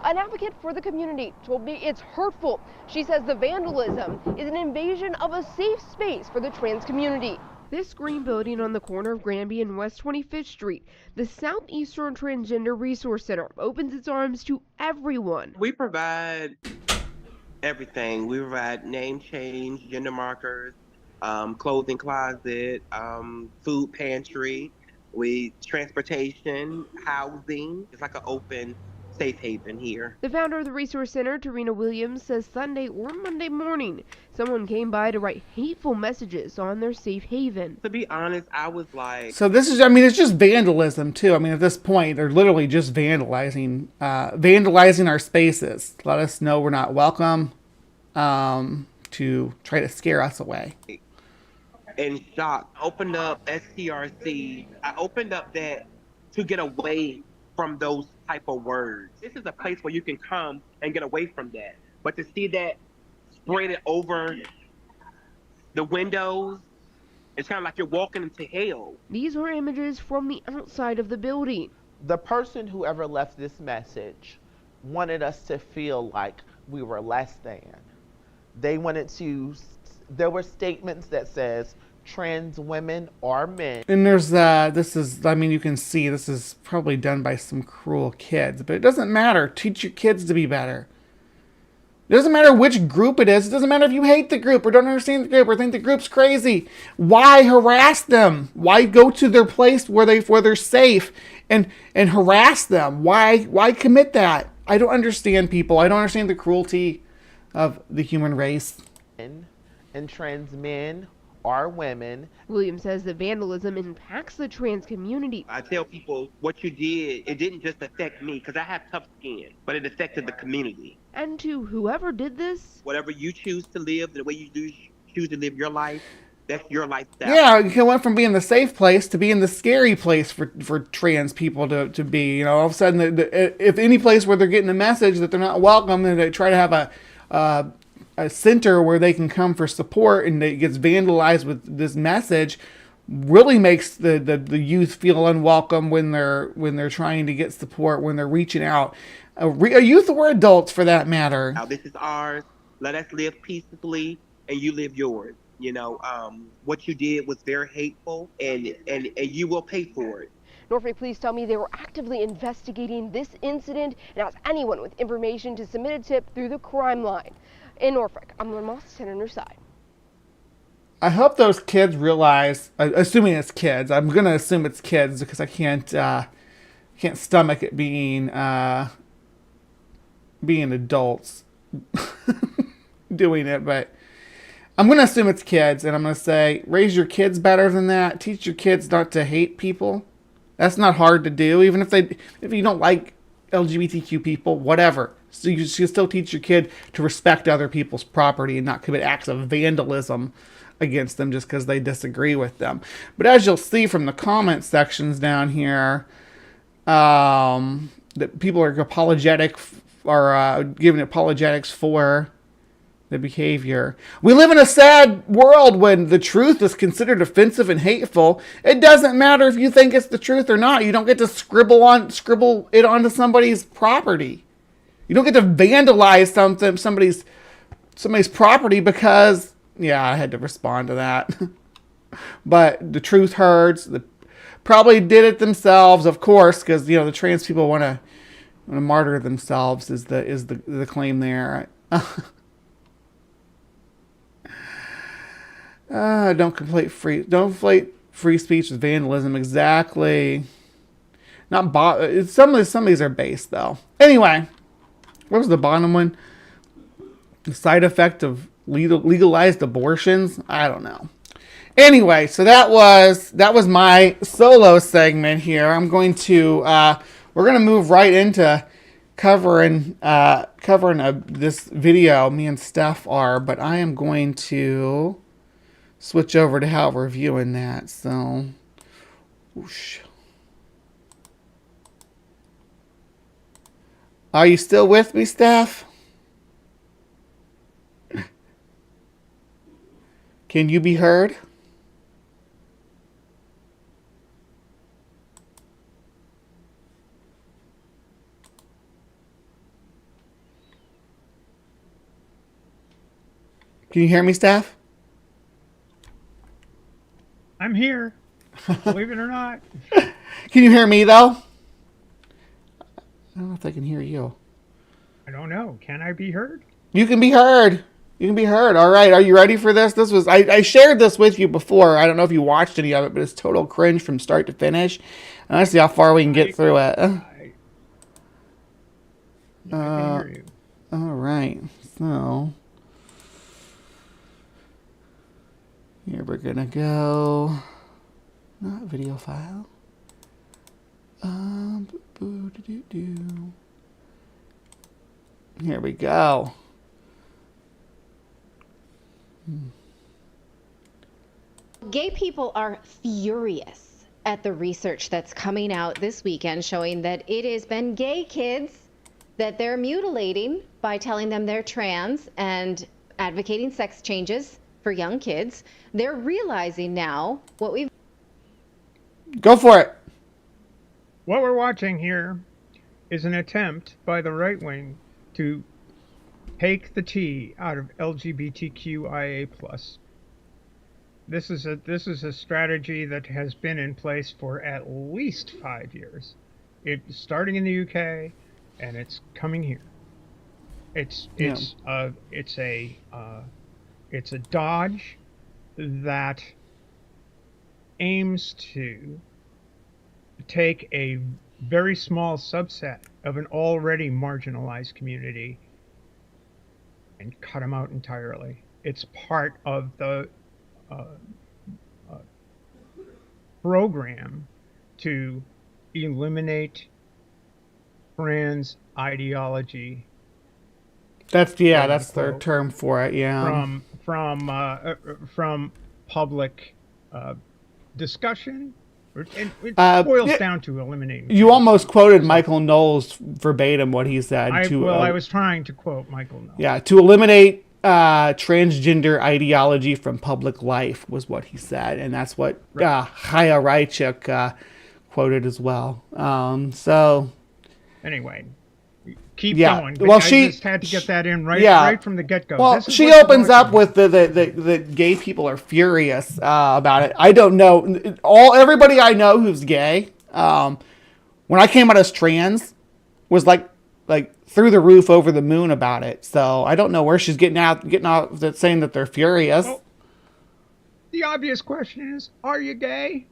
An advocate for the community told me it's hurtful. She says the vandalism is an invasion of a safe space for the trans community. This green building on the corner of Granby and West 25th Street, the Southeastern Transgender Resource Center, opens its arms to everyone. We provide everything. We provide name change, gender markers, clothing closet, food pantry, transportation, housing. It's like an open safe haven here. The founder of the Resource Center, Tarina Williams, says Sunday or Monday morning, someone came by to write hateful messages on their safe haven. To be honest, I was like... So this is, I mean, it's just vandalism too. I mean, at this point, they're literally just vandalizing our spaces. Let us know we're not welcome, to try to scare us away. In shock, opened up STRC. I opened up that to get away from those type of words. This is a place where you can come and get away from that. But to see that sprayed over the windows, it's kind of like you're walking into hell. These are images from the outside of the building. The person who ever left this message wanted us to feel like we were less than. They wanted to, there were statements that says, trans women are men. And there's this is, I mean, you can see this is probably done by some cruel kids, but it doesn't matter. Teach your kids to be better. It doesn't matter which group it is. It doesn't matter if you hate the group or don't understand the group or think the group's crazy. Why harass them? Why go to their place where they're safe and harass them? Why commit that? I don't understand people. I don't understand the cruelty of the human race. and trans men or women. Williams says the vandalism impacts the trans community. I tell people what you did, it didn't just affect me because I have tough skin, but it affected the community. And to whoever did this, whatever you choose to live, the way you choose to live your life, that's your lifestyle. Yeah, it went from being the safe place to being the scary place for trans people to be. You know, all of a sudden, if any place where they're getting a message that they're not welcome, and they try to have a center where they can come for support, and it gets vandalized with this message, really makes the youth feel unwelcome when they're trying to get support, when they're reaching out. A youth or adults, for that matter. Now this is ours. Let us live peacefully, and you live yours. You know, what you did was very hateful, and you will pay for it. Norfolk police tell me they were actively investigating this incident and asked anyone with information to submit a tip through the crime line. In Norfolk, I'm Lauren Moss, 10 on your side. I hope those kids realize, assuming it's kids, I'm going to assume it's kids because I can't stomach it being adults doing it, but I'm going to assume it's kids, and I'm going to say, raise your kids better than that. Teach your kids not to hate people. That's not hard to do, even if you don't like LGBTQ people, whatever. So you should still teach your kid to respect other people's property and not commit acts of vandalism against them just because they disagree with them. But as you'll see from the comment sections down here, that people are apologetic or giving apologetics for the behavior. We live in a sad world when the truth is considered offensive and hateful. It doesn't matter if you think it's the truth or not. You don't get to scribble it onto somebody's property. You don't get to vandalize somebody's property because, yeah, I had to respond to that. But the truth hurts. They probably did it themselves, of course, because the trans people want to martyr themselves is the claim there. Don't conflate free speech with vandalism. Exactly. Some of these are based though. Anyway, what was the bottom one? The side effect of legalized abortions. I don't know. Anyway, so that was my solo segment here. I'm going to we're gonna move right into covering this video. Me and Steph are, but I am going to switch over to how we're viewing that. So, whoosh. Are you still with me, Steph? Can you be heard? Can you hear me, Steph? I'm here, believe it or not. Can you hear me, though? I don't know if I can hear you. I don't know. Can I be heard? You can be heard. You can be heard. All right. Are you ready for this? I shared this with you before. I don't know if you watched any of it, but it's total cringe from start to finish. And let's see how far we can get through it. I can hear you. All right. So here we're gonna go. Not video file. Here we go. Gay people are furious at the research that's coming out this weekend showing that it has been gay kids that they're mutilating by telling them they're trans and advocating sex changes for young kids. They're realizing now what we've... Go for it. What we're watching here is an attempt by the right wing to take the T out of LGBTQIA+. This is a strategy that has been in place for at least 5 years. It's starting in the UK, and it's coming here. It's a dodge that aims to take a very small subset of an already marginalized community and cut them out entirely. it's part of the program to eliminate trans ideology. That's their term for it. Yeah. From public discussion. It boils down to eliminating. You almost quoted Michael Knowles verbatim what he said. I was trying to quote Michael Knowles. Yeah, to eliminate transgender ideology from public life was what he said, and that's what Chaya Raichik quoted as well. So anyway, keep yeah. going. Well, I just had to get that in right from the get-go. Well, she opens up with the gay people are furious about it. I don't know. Everybody I know who's gay, when I came out as trans, was like through the roof, over the moon about it. So I don't know where she's getting out that saying that they're furious. Well, the obvious question is, are you gay?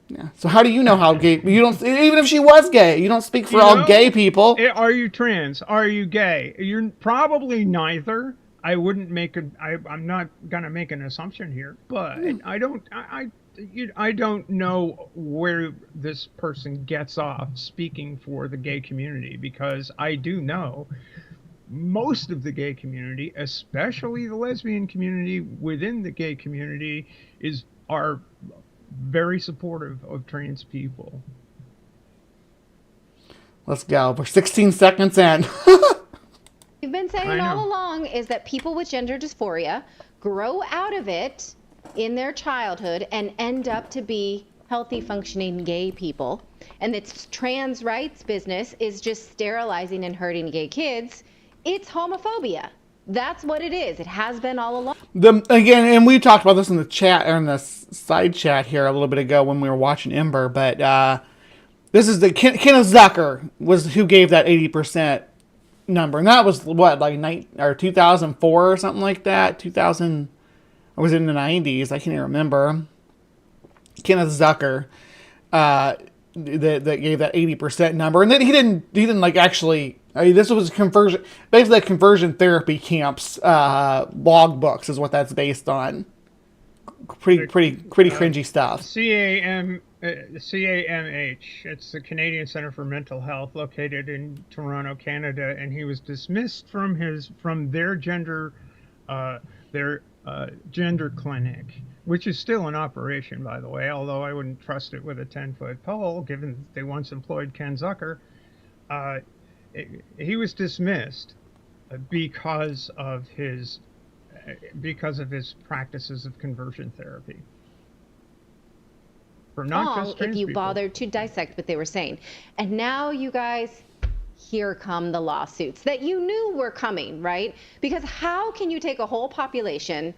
Yeah. So how do you know how gay? You don't. Even if she was gay, you don't speak for all gay people. Are you trans? Are you gay? You're probably neither. I wouldn't make I'm not gonna make an assumption here, but I don't know where this person gets off speaking for the gay community, because I do know most of the gay community, especially the lesbian community within the gay community, are very supportive of trans people. Let's go. We're 16 seconds in. We've been saying all along is that people with gender dysphoria grow out of it in their childhood and end up to be healthy, functioning gay people. And its trans rights business is just sterilizing and hurting gay kids. It's homophobia. That's what it is. It has been all along. Again, and we talked about this in the chat, or in the side chat here a little bit ago when we were watching Ember, but this is the Kenneth Zucker was who gave that 80% number, and that was what, like 2004 or something like that. 2000, or was it in the 90s? I can't even remember. Kenneth Zucker that gave that 80% number, and then he didn't like actually. I mean, this was basically conversion therapy camps log books is what that's based on. Pretty cringy stuff. CAMH. It's the Canadian Centre for Mental Health, located in Toronto, Canada, and he was dismissed from their gender clinic, which is still in operation, by the way. Although I wouldn't trust it with a 10-foot pole, given that they once employed Ken Zucker. He was dismissed because of his practices of conversion therapy. For not just trans if you people. bothered to dissect what they were saying. And now, you guys, here come the lawsuits that you knew were coming, right? Because how can you take a whole population,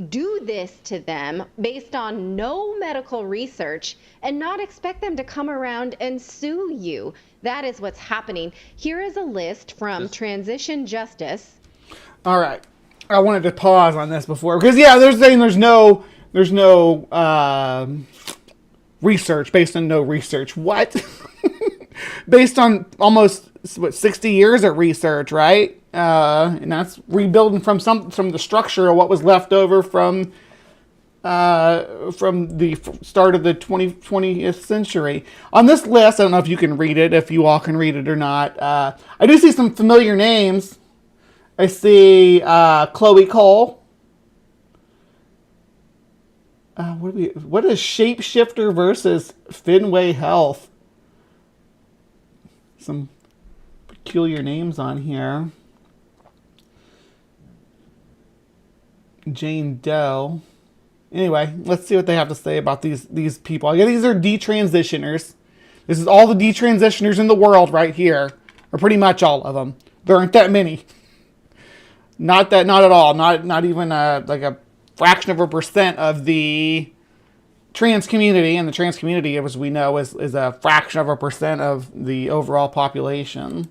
do this to them based on no medical research, and not expect them to come around and sue you? That is what's happening. Here is a list from Transition Justice. All right, I wanted to pause on this before, because they're saying there's no research based on no research. What? Based on almost 60 years of research, right? And that's rebuilding from the structure of what was left over from the start of the 20th century. On this list, I don't know if you can read it, if you all can read it or not. I do see some familiar names. I see Chloe Cole. What is Shapeshifter versus Fenway Health? Some peculiar names on here. Jane Doe. Anyway, let's see what they have to say about these people. I guess these are detransitioners. This is all the detransitioners in the world right here, or pretty much all of them. There aren't that many. Not at all. Not even like a fraction of a percent of the trans community, and the trans community, as we know, is a fraction of a percent of the overall population.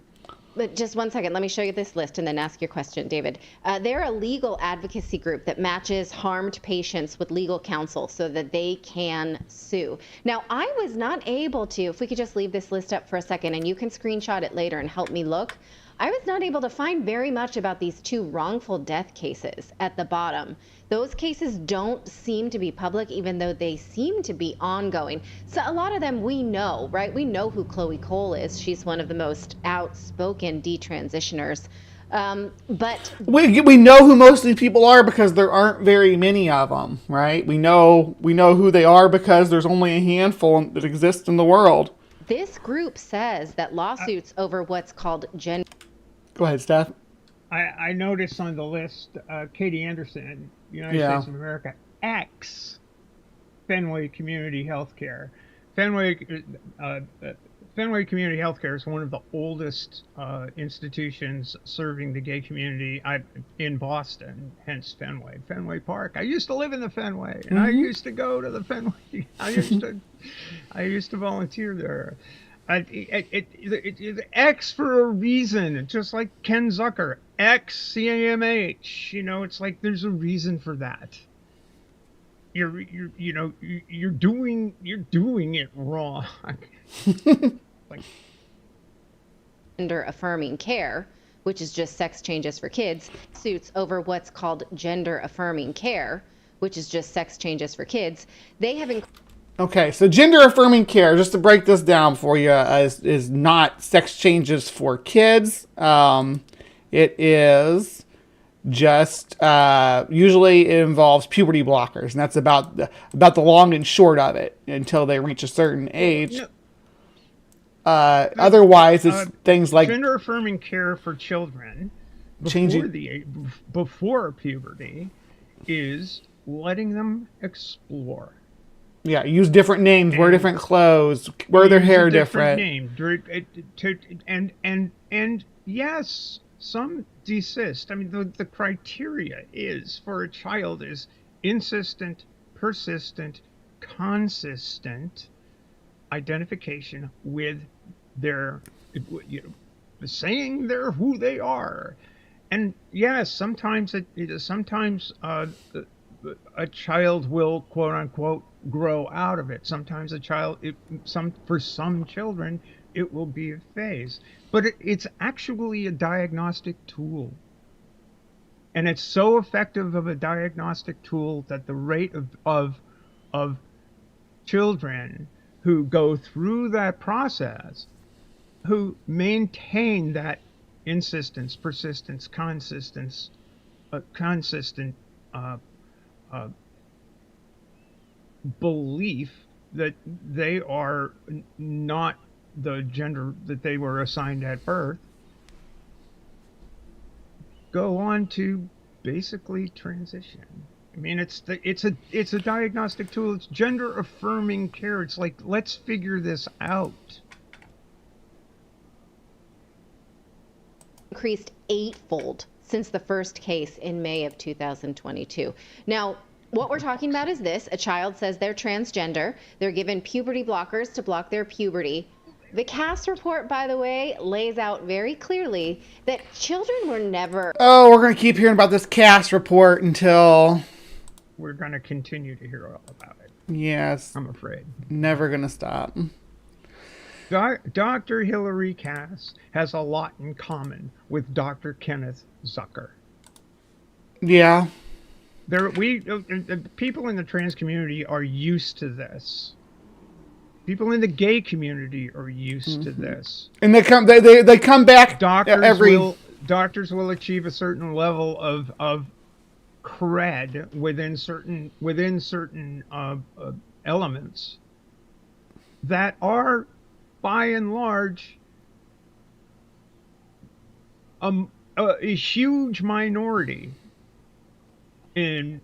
But just one second, let me show you this list and then ask your question, David. They're a legal advocacy group that matches harmed patients with legal counsel so that they can sue. Now, I was not able to, if we could just leave this list up for a second and you can screenshot it later and help me look. I was not able to find very much about these 2 wrongful death cases at the bottom. Those cases don't seem to be public, even though they seem to be ongoing. So a lot of them we know, right? We know who Chloe Cole is. She's one of the most outspoken detransitioners. But we know who most of these people are because there aren't very many of them, right? We know who they are because there's only a handful that exist in the world. this group says that lawsuits over what's called gender. Go ahead, Steph. I noticed on the list, Katie Anderson, United States of America, ex Fenway Community Healthcare. Fenway Community Healthcare is one of the oldest institutions serving the gay community in Boston, hence Fenway Park. I used to live in the Fenway, and I used to go to the Fenway. I used to volunteer there. It's X for a reason, just like Ken Zucker, X CAMH. It's like there's a reason for that. You're doing it wrong. Like gender affirming care, which is just sex changes for kids, suits over what's called gender affirming care, which is just sex changes for kids. They have Okay, so gender affirming care, just to break this down for you, is not sex changes for kids. It is just usually it involves puberty blockers, and that's about the long and short of it until they reach a certain age. Otherwise, it's things like gender affirming care for children before puberty is letting them explore. Yeah, use different names, wear different clothes, wear their hair different. And yes, some desist. I mean, the criteria is for a child is insistent, persistent, consistent identification with their, saying they're who they are. And yes, sometimes a child will, quote unquote, grow out of it. Sometimes for some children, it will be a phase. But it's actually a diagnostic tool. And it's so effective of a diagnostic tool that the rate of children who go through that process, who maintain that insistence, persistence, consistent belief that they are not the gender that they were assigned at birth, go on to basically transition. I mean, it's a diagnostic tool. It's gender affirming care. It's like, let's figure this out. Increased 8-fold since the first case in May of 2022. Now, what we're talking about is this: a child says they're transgender. They're given puberty blockers to block their puberty. The CAS report, by the way, lays out very clearly that children were never... Oh, we're going to keep hearing about this CAS report until... We're going to continue to hear all about it. Yes. I'm afraid. Never going to stop. Dr. Hilary Cass has a lot in common with Dr. Kenneth Zucker. Yeah. People in the trans community are used to this. People in the gay community are used to this. And they come back. Doctors will achieve a certain level of cred within certain elements that are, by and large, a huge minority in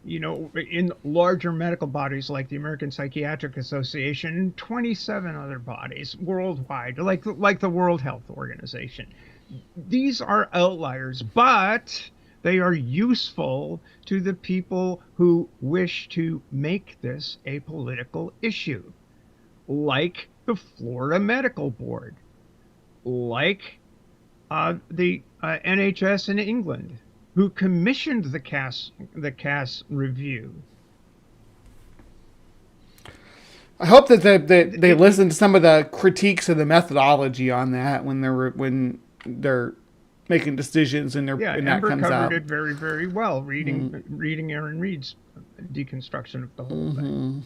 larger medical bodies like the American Psychiatric Association and 27 other bodies worldwide, like the World Health Organization. These are outliers, but they are useful to the people who wish to make this a political issue, like the Florida Medical Board, like the NHS in England, who commissioned the CAS review. I hope that they listen to some of the critiques of the methodology on that when they're making decisions, and that Amber comes covered out. it very, very well. Reading Aaron Reed's deconstruction of the whole thing.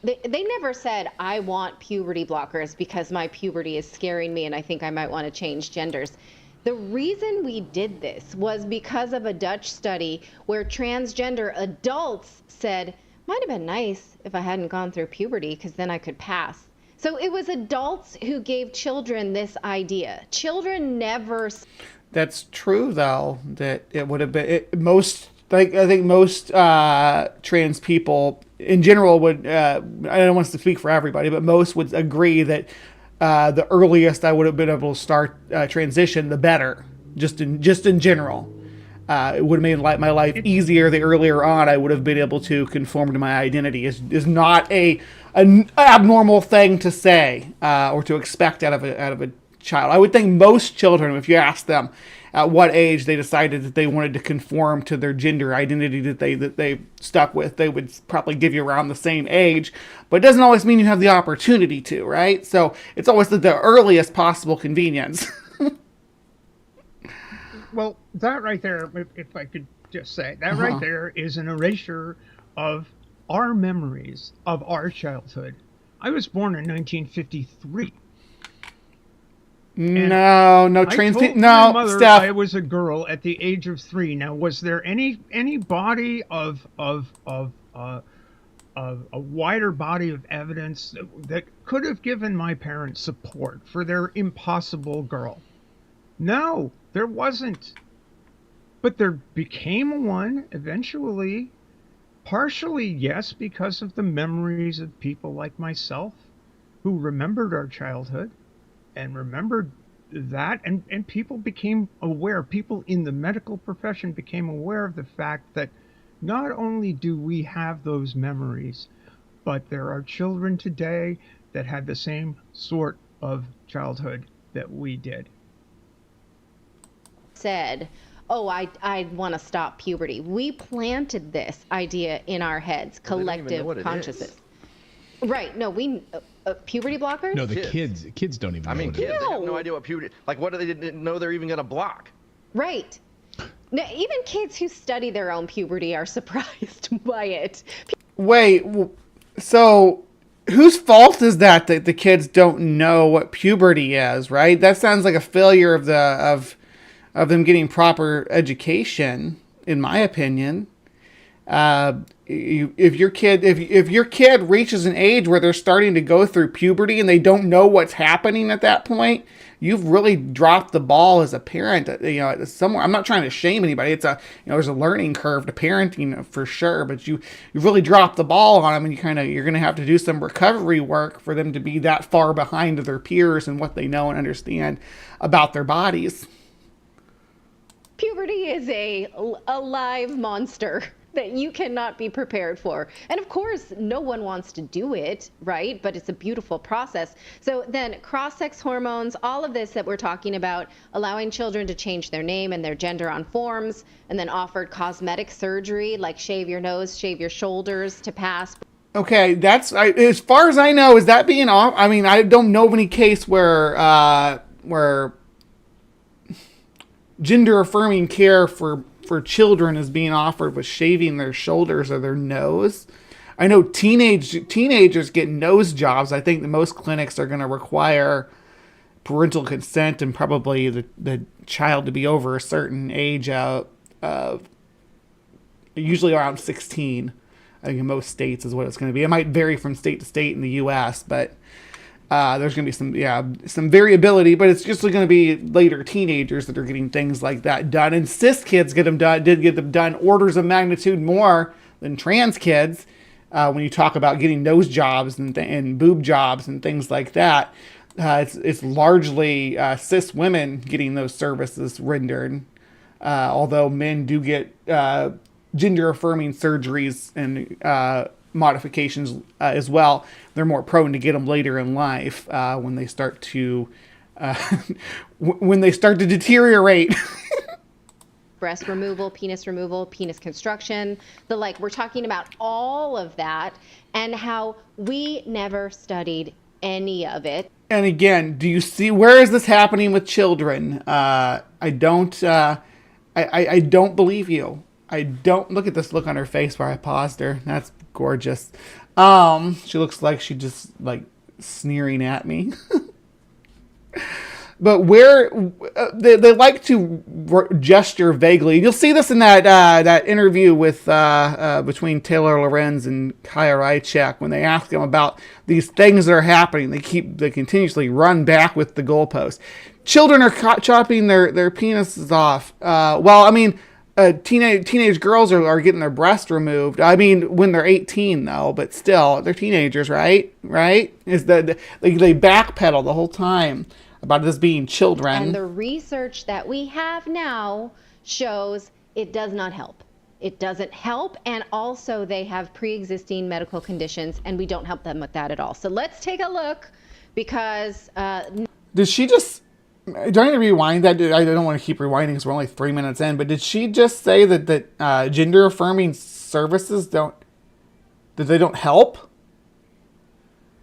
They never said, I want puberty blockers because my puberty is scaring me and I think I might want to change genders. The reason we did this was because of a Dutch study where transgender adults said, might have been nice if I hadn't gone through puberty because then I could pass. So it was adults who gave children this idea. Children never. That's true, though, that it would have been I think most trans people in general would, I don't want to speak for everybody, but most would agree that the earliest I would have been able to start transition, the better, just in general. It would have made my life easier the earlier on I would have been able to conform to my identity. Is not an abnormal thing to say or to expect out of a child. I would think most children, if you ask them at what age they decided that they wanted to conform to their gender identity that they stuck with, they would probably give you around the same age, but it doesn't always mean you have the opportunity to, right? So it's always the earliest possible convenience. Well, that right there, if I could just say, that right there is an erasure of our memories of our childhood. I was born in 1953. No, trans people. No, my mother, Steph. I was a girl at the age of 3. Now, was there any body of a wider body of evidence that could have given my parents support for their impossible girl? No, there wasn't. But there became one eventually. Partially, yes, because of the memories of people like myself who remembered our childhood and remembered that, and people became aware, people in the medical profession became aware of the fact that not only do we have those memories, but there are children today that had the same sort of childhood that we did. Said, oh, I want to stop puberty. We planted this idea in our heads, collective consciousness. Right. No, we puberty blockers? No, the kids don't even know what it is. Kids, they have no idea what puberty, like what they didn't know they're even going to block. Right. Now, even kids who study their own puberty are surprised by it. Wait, so whose fault is that the kids don't know what puberty is, right? That sounds like a failure of them getting proper education, in my opinion. If your kid reaches an age where they're starting to go through puberty and they don't know what's happening at that point, you've really dropped the ball as a parent. Somewhere, I'm not trying to shame anybody. It's there's a learning curve to parenting for sure, but you've really dropped the ball on them, and you're going to have to do some recovery work for them to be that far behind their peers and what they know and understand about their bodies. Puberty is a live monster that you cannot be prepared for. And of course, no one wants to do it, right? But it's a beautiful process. So then cross-sex hormones, all of this that we're talking about, allowing children to change their name and their gender on forms, and then offered cosmetic surgery, like shave your nose, shave your shoulders to pass. Okay, that's, as far as I know, is that being off? I mean, I don't know of any case where gender affirming care for children is being offered with shaving their shoulders or their nose. I know teenagers get nose jobs. I think that most clinics are going to require parental consent and probably the child to be over a certain age, usually around 16. I think in most states is what it's going to be. It might vary from state to state in the U.S., but there's going to be some variability, but it's just going to be later teenagers that are getting things like that done. And cis kids did get them done orders of magnitude more than trans kids. When you talk about getting nose jobs and boob jobs and things like that, it's largely cis women getting those services rendered. Although men do get gender affirming surgeries and modifications as well. They're more prone to get them later in life when they start to deteriorate. Breast removal, penis construction, we're talking about all of that and how we never studied any of it. And again, do you see where is this happening with children? I don't believe you. I don't look at this look on her face where I paused her. That's gorgeous. She looks like she just like sneering at me. But where they like to gesture vaguely. You'll see this in that interview with between Taylor Lorenz and Kaya Rychek when they ask him about these things that are happening. They continuously run back with the goalpost. Children are chopping their penises off. Well, I mean, teenage girls are getting their breast removed. I mean, when they're 18 though, but still, they're teenagers, right? Right? Is that they backpedal the whole time about this being children. And the research that we have now shows it does not help. It doesn't help, and also they have pre-existing medical conditions, and we don't help them with that at all. So let's take a look, because... Did she just... Do I need to rewind that? I don't want to keep rewinding because we're only 3 minutes in, but did she just say that gender-affirming services don't help?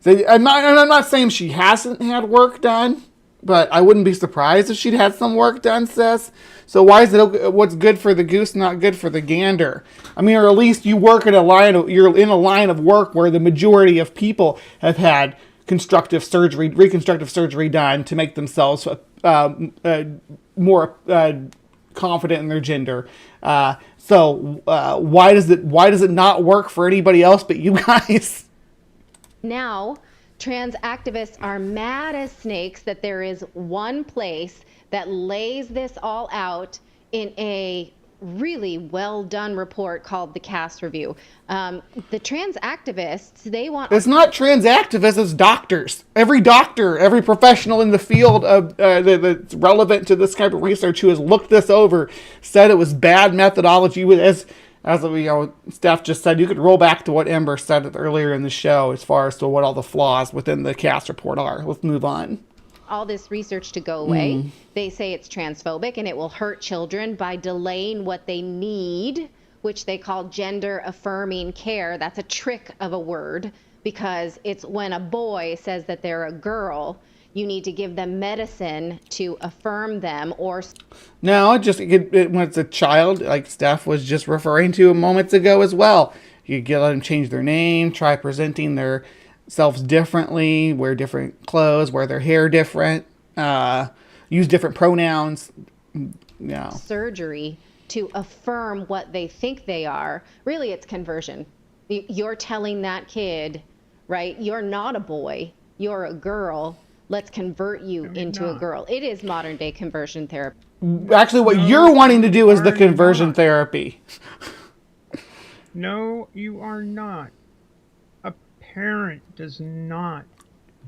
I'm not saying she hasn't had work done, but I wouldn't be surprised if she'd had some work done, sis. So why is it what's good for the goose not good for the gander? I mean, or at least you work in you're in a line of work where the majority of people have had reconstructive surgery done to make themselves more confident in their gender. So why does it not work for anybody else but you guys? Now, trans activists are mad as snakes that there is one place that lays this all out in a really well done report called the CAST Review. The trans activists, they want... It's not trans activists, it's doctors. Every doctor, every professional in the field of that's relevant to this type of research who has looked this over said it was bad methodology. As Steph just said, you could roll back to what Ember said earlier in the show as far as to what all the flaws within the CAST report are. Let's move on. All this research to go away. They say it's transphobic and it will hurt children by delaying what they need, which they call gender affirming care. That's a trick of a word, because it's when a boy says that they're a girl, you need to give them medicine to affirm them. Or no, when it's a child, like Steph was just referring to moments ago as well, you let them change their name, try presenting themselves differently, wear different clothes, wear their hair different, use different pronouns. Yeah. Surgery to affirm what they think they are. Really, it's conversion. You're telling that kid, right, you're not a boy, you're a girl. Let's convert you into a girl. It is modern day conversion therapy. Actually, what you're wanting to do is the conversion therapy. No, you are not. A parent does not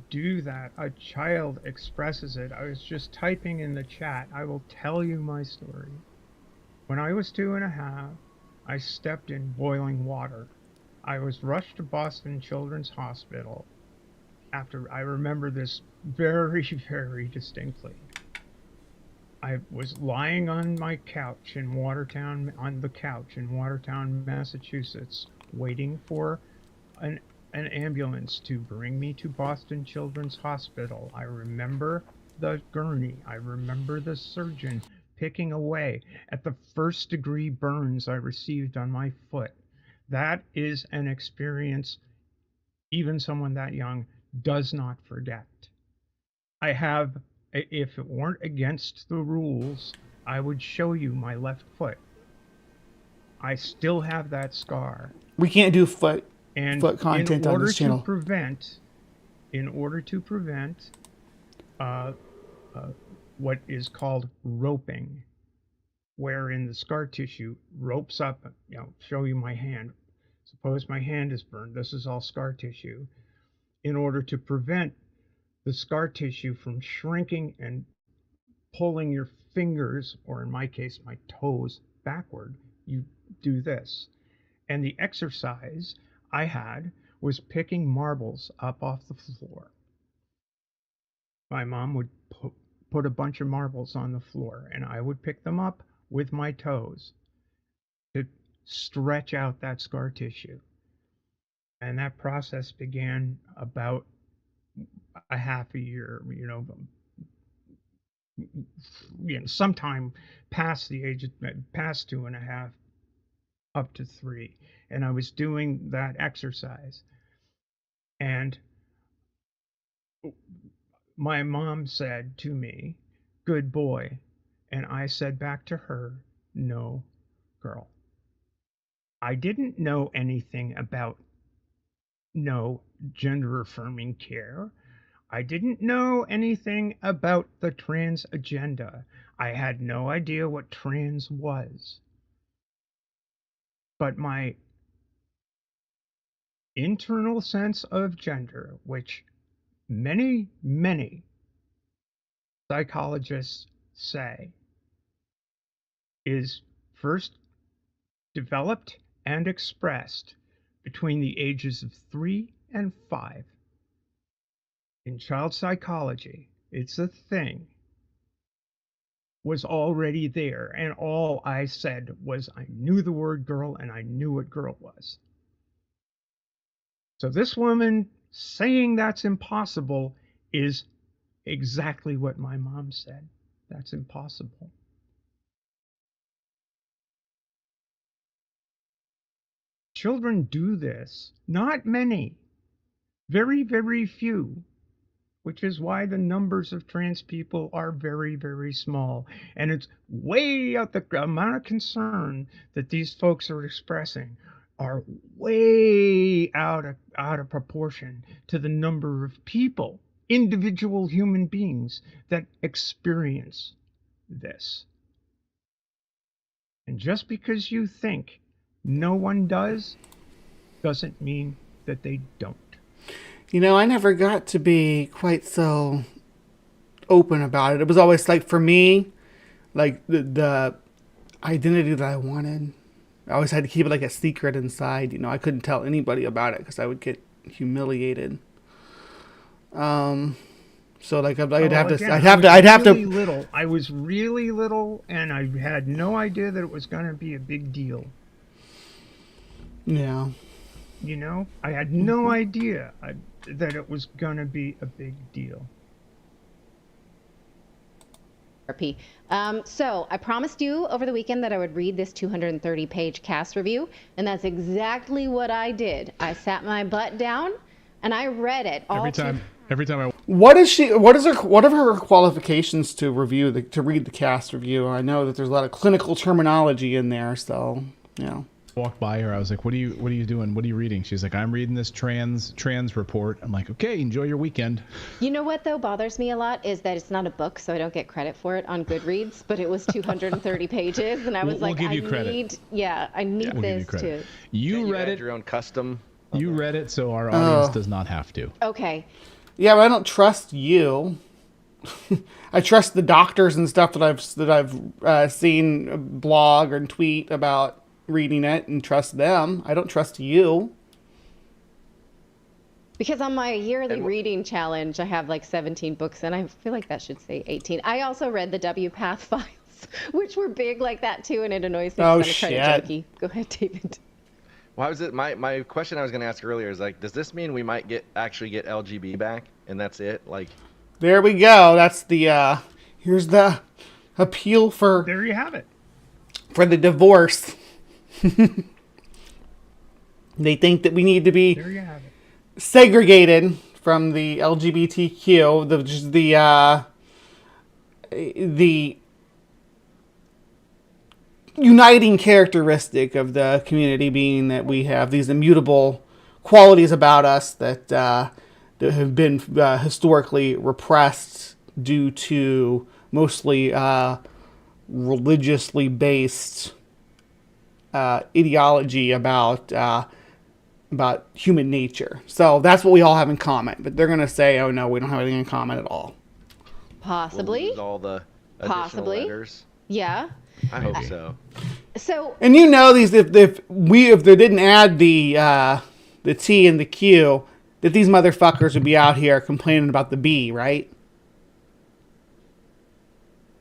do that. A child expresses it. I was just typing in the chat. I will tell you my story. When I was 2.5, I stepped in boiling water. I was rushed to Boston Children's Hospital. I remember this very, very distinctly. I was lying on my couch in Watertown, Massachusetts, waiting for an ambulance to bring me to Boston Children's Hospital. I remember the gurney. I remember the surgeon picking away at the first-degree burns I received on my foot. That is an experience even someone that young does not forget. If it weren't against the rules, I would show you my left foot. I still have that scar. We can't do foot content on this channel. In order to prevent what is called roping, wherein the scar tissue ropes up, show you my hand. Suppose my hand is burned. This is all scar tissue. In order to prevent the scar tissue from shrinking and pulling your fingers, or in my case, my toes, backward, you do this. And the exercise I had was picking marbles up off the floor. My mom would put a bunch of marbles on the floor, and I would pick them up with my toes to stretch out that scar tissue. And that process began about a half a year, sometime past the age of past 2.5 up to 3, and I was doing that exercise, and my mom said to me, "Good boy," and I said back to her, "No, girl." I didn't know anything about gender affirming care. I didn't know anything about the trans agenda. I had no idea what trans was. But my internal sense of gender, which many, many psychologists say is first developed and expressed between the ages of 3 and 5. In child psychology, it's a thing, was already there, and all I said was I knew the word girl and I knew what girl was. So this woman saying that's impossible is exactly what my mom said. That's impossible. Children do this. Not many. Very, very few. Which is why the numbers of trans people are very, very small. And it's way out the amount of concern that these folks are expressing are way out of proportion to the number of people, individual human beings, that experience this. And just because you think no one does, doesn't mean that they don't. I never got to be quite so open about it. It was always like, for me, like the identity that I wanted, I always had to keep it like a secret inside. I couldn't tell anybody about it because I would get humiliated. So like I'd have to. Little. I was really little, and I had no idea that it was going to be a big deal. Yeah. I had no idea that it was going to be a big deal. So I promised you over the weekend that I would read this 230-page cast review, and that's exactly what I did. I sat my butt down and I read it all. Every time I. What are her qualifications to read the cast review? I know that there's a lot of clinical terminology in there, so walked by her. I was like, what are you doing? What are you reading? She's like, I'm reading this trans report. I'm like, okay, enjoy your weekend. You know what, though, bothers me a lot is that it's not a book, so I don't get credit for it on Goodreads, but it was 230 pages, and I was like, I need this too. You read it. Your own custom. You read it, so our audience does not have to. Okay. Yeah, but I don't trust you. I trust the doctors and stuff that I've seen blog and tweet about reading it, and trust them. I don't trust you. Because on my yearly reading challenge, I have like 17 books, and I feel like that should say 18. I also read the WPATH files, which were big like that too, and it annoys me because I'm kind of jokey. Go ahead, David. Well, my question I was going to ask earlier is like, does this mean we might actually get LGB back, and that's it? Like, there we go. That's the here's the appeal for. There you have it. For the divorce. They think that we need to be segregated from the LGBTQ, the uniting characteristic of the community being that we have these immutable qualities about us that have been historically repressed due to mostly religiously based ideology about human nature. So that's what we all have in common. But they're going to say, oh no, we don't have anything in common at all. Possibly. We'll lose all the additional letters. Yeah. I hope so. So. And these if they didn't add the T and the Q, that these motherfuckers would be out here complaining about the B, right?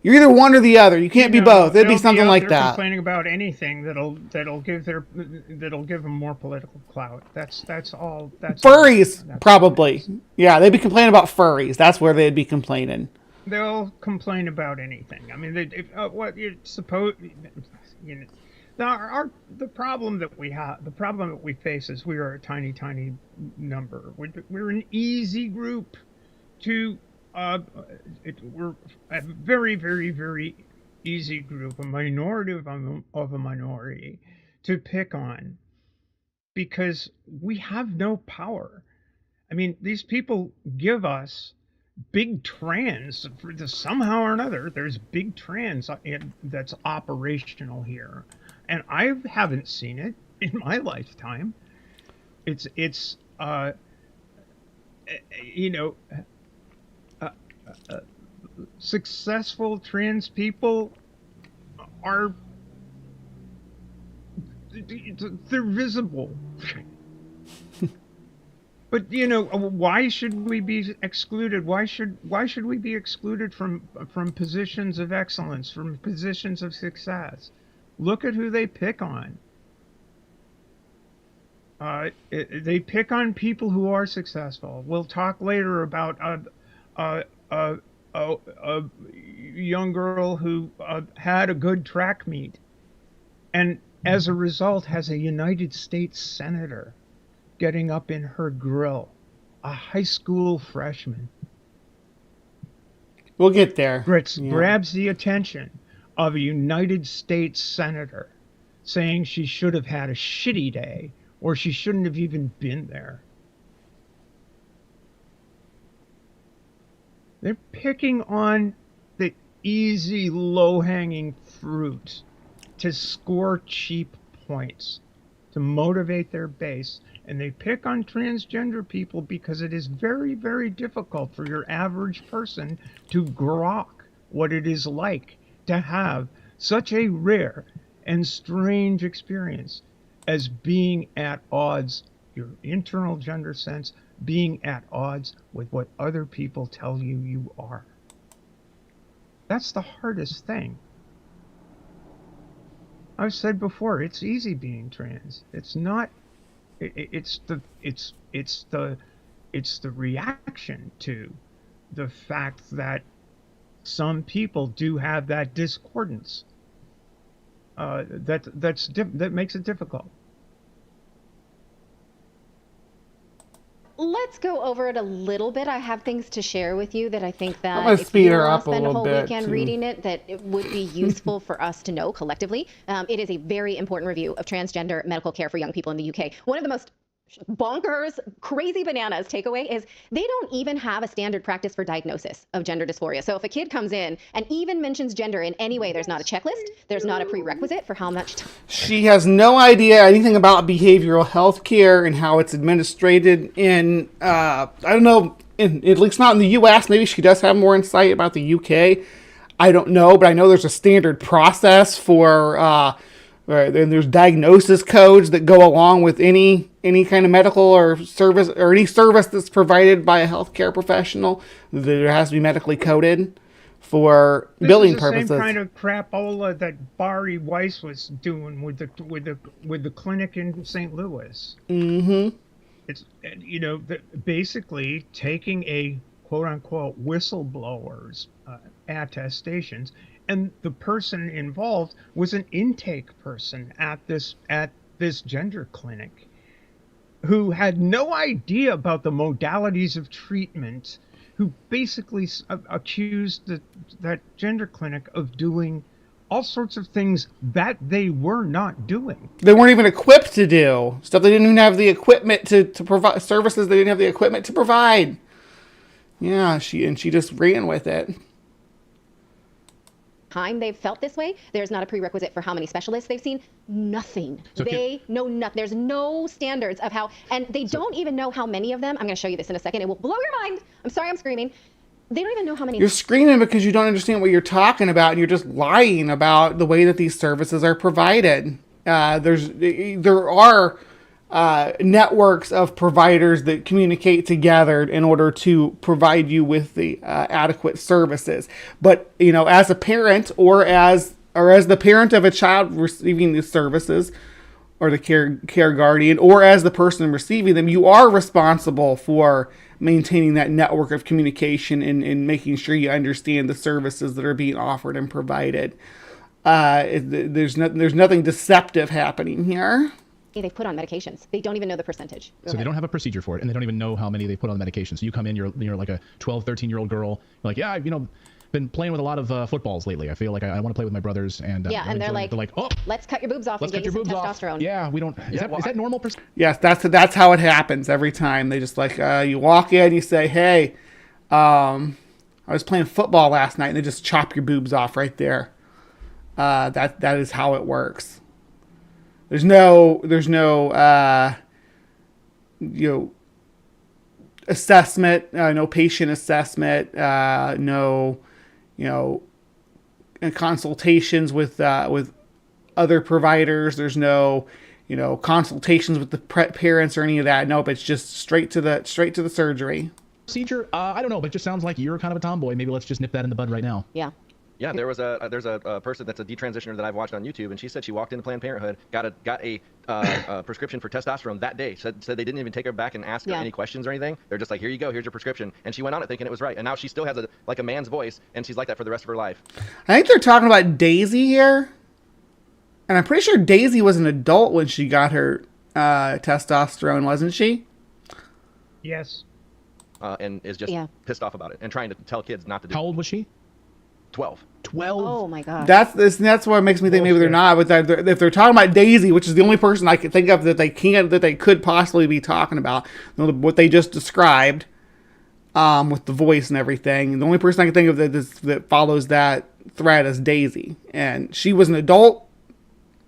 You're either one or the other. You can't be both. It'd be something like that. Complaining about anything that'll give them more political clout. That's all. That's furries, probably. Yeah, they'd be complaining about furries. That's where they'd be complaining. They'll complain about anything. I mean, what you suppose, you know. Now, the problem that we face is we are a tiny, tiny number. We're an easy group to. We're a very, very, very easy group, a minority of a minority to pick on, because we have no power. I mean, these people give us big trans somehow or another. There's big trans that's operational here, and I haven't seen it in my lifetime. It's you know. Successful trans people they're visible. But you know, why should we be excluded? Why should we be excluded from positions of excellence, from positions of success? Look at who they pick on. They pick on people who are successful. We'll talk later about a young girl who had a good track meet, and as a result has a United States senator getting up in her grill, a high school freshman. We'll get there. Grabs the attention of a United States senator, saying she should have had a shitty day, or she shouldn't have even been there. They're picking on the easy, low-hanging fruit to score cheap points, to motivate their base. And they pick on transgender people because it is very, very difficult for your average person to grok what it is like to have such a rare and strange experience as being at odds, your internal gender sense, being at odds with what other people tell you you are. That's the hardest thing. I've said before, it's easy being trans. It's not. It's the reaction to the fact that some people do have that discordance. That makes it difficult. Let's go over it a little bit. I have things to share with you that I think that I'm gonna if speed you her want up to a spend a little whole bit, weekend too. reading it, that it would be useful for us to know collectively. It is a very important review of transgender medical care for young people in the UK. One of the most bonkers, crazy bananas takeaway is they don't even have a standard practice for diagnosis of gender dysphoria. So if a kid comes in and even mentions gender in any way, there's not a checklist, there's not a prerequisite for how much time. She has no idea anything about behavioral health care and how it's administrated in, I don't know, at least not in the US. Maybe she does have more insight about the UK. I don't know, but I know there's a standard process for, and there's diagnosis codes that go along with any kind of medical or service, or any service that's provided by a healthcare professional. That has to be medically coded for billing purposes. This is the same kind of crapola that Barry Weiss was doing with the clinic in St. Louis. Mm-hmm. It's, you know, basically taking a quote unquote whistleblower's attestations, and the person involved was an intake person at this gender clinic who had no idea about the modalities of treatment, who basically accused that gender clinic of doing all sorts of things that they were not doing. They weren't even equipped to do stuff. They didn't even have the equipment to provide services. They didn't have the equipment to provide. Yeah, she just ran with it. Time they've felt this way, there's not a prerequisite for how many specialists they've seen. Nothing. So they know nothing. There's no standards of how, and they don't even know how many of them. I'm going to show you this in a second. It will blow your mind. I'm sorry I'm screaming. They don't even know how many. You're screaming because you don't understand what you're talking about, and you're just lying about the way that these services are provided. There are networks of providers that communicate together in order to provide you with the adequate services. But as a parent or as the parent of a child receiving these services, or the care guardian, or as the person receiving them, you are responsible for maintaining that network of communication and making sure you understand the services that are being offered and provided. There's nothing deceptive happening here. They put on medications. They don't even know the percentage. So they don't have a procedure for it, and they don't even know how many they put on the medication. So you come in, you're like a 12, 13-year-old girl. You're like, yeah, been playing with a lot of footballs lately. I feel like I want to play with my brothers. And and they're like, oh, let's cut your boobs off and give you some testosterone. Yeah, we don't. Is that normal? Yes, that's how it happens every time. They just you walk in, you say, hey, I was playing football last night, and they just chop your boobs off right there. That is how it works. There's no assessment, no patient assessment, no consultations with other providers. There's no consultations with the parents or any of that. Nope, it's just straight to the surgery. Procedure? I don't know, but it just sounds like you're kind of a tomboy. Maybe let's just nip that in the bud right now. Yeah. Yeah, there's a person that's a detransitioner that I've watched on YouTube, and she said she walked into Planned Parenthood, got a prescription for testosterone that day. Said they didn't even take her back and ask her any questions or anything. They're just like, here you go, here's your prescription, and she went on it thinking it was right. And now she still has a man's voice, and she's like that for the rest of her life. I think they're talking about Daisy here, and I'm pretty sure Daisy was an adult when she got her testosterone, wasn't she? Yes. And is just pissed off about it and trying to tell kids not to do it. How old was she? 12. Oh my god. That's what makes me think maybe they're not. But if they're talking about Daisy, which is the only person I can think of that they could possibly be talking about, what they just described, with the voice and everything, the only person I can think of that follows that thread is Daisy, and she was an adult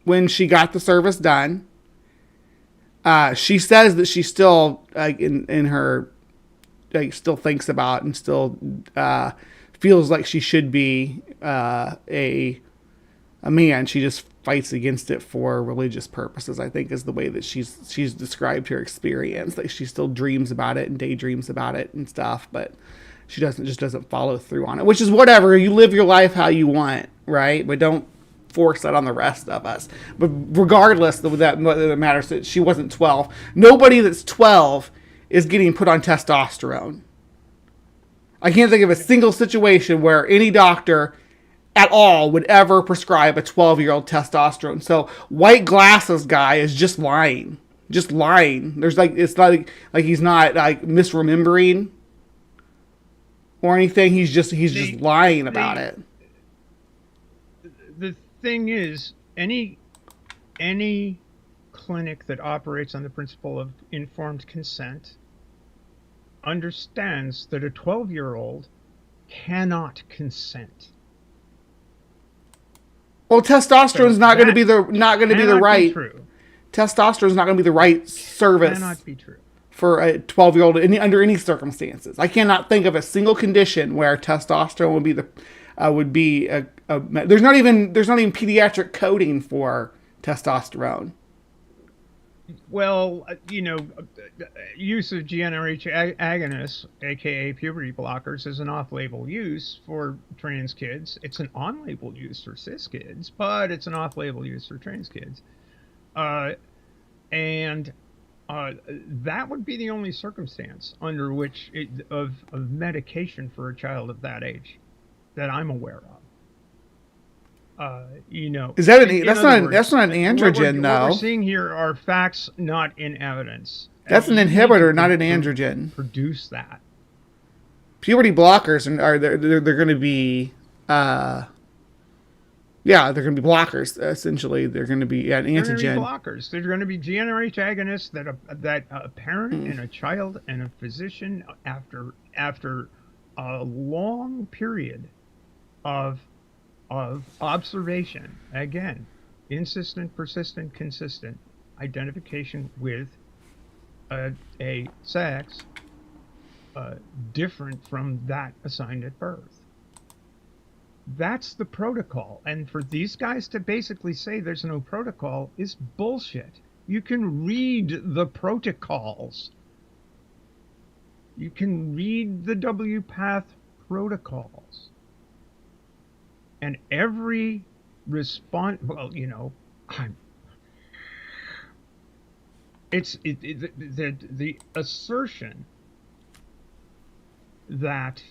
when she got the service done. She says that she still in her still thinks about and still feels like she should be a man. She just fights against it for religious purposes, I think, is the way that she's described her experience. Like, she still dreams about it and daydreams about it and stuff, but she doesn't follow through on it, which is whatever. You live your life how you want, right? But don't force that on the rest of us. But regardless of that, whether it matters that she wasn't 12. Nobody that's 12 is getting put on testosterone. I can't think of a single situation where any doctor at all would ever prescribe a 12-year-old testosterone. So white glasses guy is just lying. Just lying. There's it's not like he's not misremembering or anything. He's just lying about it. The thing is, any clinic that operates on the principle of informed consent understands that a 12-year-old cannot consent. Well, testosterone's not going to be the right. Testosterone's not going to be the right service. Cannot be true for a 12-year-old under any circumstances. I cannot think of a single condition where testosterone would be there's not even pediatric coding for testosterone. Well, use of GnRH agonists, aka puberty blockers, is an off-label use for trans kids. It's an on-label use for cis kids, but it's an off-label use for trans kids. And that would be the only circumstance under which of medication for a child of that age that I'm aware of. Is that that's not an androgen, though? What we're seeing here are facts, not in evidence. That's an inhibitor, not an androgen. Produce that. Puberty blockers they're going to be they're going to be blockers. Essentially, they're going to be an antigen. They're going to be blockers. They're going to be GnRH agonists that a parent and a child and a physician, after a long period of observation, again, insistent, persistent, consistent identification with a sex different from that assigned at birth. That's the protocol. And for these guys to basically say there's no protocol is bullshit. You can read the protocols. You can read the WPATH protocols. And every response, well, you know, the assertion that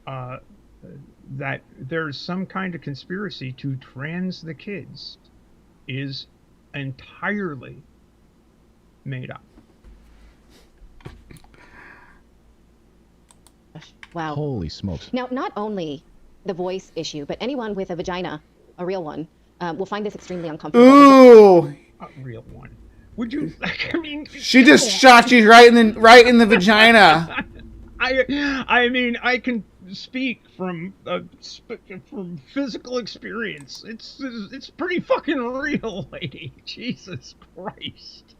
that there's some kind of conspiracy to trans the kids is entirely made up. Wow. Holy smokes. Now, not only the voice issue, but anyone with a vagina, a real one, will find this extremely uncomfortable. Ooh. A real one. Would you? I mean, she just shot you right in the vagina. I mean, I can speak from physical experience. It's pretty fucking real, lady. Jesus Christ.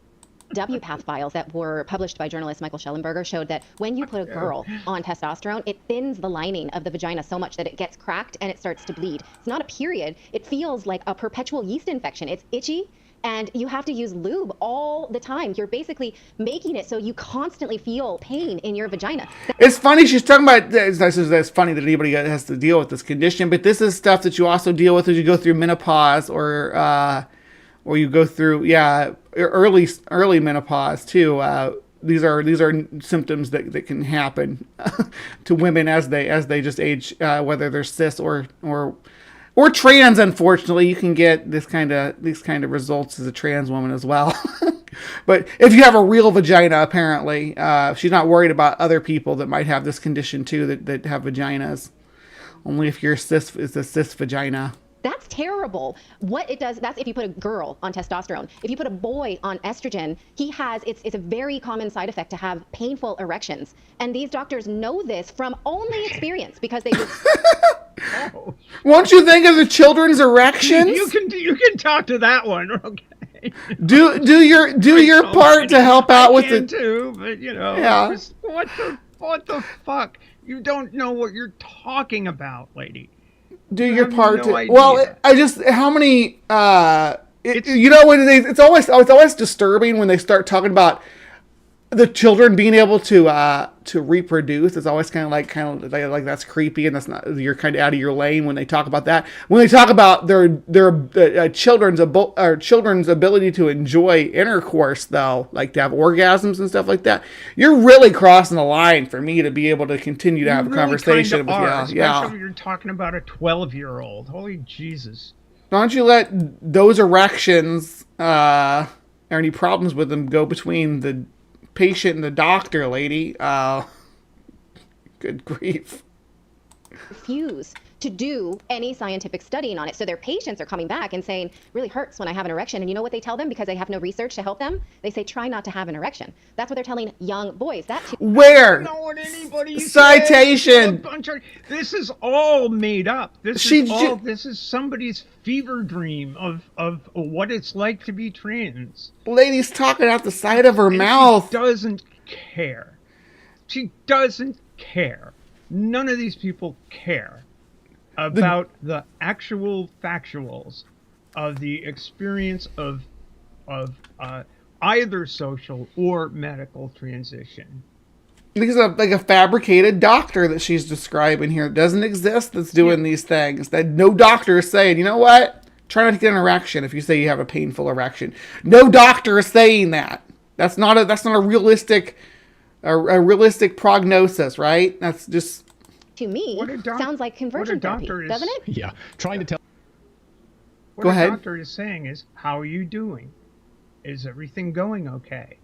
WPATH files that were published by journalist Michael Schellenberger showed that when you put a girl on testosterone, it thins the lining of the vagina so much that it gets cracked and it starts to bleed. It's not a period. It feels like a perpetual yeast infection. It's itchy, and you have to use lube all the time. You're basically making it so you constantly feel pain in your vagina. It's funny she's talking about. It's funny that anybody has to deal with this condition, but this is stuff that you also deal with as you go through menopause or you go through early menopause too. These are symptoms that can happen to women as they just age, whether they're cis or trans. Unfortunately, you can get these kind of results as a trans woman as well. But if you have a real vagina, apparently, she's not worried about other people that might have this condition too that have vaginas. Only if you're cis, it's a cis vagina. That's terrible. What it does, that's if you put a girl on testosterone. If you put a boy on estrogen, it's a very common side effect to have painful erections. And these doctors know this from only experience because they just... Won't you think of the children's erections? You can talk to that one, okay? Do your part to help out with it too, but you know, yeah. What the fuck? You don't know what you're talking about, lady. Do your part. No idea. Well, I just how many. You know when it's always disturbing when they start talking about the children being able to reproduce. It's always kind of like that's creepy, and that's not, you're kind of out of your lane when they talk about that. When they talk about their children's ability to enjoy intercourse, though, like to have orgasms and stuff like that, you're really crossing the line for me to be able to continue to have a conversation with you. Yeah, especially when you're talking about a 12-year-old. Holy Jesus! Don't you let those erections or any problems with them go between the patient and the doctor, lady. Good grief. Refuse to do any scientific studying on it. So their patients are coming back and saying, really hurts when I have an erection. And you know what they tell them because they have no research to help them? They say, try not to have an erection. That's what they're telling young boys. Where? I don't know what anybody Citation. This is all made up. This is somebody's fever dream of what it's like to be trans. Lady's talking out the side of her mouth. She doesn't care. She doesn't care. None of these people care about the actual factuals of the experience of either social or medical transition. Because of like a fabricated doctor that she's describing here. It doesn't exist that's doing these things. That no doctor is saying, you know what? Try not to get an erection if you say you have a painful erection. No doctor is saying that. That's not a realistic prognosis, right? That's just to me sounds like conversion therapy, doesn't it? Yeah, trying to tell. What a doctor is saying is, how are you doing? Is everything going okay?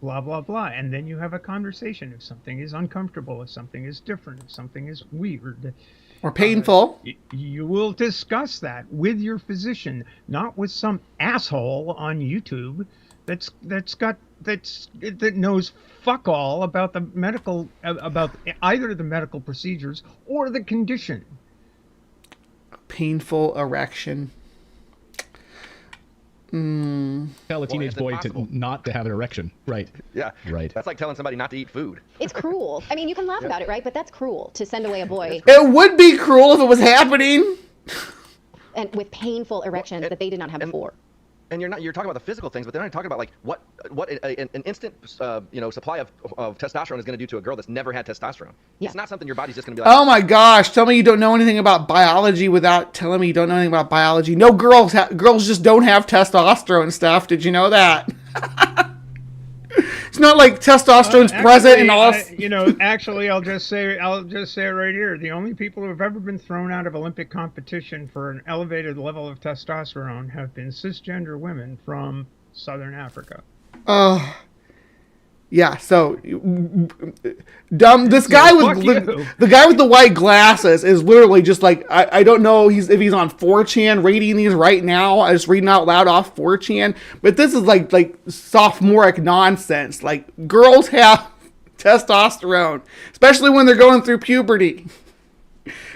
Blah, blah, blah. And then you have a conversation. If something is uncomfortable, if something is different, if something is weird. Or painful. You will discuss that with your physician, not with some asshole on YouTube that knows fuck all about the medical, about either the medical procedures or the condition. Painful erection. Tell a teenage boy not to have an erection. Right. Yeah. Right. That's like telling somebody not to eat food. It's cruel. I mean, you can laugh about it, right? But that's cruel to send away a boy. It would be cruel if it was happening. And with painful erections that they did not have before. And you're talking about the physical things, but they're not talking about like what an instant supply of testosterone is going to do to a girl that's never had testosterone. Yeah. It's not something your body's just going to be like. Oh my gosh! Tell me you don't know anything about biology without telling me you don't know anything about biology. No, girls just don't have testosterone stuff. Did you know that? It's not like testosterone's present in all. Actually, I'll just say it right here. The only people who have ever been thrown out of Olympic competition for an elevated level of testosterone have been cisgender women from Southern Africa. Yeah. So dumb. This guy with the guy with the white glasses is literally just like I don't know if he's on 4chan reading these right now. I just reading out loud off 4chan, but this is like sophomoric nonsense. Like girls have testosterone, especially when they're going through puberty,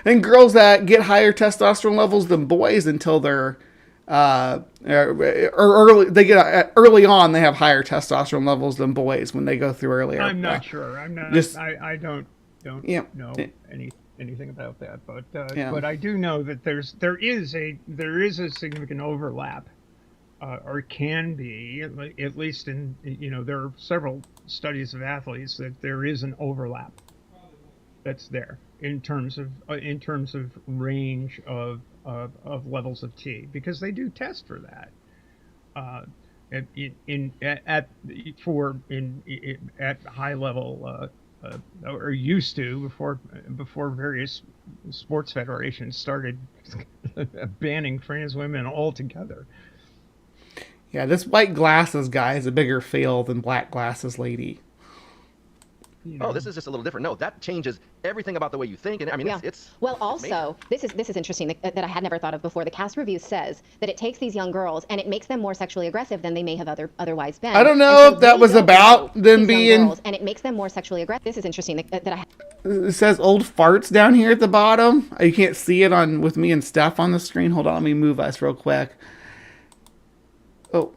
and girls that get higher testosterone levels than boys until they're early on they have higher testosterone levels than boys when they go through earlier. I'm not sure. I don't know anything about that, but I do know that there is a significant overlap, or can be, at least in there are several studies of athletes that there is an overlap that's there in terms of range of levels of T, because they do test for that at high level, or used to before various sports federations started banning trans women altogether. Yeah, this white glasses guy is a bigger fail than black glasses lady. Oh, this is just a little different. No, that changes everything about the way you think. And I mean, it's well, also, this is interesting that I had never thought of before. The cast review says that it takes these young girls and it makes them more sexually aggressive than they may have otherwise been. I don't know if that was about them being. And it makes them more sexually aggressive. This is interesting It says old farts down here at the bottom. You can't see it with me and Steph on the screen. Hold on, let me move us real quick. Oh.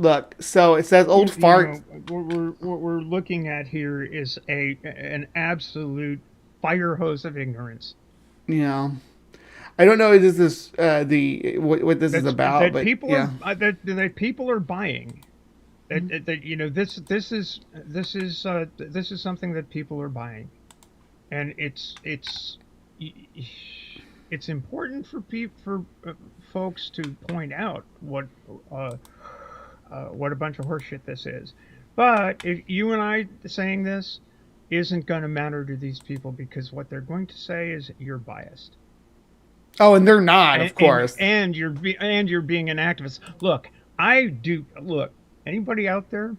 Look, so it says old farts. What we're looking at here is an absolute fire hose of ignorance. Yeah, I don't know if this is what this is about, that but people yeah, that people are buying. That this is something that people are buying, and it's important for folks to point out what a bunch of horseshit this is. But if you and I saying this isn't going to matter to these people, because what they're going to say is you're biased. Oh, and they're not, of course. And you're being an activist. Look, anybody out there,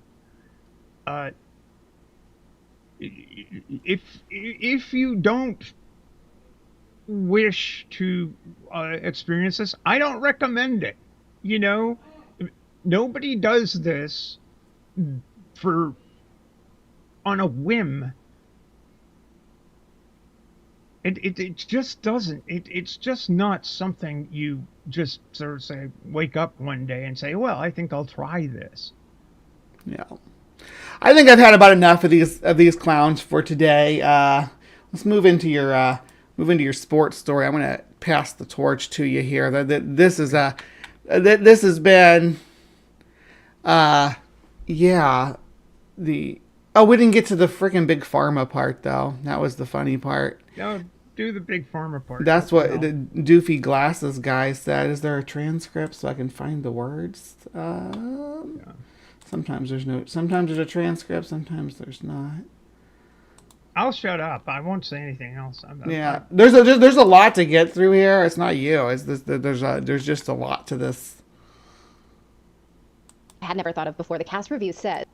if you don't wish to experience this, I don't recommend it. Nobody does this on a whim. It just doesn't. It's just not something you just sort of say, wake up one day and say, well, I think I'll try this. Yeah. I think I've had about enough of these clowns for today. Let's move into your sports story. I'm going to pass the torch to you here. This has been. We didn't get to the freaking big pharma part though. That was the funny part. No, do the big pharma part. That's what the doofy glasses guy said. Is there a transcript so I can find the words? Sometimes there's a transcript, sometimes there's not. I'll shut up. I won't say anything else. There's a lot to get through here. It's not you. It's this. There's just a lot to this. I had never thought of before. The cast review said.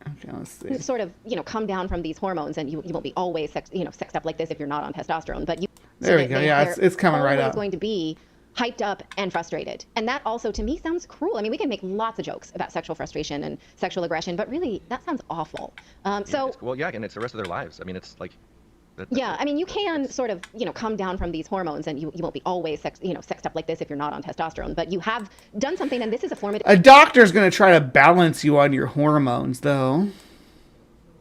Okay, let's see. Sort of, come down from these hormones, and you won't be always sexed up like this if you're not on testosterone. But there we go. Yeah, it's coming right up. Always going to be hyped up and frustrated, and that also to me sounds cruel. I mean, we can make lots of jokes about sexual frustration and sexual aggression, but really that sounds awful. And it's the rest of their lives. I mean, it's like. I mean, you can sort of, come down from these hormones, and you won't be always sexed up like this if you're not on testosterone. But you have done something, and this is a formative. A doctor's going to try to balance you on your hormones, though.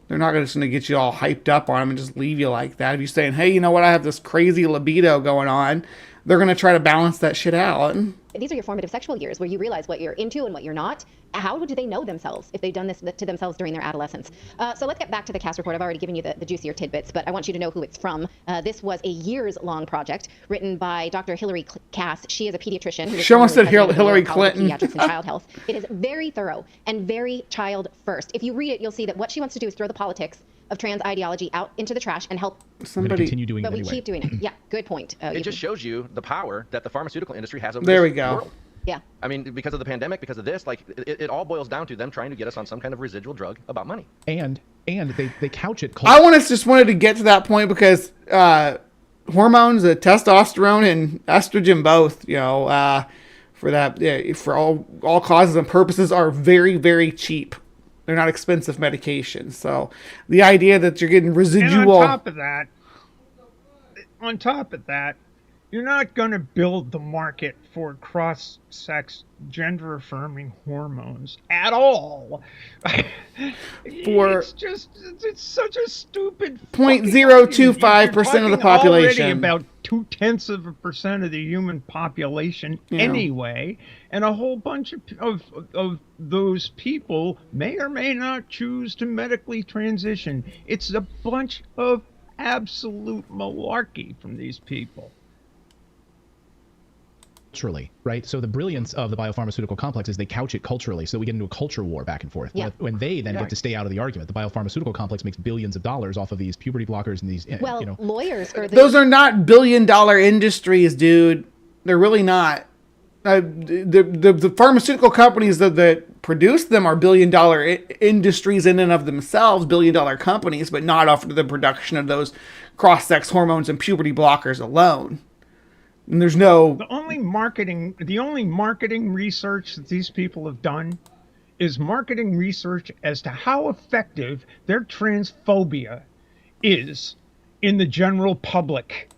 They're not just going to get you all hyped up on them and just leave you like that. If you're saying, hey, you know what, I have this crazy libido going on, they're going to try to balance that shit out. These are your formative sexual years where you realize what you're into and what you're not. How do they know themselves if they've done this to themselves during their adolescence? So let's get back to the cast report. I've already given you the juicier tidbits, but I want you to know who it's from. This was a years-long project written by Dr. Hillary Cass. She is a pediatrician. She almost said Hillary Clinton. Pediatrics and child health. It is very thorough and very child first. If you read it, you'll see that what she wants to do is throw the politics of trans ideology out into the trash and help somebody continue doing it but anyway. We keep doing it. Yeah, good point. It just shows you the power that the pharmaceutical industry has over there this we go. world. Yeah. I mean, because of the pandemic, because of this, like, it all boils down to them trying to get us on some kind of residual drug about money. And they couch it. I just wanted to get to that point because hormones, testosterone and estrogen, both, for that, for all causes and purposes, are very, very cheap. They're not expensive medications. So the idea that you're getting residual. And on top of that, you're not going to build the market for cross-sex, gender-affirming hormones at all. It's such a stupid 0.025% of the population. Already about 0.2% of the human population anyway, and a whole bunch of those people may or may not choose to medically transition. It's a bunch of absolute malarkey from these people. Culturally, right? So the brilliance of the biopharmaceutical complex is they couch it culturally, so we get into a culture war back and forth. Yeah. When they then get to stay out of the argument, the biopharmaceutical complex makes billions of dollars off of these puberty blockers and these. Lawyers are those are not billion-dollar industries, dude. They're really not. The pharmaceutical companies that produce them are billion-dollar industries in and of themselves, billion-dollar companies, but not off of the production of those cross-sex hormones and puberty blockers alone. And there's no... The only marketing research that these people have done is marketing research as to how effective their transphobia is in the general public.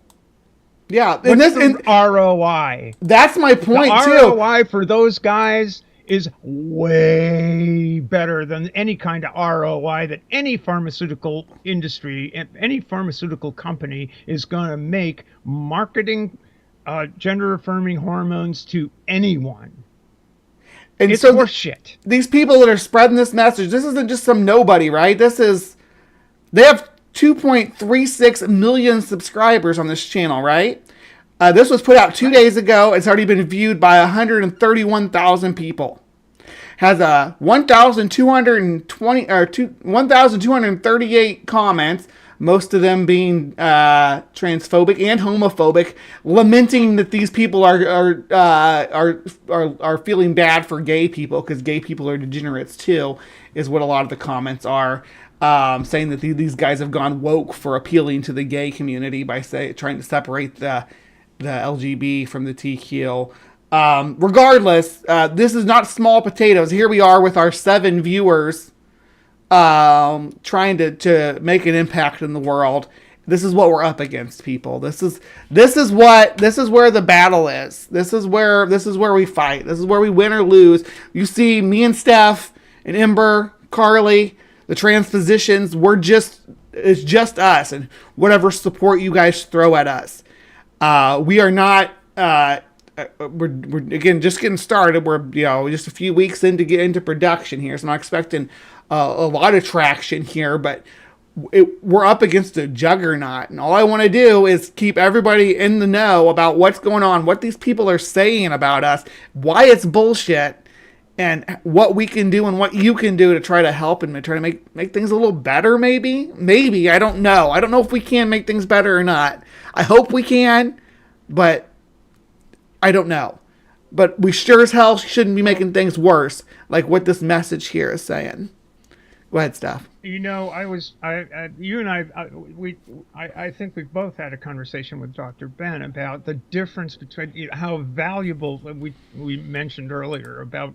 Yeah. And ROI. That's my point, the too. ROI for those guys is way better than any kind of ROI that any pharmaceutical industry, any pharmaceutical company is going to make marketing gender-affirming hormones to anyone. And it's so horseshit. These people that are spreading this message, this isn't just some nobody, right? They have 2.36 million subscribers on this channel, right? This was put out 2 days ago. It's already been viewed by 131,000 people. Has a 1,238 comments. Most of them being transphobic and homophobic, lamenting that these people are feeling bad for gay people because gay people are degenerates too, is what a lot of the comments are, saying that these guys have gone woke for appealing to the gay community by trying to separate the LGB from the TQ. Regardless, this is not small potatoes. Here we are with our 7 viewers. Trying to make an impact in the world. This is what we're up against, people. This is where the battle is. This is where we fight. This is where we win or lose. You see me and Steph and Ember, Carly, the Transpositions, it's just us and whatever support you guys throw at us. We are not we're again just getting started. We're just a few weeks in to get into production here, so I'm not expecting a lot of traction here, but we're up against a juggernaut, and all I want to do is keep everybody in the know about what's going on, what these people are saying about us, why it's bullshit, and what we can do and what you can do to try to help and try to make things a little better. Maybe I don't know if we can make things better or not. I hope we can, but I don't know. But we sure as hell shouldn't be making things worse, like what this message here is saying. Go ahead, Steph. You and I think we've both had a conversation with Dr. Ben about the difference between how valuable we mentioned earlier about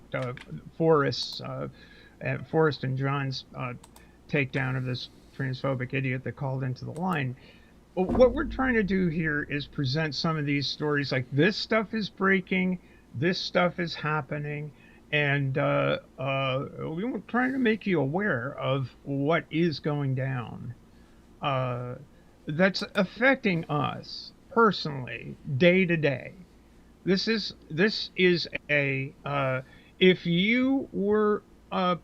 Forrest and John's takedown of this transphobic idiot that called into the line. What we're trying to do here is present some of these stories like this stuff is breaking, this stuff is happening. And we were trying to make you aware of what is going down. That's affecting us personally, day to day, this is a if you were a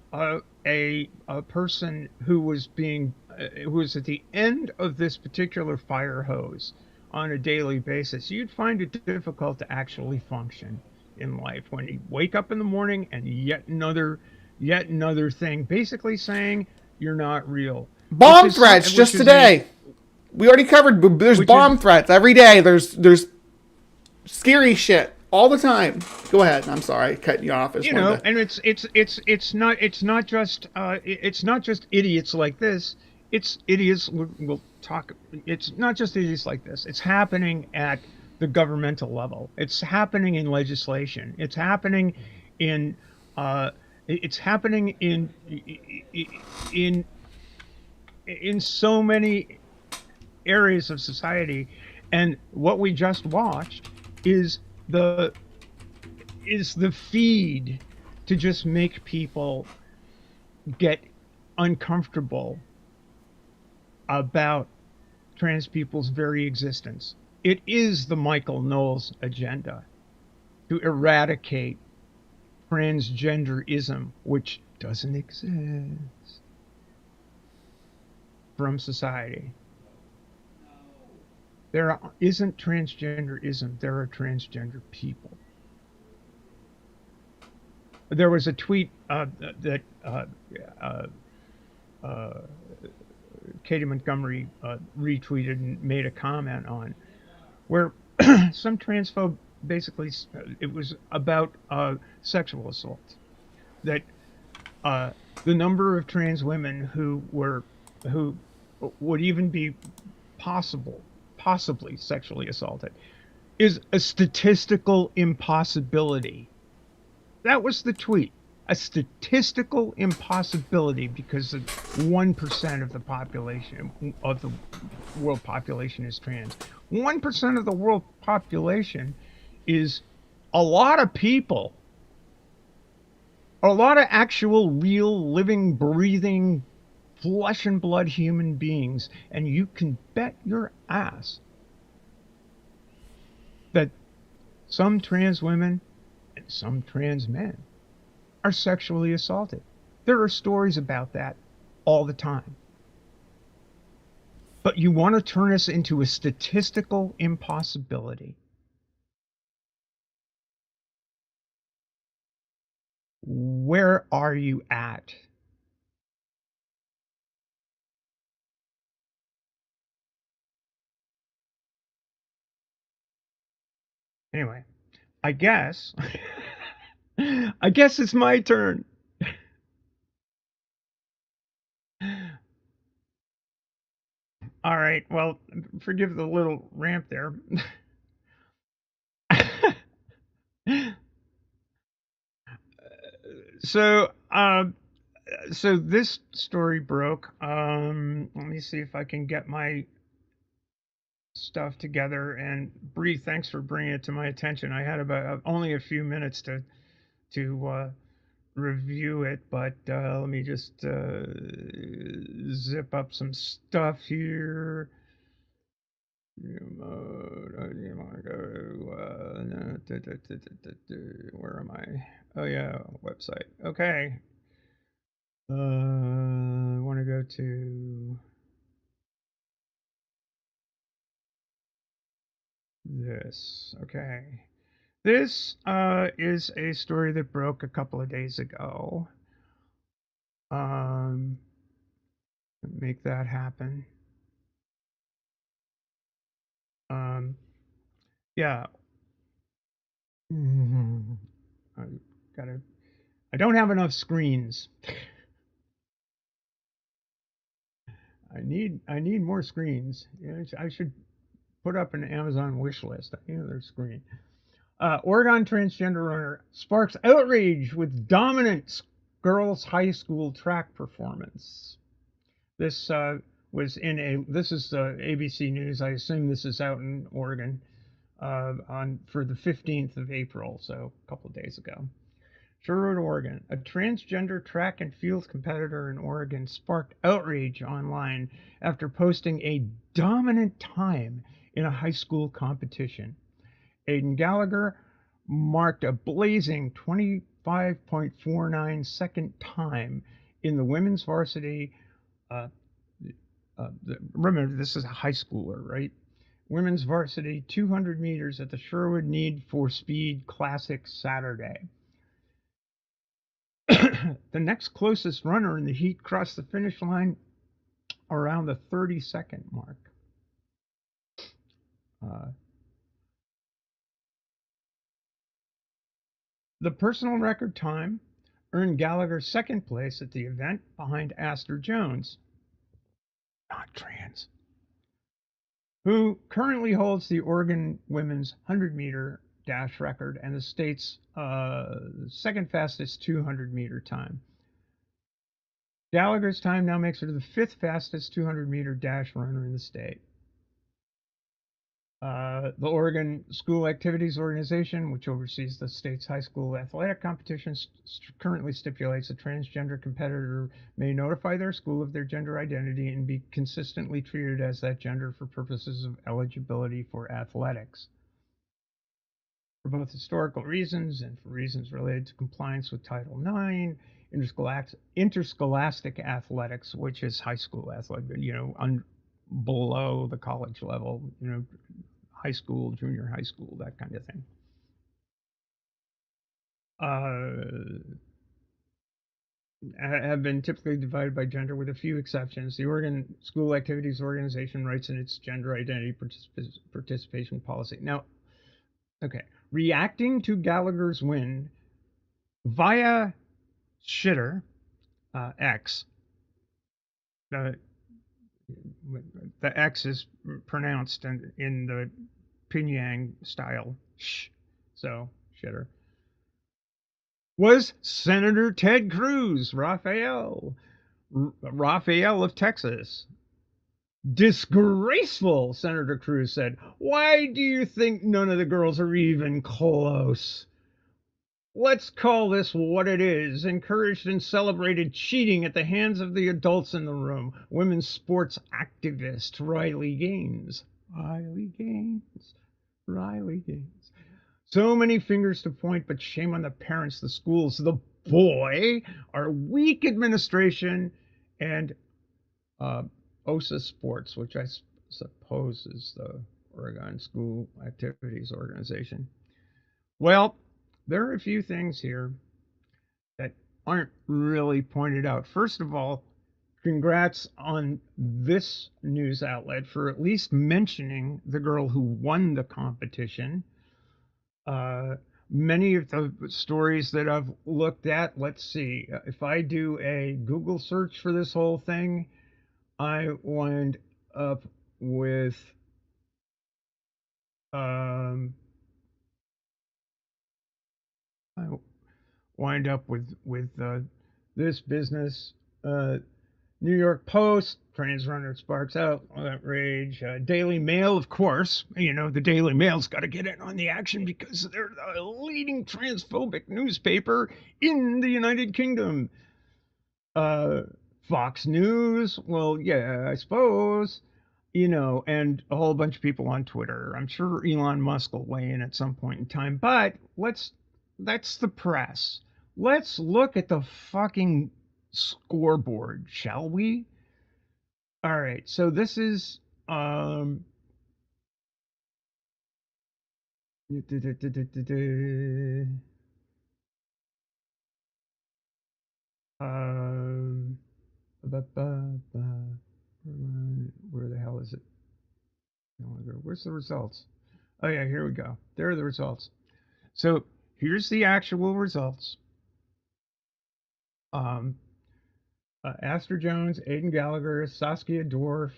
person who was who was at the end of this particular fire hose on a daily basis, you'd find it difficult to actually function in life when you wake up in the morning and yet another thing basically saying you're not real. Bomb threats just today. We already covered. There's bomb threats every day. There's scary shit all the time. Go ahead. I'm sorry, cutting you off. You know, and it's not just idiots like this. It's idiots. We'll talk. It's not just idiots like this. It's happening at the governmental level. It's happening in legislation. It's happening in. It's happening in so many areas of society, and what we just watched is the feed to just make people get uncomfortable about trans people's very existence. It is the Michael Knowles agenda to eradicate transgenderism, which doesn't exist, from society. There isn't transgenderism, there are transgender people. There was a tweet that Katie Montgomery retweeted and made a comment on, where some transphobe basically, it was about sexual assault, that the number of trans women who would even be possibly sexually assaulted is a statistical impossibility. That was the tweet. A statistical impossibility, because 1% of the population, of the world population, is trans. 1% of the world population is a lot of people. A lot of actual, real, living, breathing, flesh and blood human beings. And you can bet your ass that some trans women and some trans men are sexually assaulted. There are stories about that all the time. But you want to turn us into a statistical impossibility. Where are you at? Anyway, I guess it's my turn. All right, well, forgive the little rant there. So this story broke. Let me see if I can get my stuff together. And Bree, thanks for bringing it to my attention. I had about only a few minutes to review it, but let me just zip up some stuff here. Where am I? Oh yeah, website. Okay. I want to go to this. Okay. This is a story that broke a couple of days ago. Make that happen. Yeah. I don't have enough screens. I need more screens. Yeah, I should put up an Amazon wish list. I need another screen. Oregon transgender runner sparks outrage with dominant girls' high school track performance. This was this is ABC News. I assume this is out in Oregon for the 15th of April, so a couple of days ago. Sherwood, Oregon. A transgender track and field competitor in Oregon sparked outrage online after posting a dominant time in a high school competition. Aidan Gallagher marked a blazing 25.49 second time in the women's varsity. Remember, this is a high schooler, right? Women's varsity 200 meters at the Sherwood Need for Speed Classic Saturday. The next closest runner in the heat crossed the finish line around the 30-second mark. The personal record time earned Gallagher second place at the event behind Astor Jones, not trans, who currently holds the Oregon women's 100-meter dash record and the state's second fastest 200-meter time. Gallagher's time now makes her the fifth fastest 200-meter dash runner in the state. The Oregon School Activities Organization, which oversees the state's high school athletic competitions, currently stipulates a transgender competitor may notify their school of their gender identity and be consistently treated as that gender for purposes of eligibility for athletics. For both historical reasons and for reasons related to compliance with Title IX, interscholastic athletics, which is high school athletics, below the college level, high school, junior high school, that kind of thing. Have been typically divided by gender with a few exceptions. The Oregon School Activities Organization writes in its gender identity participation policy. Now, okay, reacting to Gallagher's win via Shitter, X, the X is pronounced in the Pyongyang style, shh, so Shitter, was Senator Ted Cruz, Raphael of Texas. Disgraceful, Senator Cruz said. Why do you think none of the girls are even close? Let's call this what it is. Encouraged and celebrated cheating at the hands of the adults in the room. Women's sports activist Riley Gaines. So many fingers to point, but shame on the parents, the schools, the boy, our weak administration, and OSA Sports, which I suppose is the Oregon School Activities Organization. Well, there are a few things here that aren't really pointed out. First of all, congrats on this news outlet for at least mentioning the girl who won the competition. Many of the stories that I've looked at, let's see, if I do a Google search for this whole thing, I wind up with this business, New York Post, trans runner sparks out outrage, Daily Mail, of course. The Daily Mail's got to get in on the action because they're the leading transphobic newspaper in the United Kingdom. Fox News, well, yeah, I suppose, and a whole bunch of people on Twitter. I'm sure Elon Musk will weigh in at some point in time, but that's the press. Let's look at the fucking scoreboard, shall we? All right, so this is where the hell is it? Where's the results? Oh yeah, here we go. There are the results. So here's the actual results. Astor Jones, Aidan Gallagher, Saskia Dorf,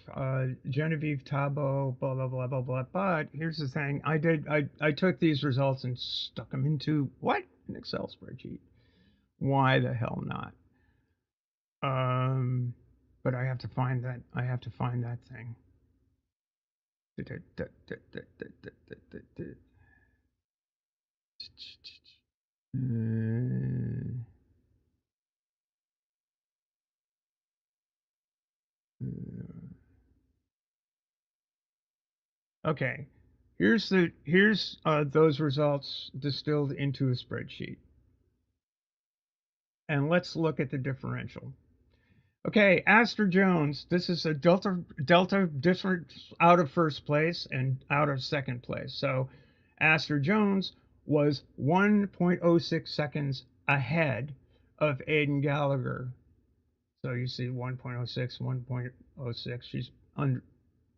Genevieve Tabo, blah blah blah blah blah. But here's the thing: I took these results and stuck them into what? An Excel spreadsheet. Why the hell not? But I have to find that. I have to find that thing. Okay, here's those results distilled into a spreadsheet. And let's look at the differential. Okay, Astor Jones, this is a delta difference out of first place and out of second place. So Astor Jones was 1.06 seconds ahead of Aidan Gallagher. So you see 1.06, 1.06, she's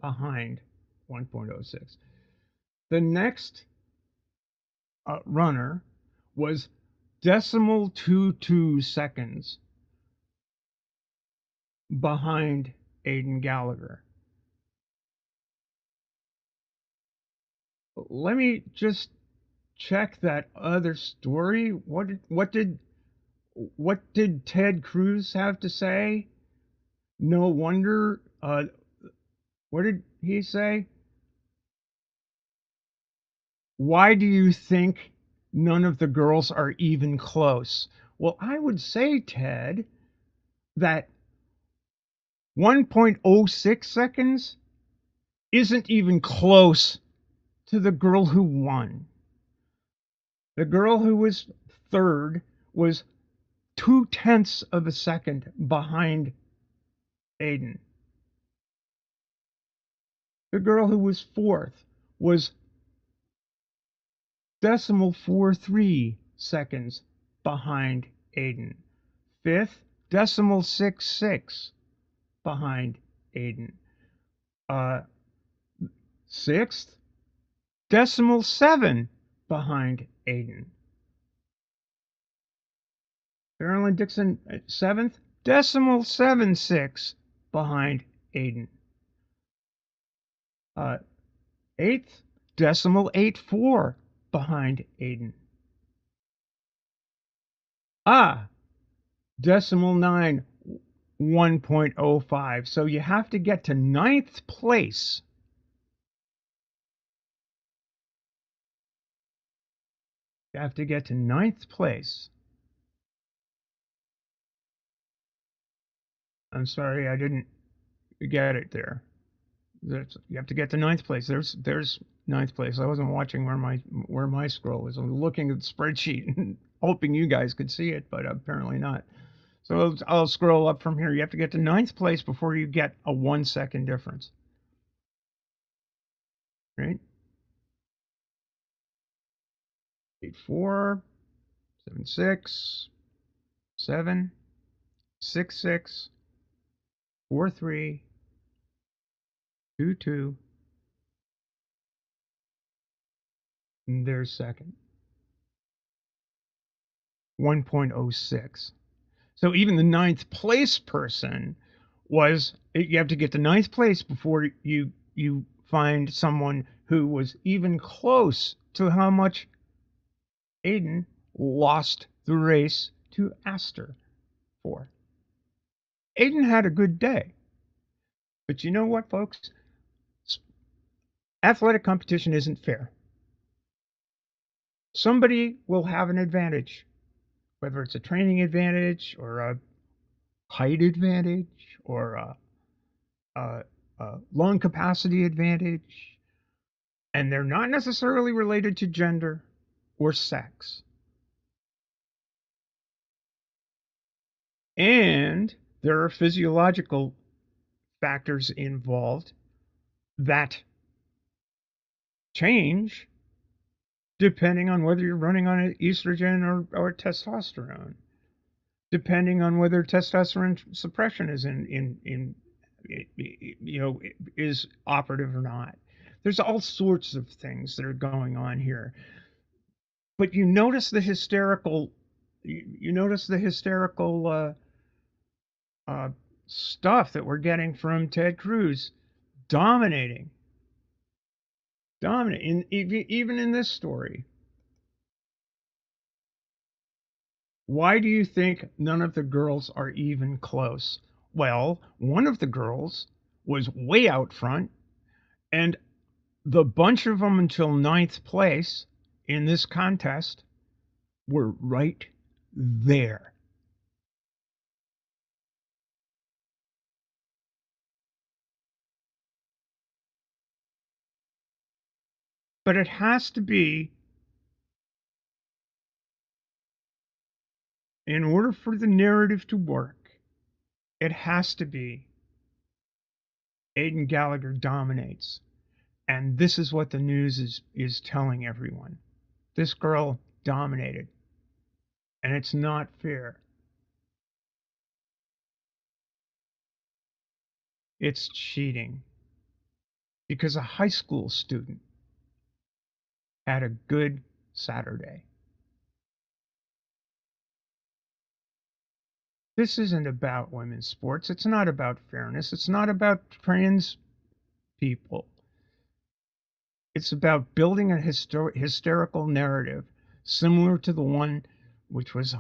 behind 1.06. The next runner was 0.22 seconds behind Aidan Gallagher. Let me just check that other story. What did Ted Cruz have to say? No wonder. What did he say? Why do you think none of the girls are even close? Well, I would say, Ted, that 1.06 seconds isn't even close to the girl who won. The girl who was third was 0.2 of a second behind Aidan. The girl who was fourth was 0.43 seconds behind Aidan. Fifth, 0.66 behind Aidan. Sixth, 0.7 behind Aidan. Carolyn Dixon, seventh, 0.76 behind Aidan. Eighth, 0.84 behind Aidan. 0.9, 1.05. So you have to get to ninth place. You have to get to ninth place. I'm sorry, I didn't get it there. You have to get to ninth place. There's ninth place. I wasn't watching where my scroll was. I was looking at the spreadsheet and hoping you guys could see it, but apparently not. So I'll scroll up from here. You have to get to ninth place before you get a 1 second difference. Right? 8.4, 7.6, 7, 6.6, 4.3, 2.2. And there's second. 1.06. So even the ninth place person you have to get to ninth place before you find someone who was even close to how much Aidan lost the race to Astor for. Aidan had a good day. But you know what, folks? Athletic competition isn't fair. Somebody will have an advantage, whether it's a training advantage or a height advantage or a lung capacity advantage, and they're not necessarily related to gender or sex. And there are physiological factors involved that change depending on whether you're running on estrogen or testosterone, depending on whether testosterone suppression is is operative or not. There's all sorts of things that are going on here. But you notice the hysterical stuff that we're getting from Ted Cruz, dominating even in this story. Why do you think none of the girls are even close? Well, one of the girls was way out front, and the bunch of them until ninth place in this contest were right there. But it has to be, in order for the narrative to work, it has to be Aidan Gallagher dominates. And this is what the news is telling everyone. This girl dominated. And it's not fair. It's cheating. Because a high school student had a good Saturday. This isn't about women's sports. It's not about fairness. It's not about trans people. It's about building a hysterical narrative similar to the one which was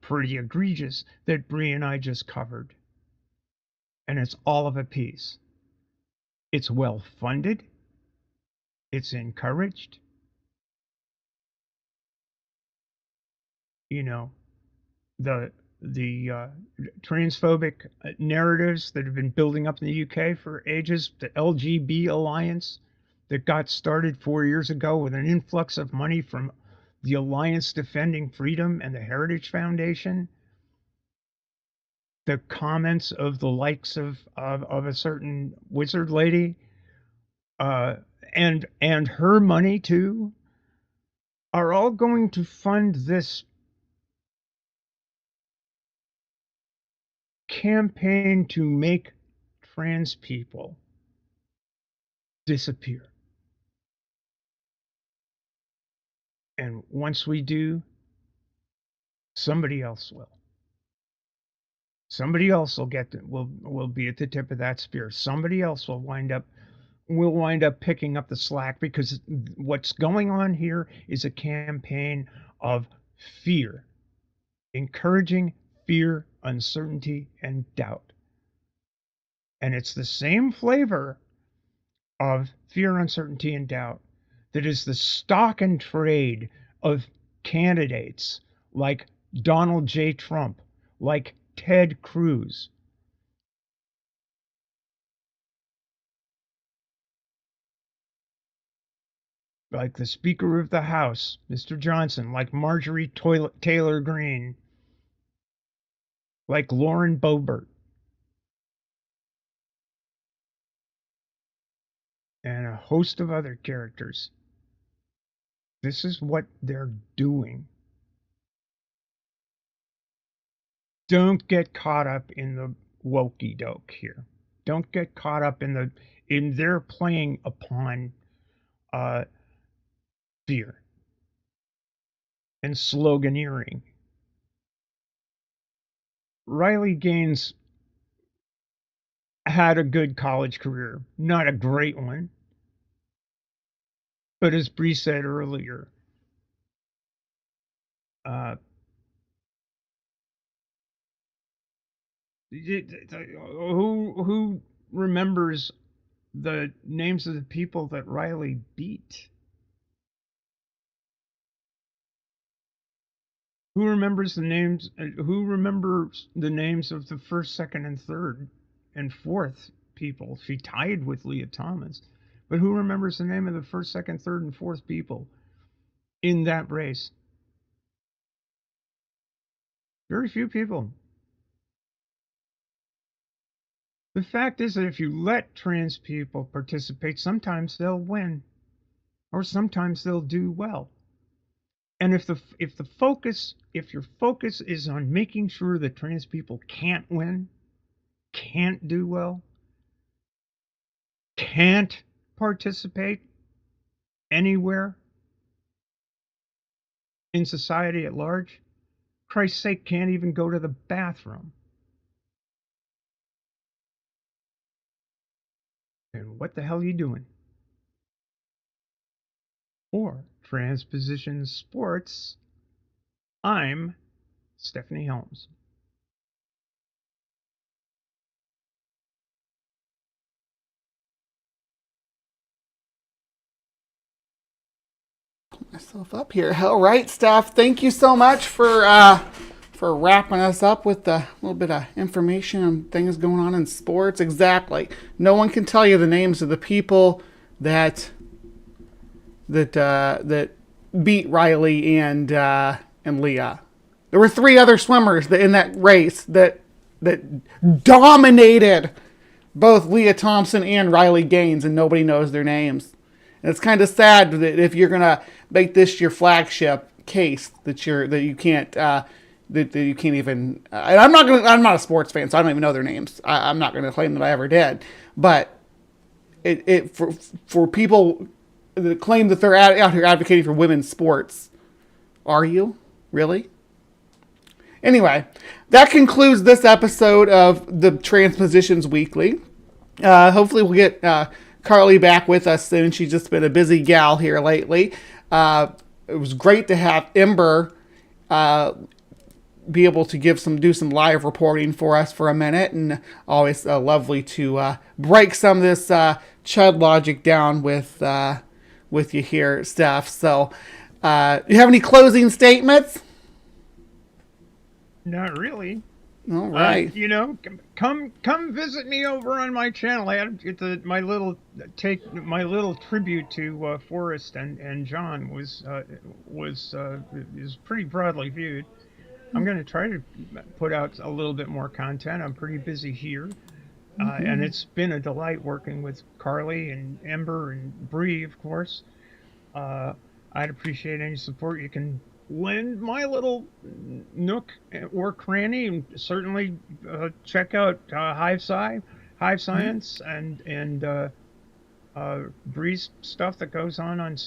pretty egregious that Bree and I just covered. And it's all of a piece. It's well funded. It's encouraged. You know, the transphobic narratives that have been building up in the UK for ages, the LGB Alliance that got started 4 years ago with an influx of money from the Alliance Defending Freedom and the Heritage Foundation, the comments of the likes of a certain wizard lady, and her money too, are all going to fund this campaign to make trans people disappear. And once we do, somebody else will. Somebody else will be at the tip of that spear. Somebody else will wind up picking up the slack, because what's going on here is a campaign of fear, encouraging fear, uncertainty, and doubt. And it's the same flavor of fear, uncertainty, and doubt that is the stock and trade of candidates like Donald J. Trump, like Ted Cruz. Like the Speaker of the House, Mr. Johnson, like Marjorie Taylor Greene, like Lauren Boebert, and a host of other characters. This is what they're doing. Don't get caught up in the wokey doke here. Don't get caught up in their playing upon fear and sloganeering. Riley Gaines had a good college career, not a great one. But as Bree said earlier, who remembers the names of the people that Riley beat? Who remembers the names? Who remembers the names of the first, second, and third, and fourth people? She tied with Leah Thomas. But who remembers the name of the first, second, third, and fourth people in that race? Very few people. The fact is that if you let trans people participate, sometimes they'll win, or sometimes they'll do well. And if your focus is on making sure that trans people can't win, can't do well, can't participate anywhere in society at large, Christ's sake, can't even go to the bathroom. And what the hell are you doing? For Transpositions Sports, I'm Stephanie Helms. Myself up here. All right, Steph. Thank you so much for wrapping us up with a little bit of information on things going on in sports. Exactly. No one can tell you the names of the people that that beat Riley and Leah. There were 3 other swimmers in that race that dominated both Leah Thompson and Riley Gaines, and nobody knows their names. And it's kind of sad that if you're gonna make this your flagship case, that you can't even. And I'm not a sports fan, so I don't even know their names. I'm not gonna claim that I ever did. But for people that claim that they're out here advocating for women's sports, are you really? Anyway, that concludes this episode of the Transpositions Weekly. Hopefully we'll get Carly back with us soon. She's just been a busy gal here lately. It was great to have Ember be able to do some live reporting for us for a minute, and always lovely to break some of this chud logic down with you here, Steph. So, you have any closing statements? Not really. All right. Come visit me over on my channel. I had my little tribute to Forrest and John is pretty broadly viewed. I'm going to try to put out a little bit more content. I'm pretty busy here, and it's been a delight working with Carly and Ember and Bree, of course. I'd appreciate any support you can lend my little nook or cranny, and certainly check out Hive Science, and Bree's stuff that goes on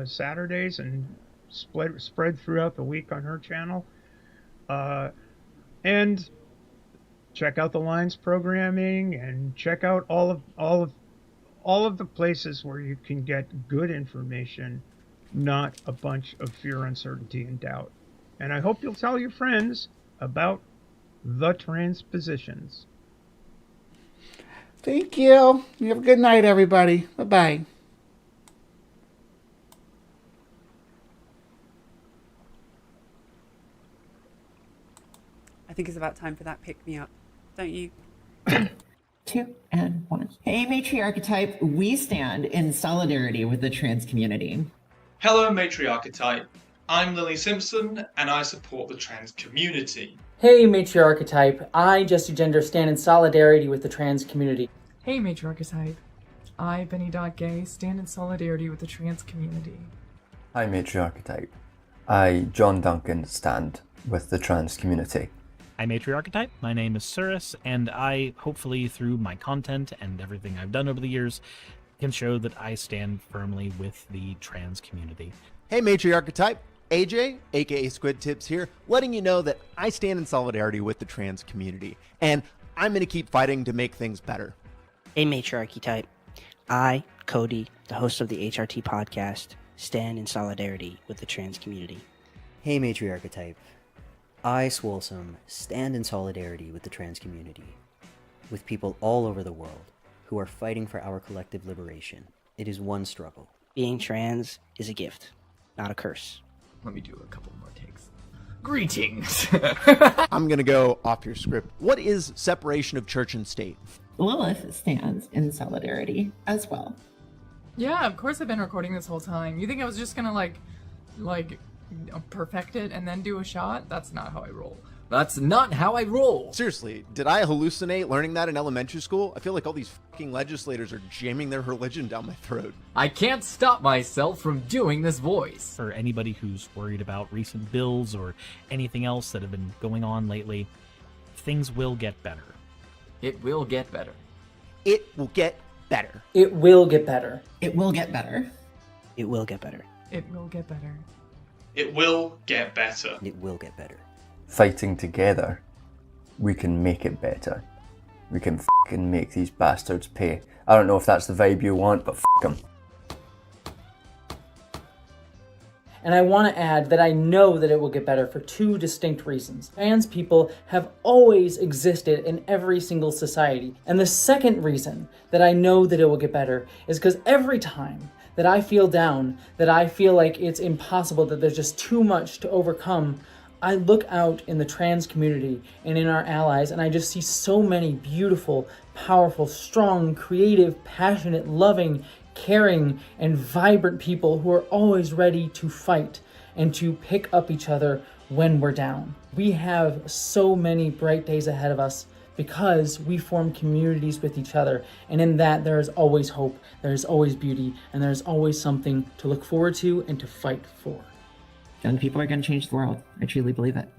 Saturdays and spread throughout the week on her channel. And check out the Lines programming, and check out all of the places where you can get good information, not a bunch of fear, uncertainty, and doubt. And I hope you'll tell your friends about the Transpositions. Thank you. You have a good night, everybody. Bye-bye. I think it's about time for that pick-me-up, don't you? 2 and 1. Hey, Matriarchetype, we stand in solidarity with the trans community. Hello, Matriarchetype. I'm Lily Simpson, and I support the trans community. Hey, Matriarchetype. I, Jesse Gender, stand in solidarity with the trans community. Hey, Matriarchetype. I, Benny.Gay, stand in solidarity with the trans community. Hi, Matriarchetype. I, John Duncan, stand with the trans community. Hi, Matriarchetype. My name is Surus, and I, hopefully through my content and everything I've done over the years, can show that I stand firmly with the trans community. Hey, Matriarchetype. AJ, aka Squid Tips here, letting you know that I stand in solidarity with the trans community, and I'm going to keep fighting to make things better. Hey, Matriarchetype. I, Cody, the host of the HRT podcast, stand in solidarity with the trans community. Hey, Matriarchetype. I, Swolesome, stand in solidarity with the trans community, with people all over the world who are fighting for our collective liberation. It is one struggle. Being trans is a gift, not a curse. Let me do a couple more takes. Greetings! I'm gonna go off your script. What is separation of church and state? Lilith stands in solidarity as well. Yeah, of course I've been recording this whole time. You think I was just gonna like perfect it and then do a shot? That's not how I roll. That's not how I roll. Seriously, did I hallucinate learning that in elementary school? I feel like all these fucking legislators are jamming their religion down my throat. I can't stop myself from doing this voice. For anybody who's worried about recent bills or anything else that have been going on lately, things will get better. It will get better. It will get better. It will get better. It will get better. It will get better. It will get better. It will get better. It will get better. Fighting together, we can make it better. We can fucking make these bastards pay. I don't know if that's the vibe you want, but fuck them. And I want to add that I know that it will get better for 2 distinct reasons. Trans people have always existed in every single society. And the second reason that I know that it will get better is because every time that I feel down, that I feel like it's impossible, that there's just too much to overcome, I look out in the trans community and in our allies, and I just see so many beautiful, powerful, strong, creative, passionate, loving, caring and vibrant people who are always ready to fight and to pick up each other when we're down. We have so many bright days ahead of us because we form communities with each other, and in that there is always hope, there is always beauty, and there is always something to look forward to and to fight for. Young people are going to change the world. I truly believe it.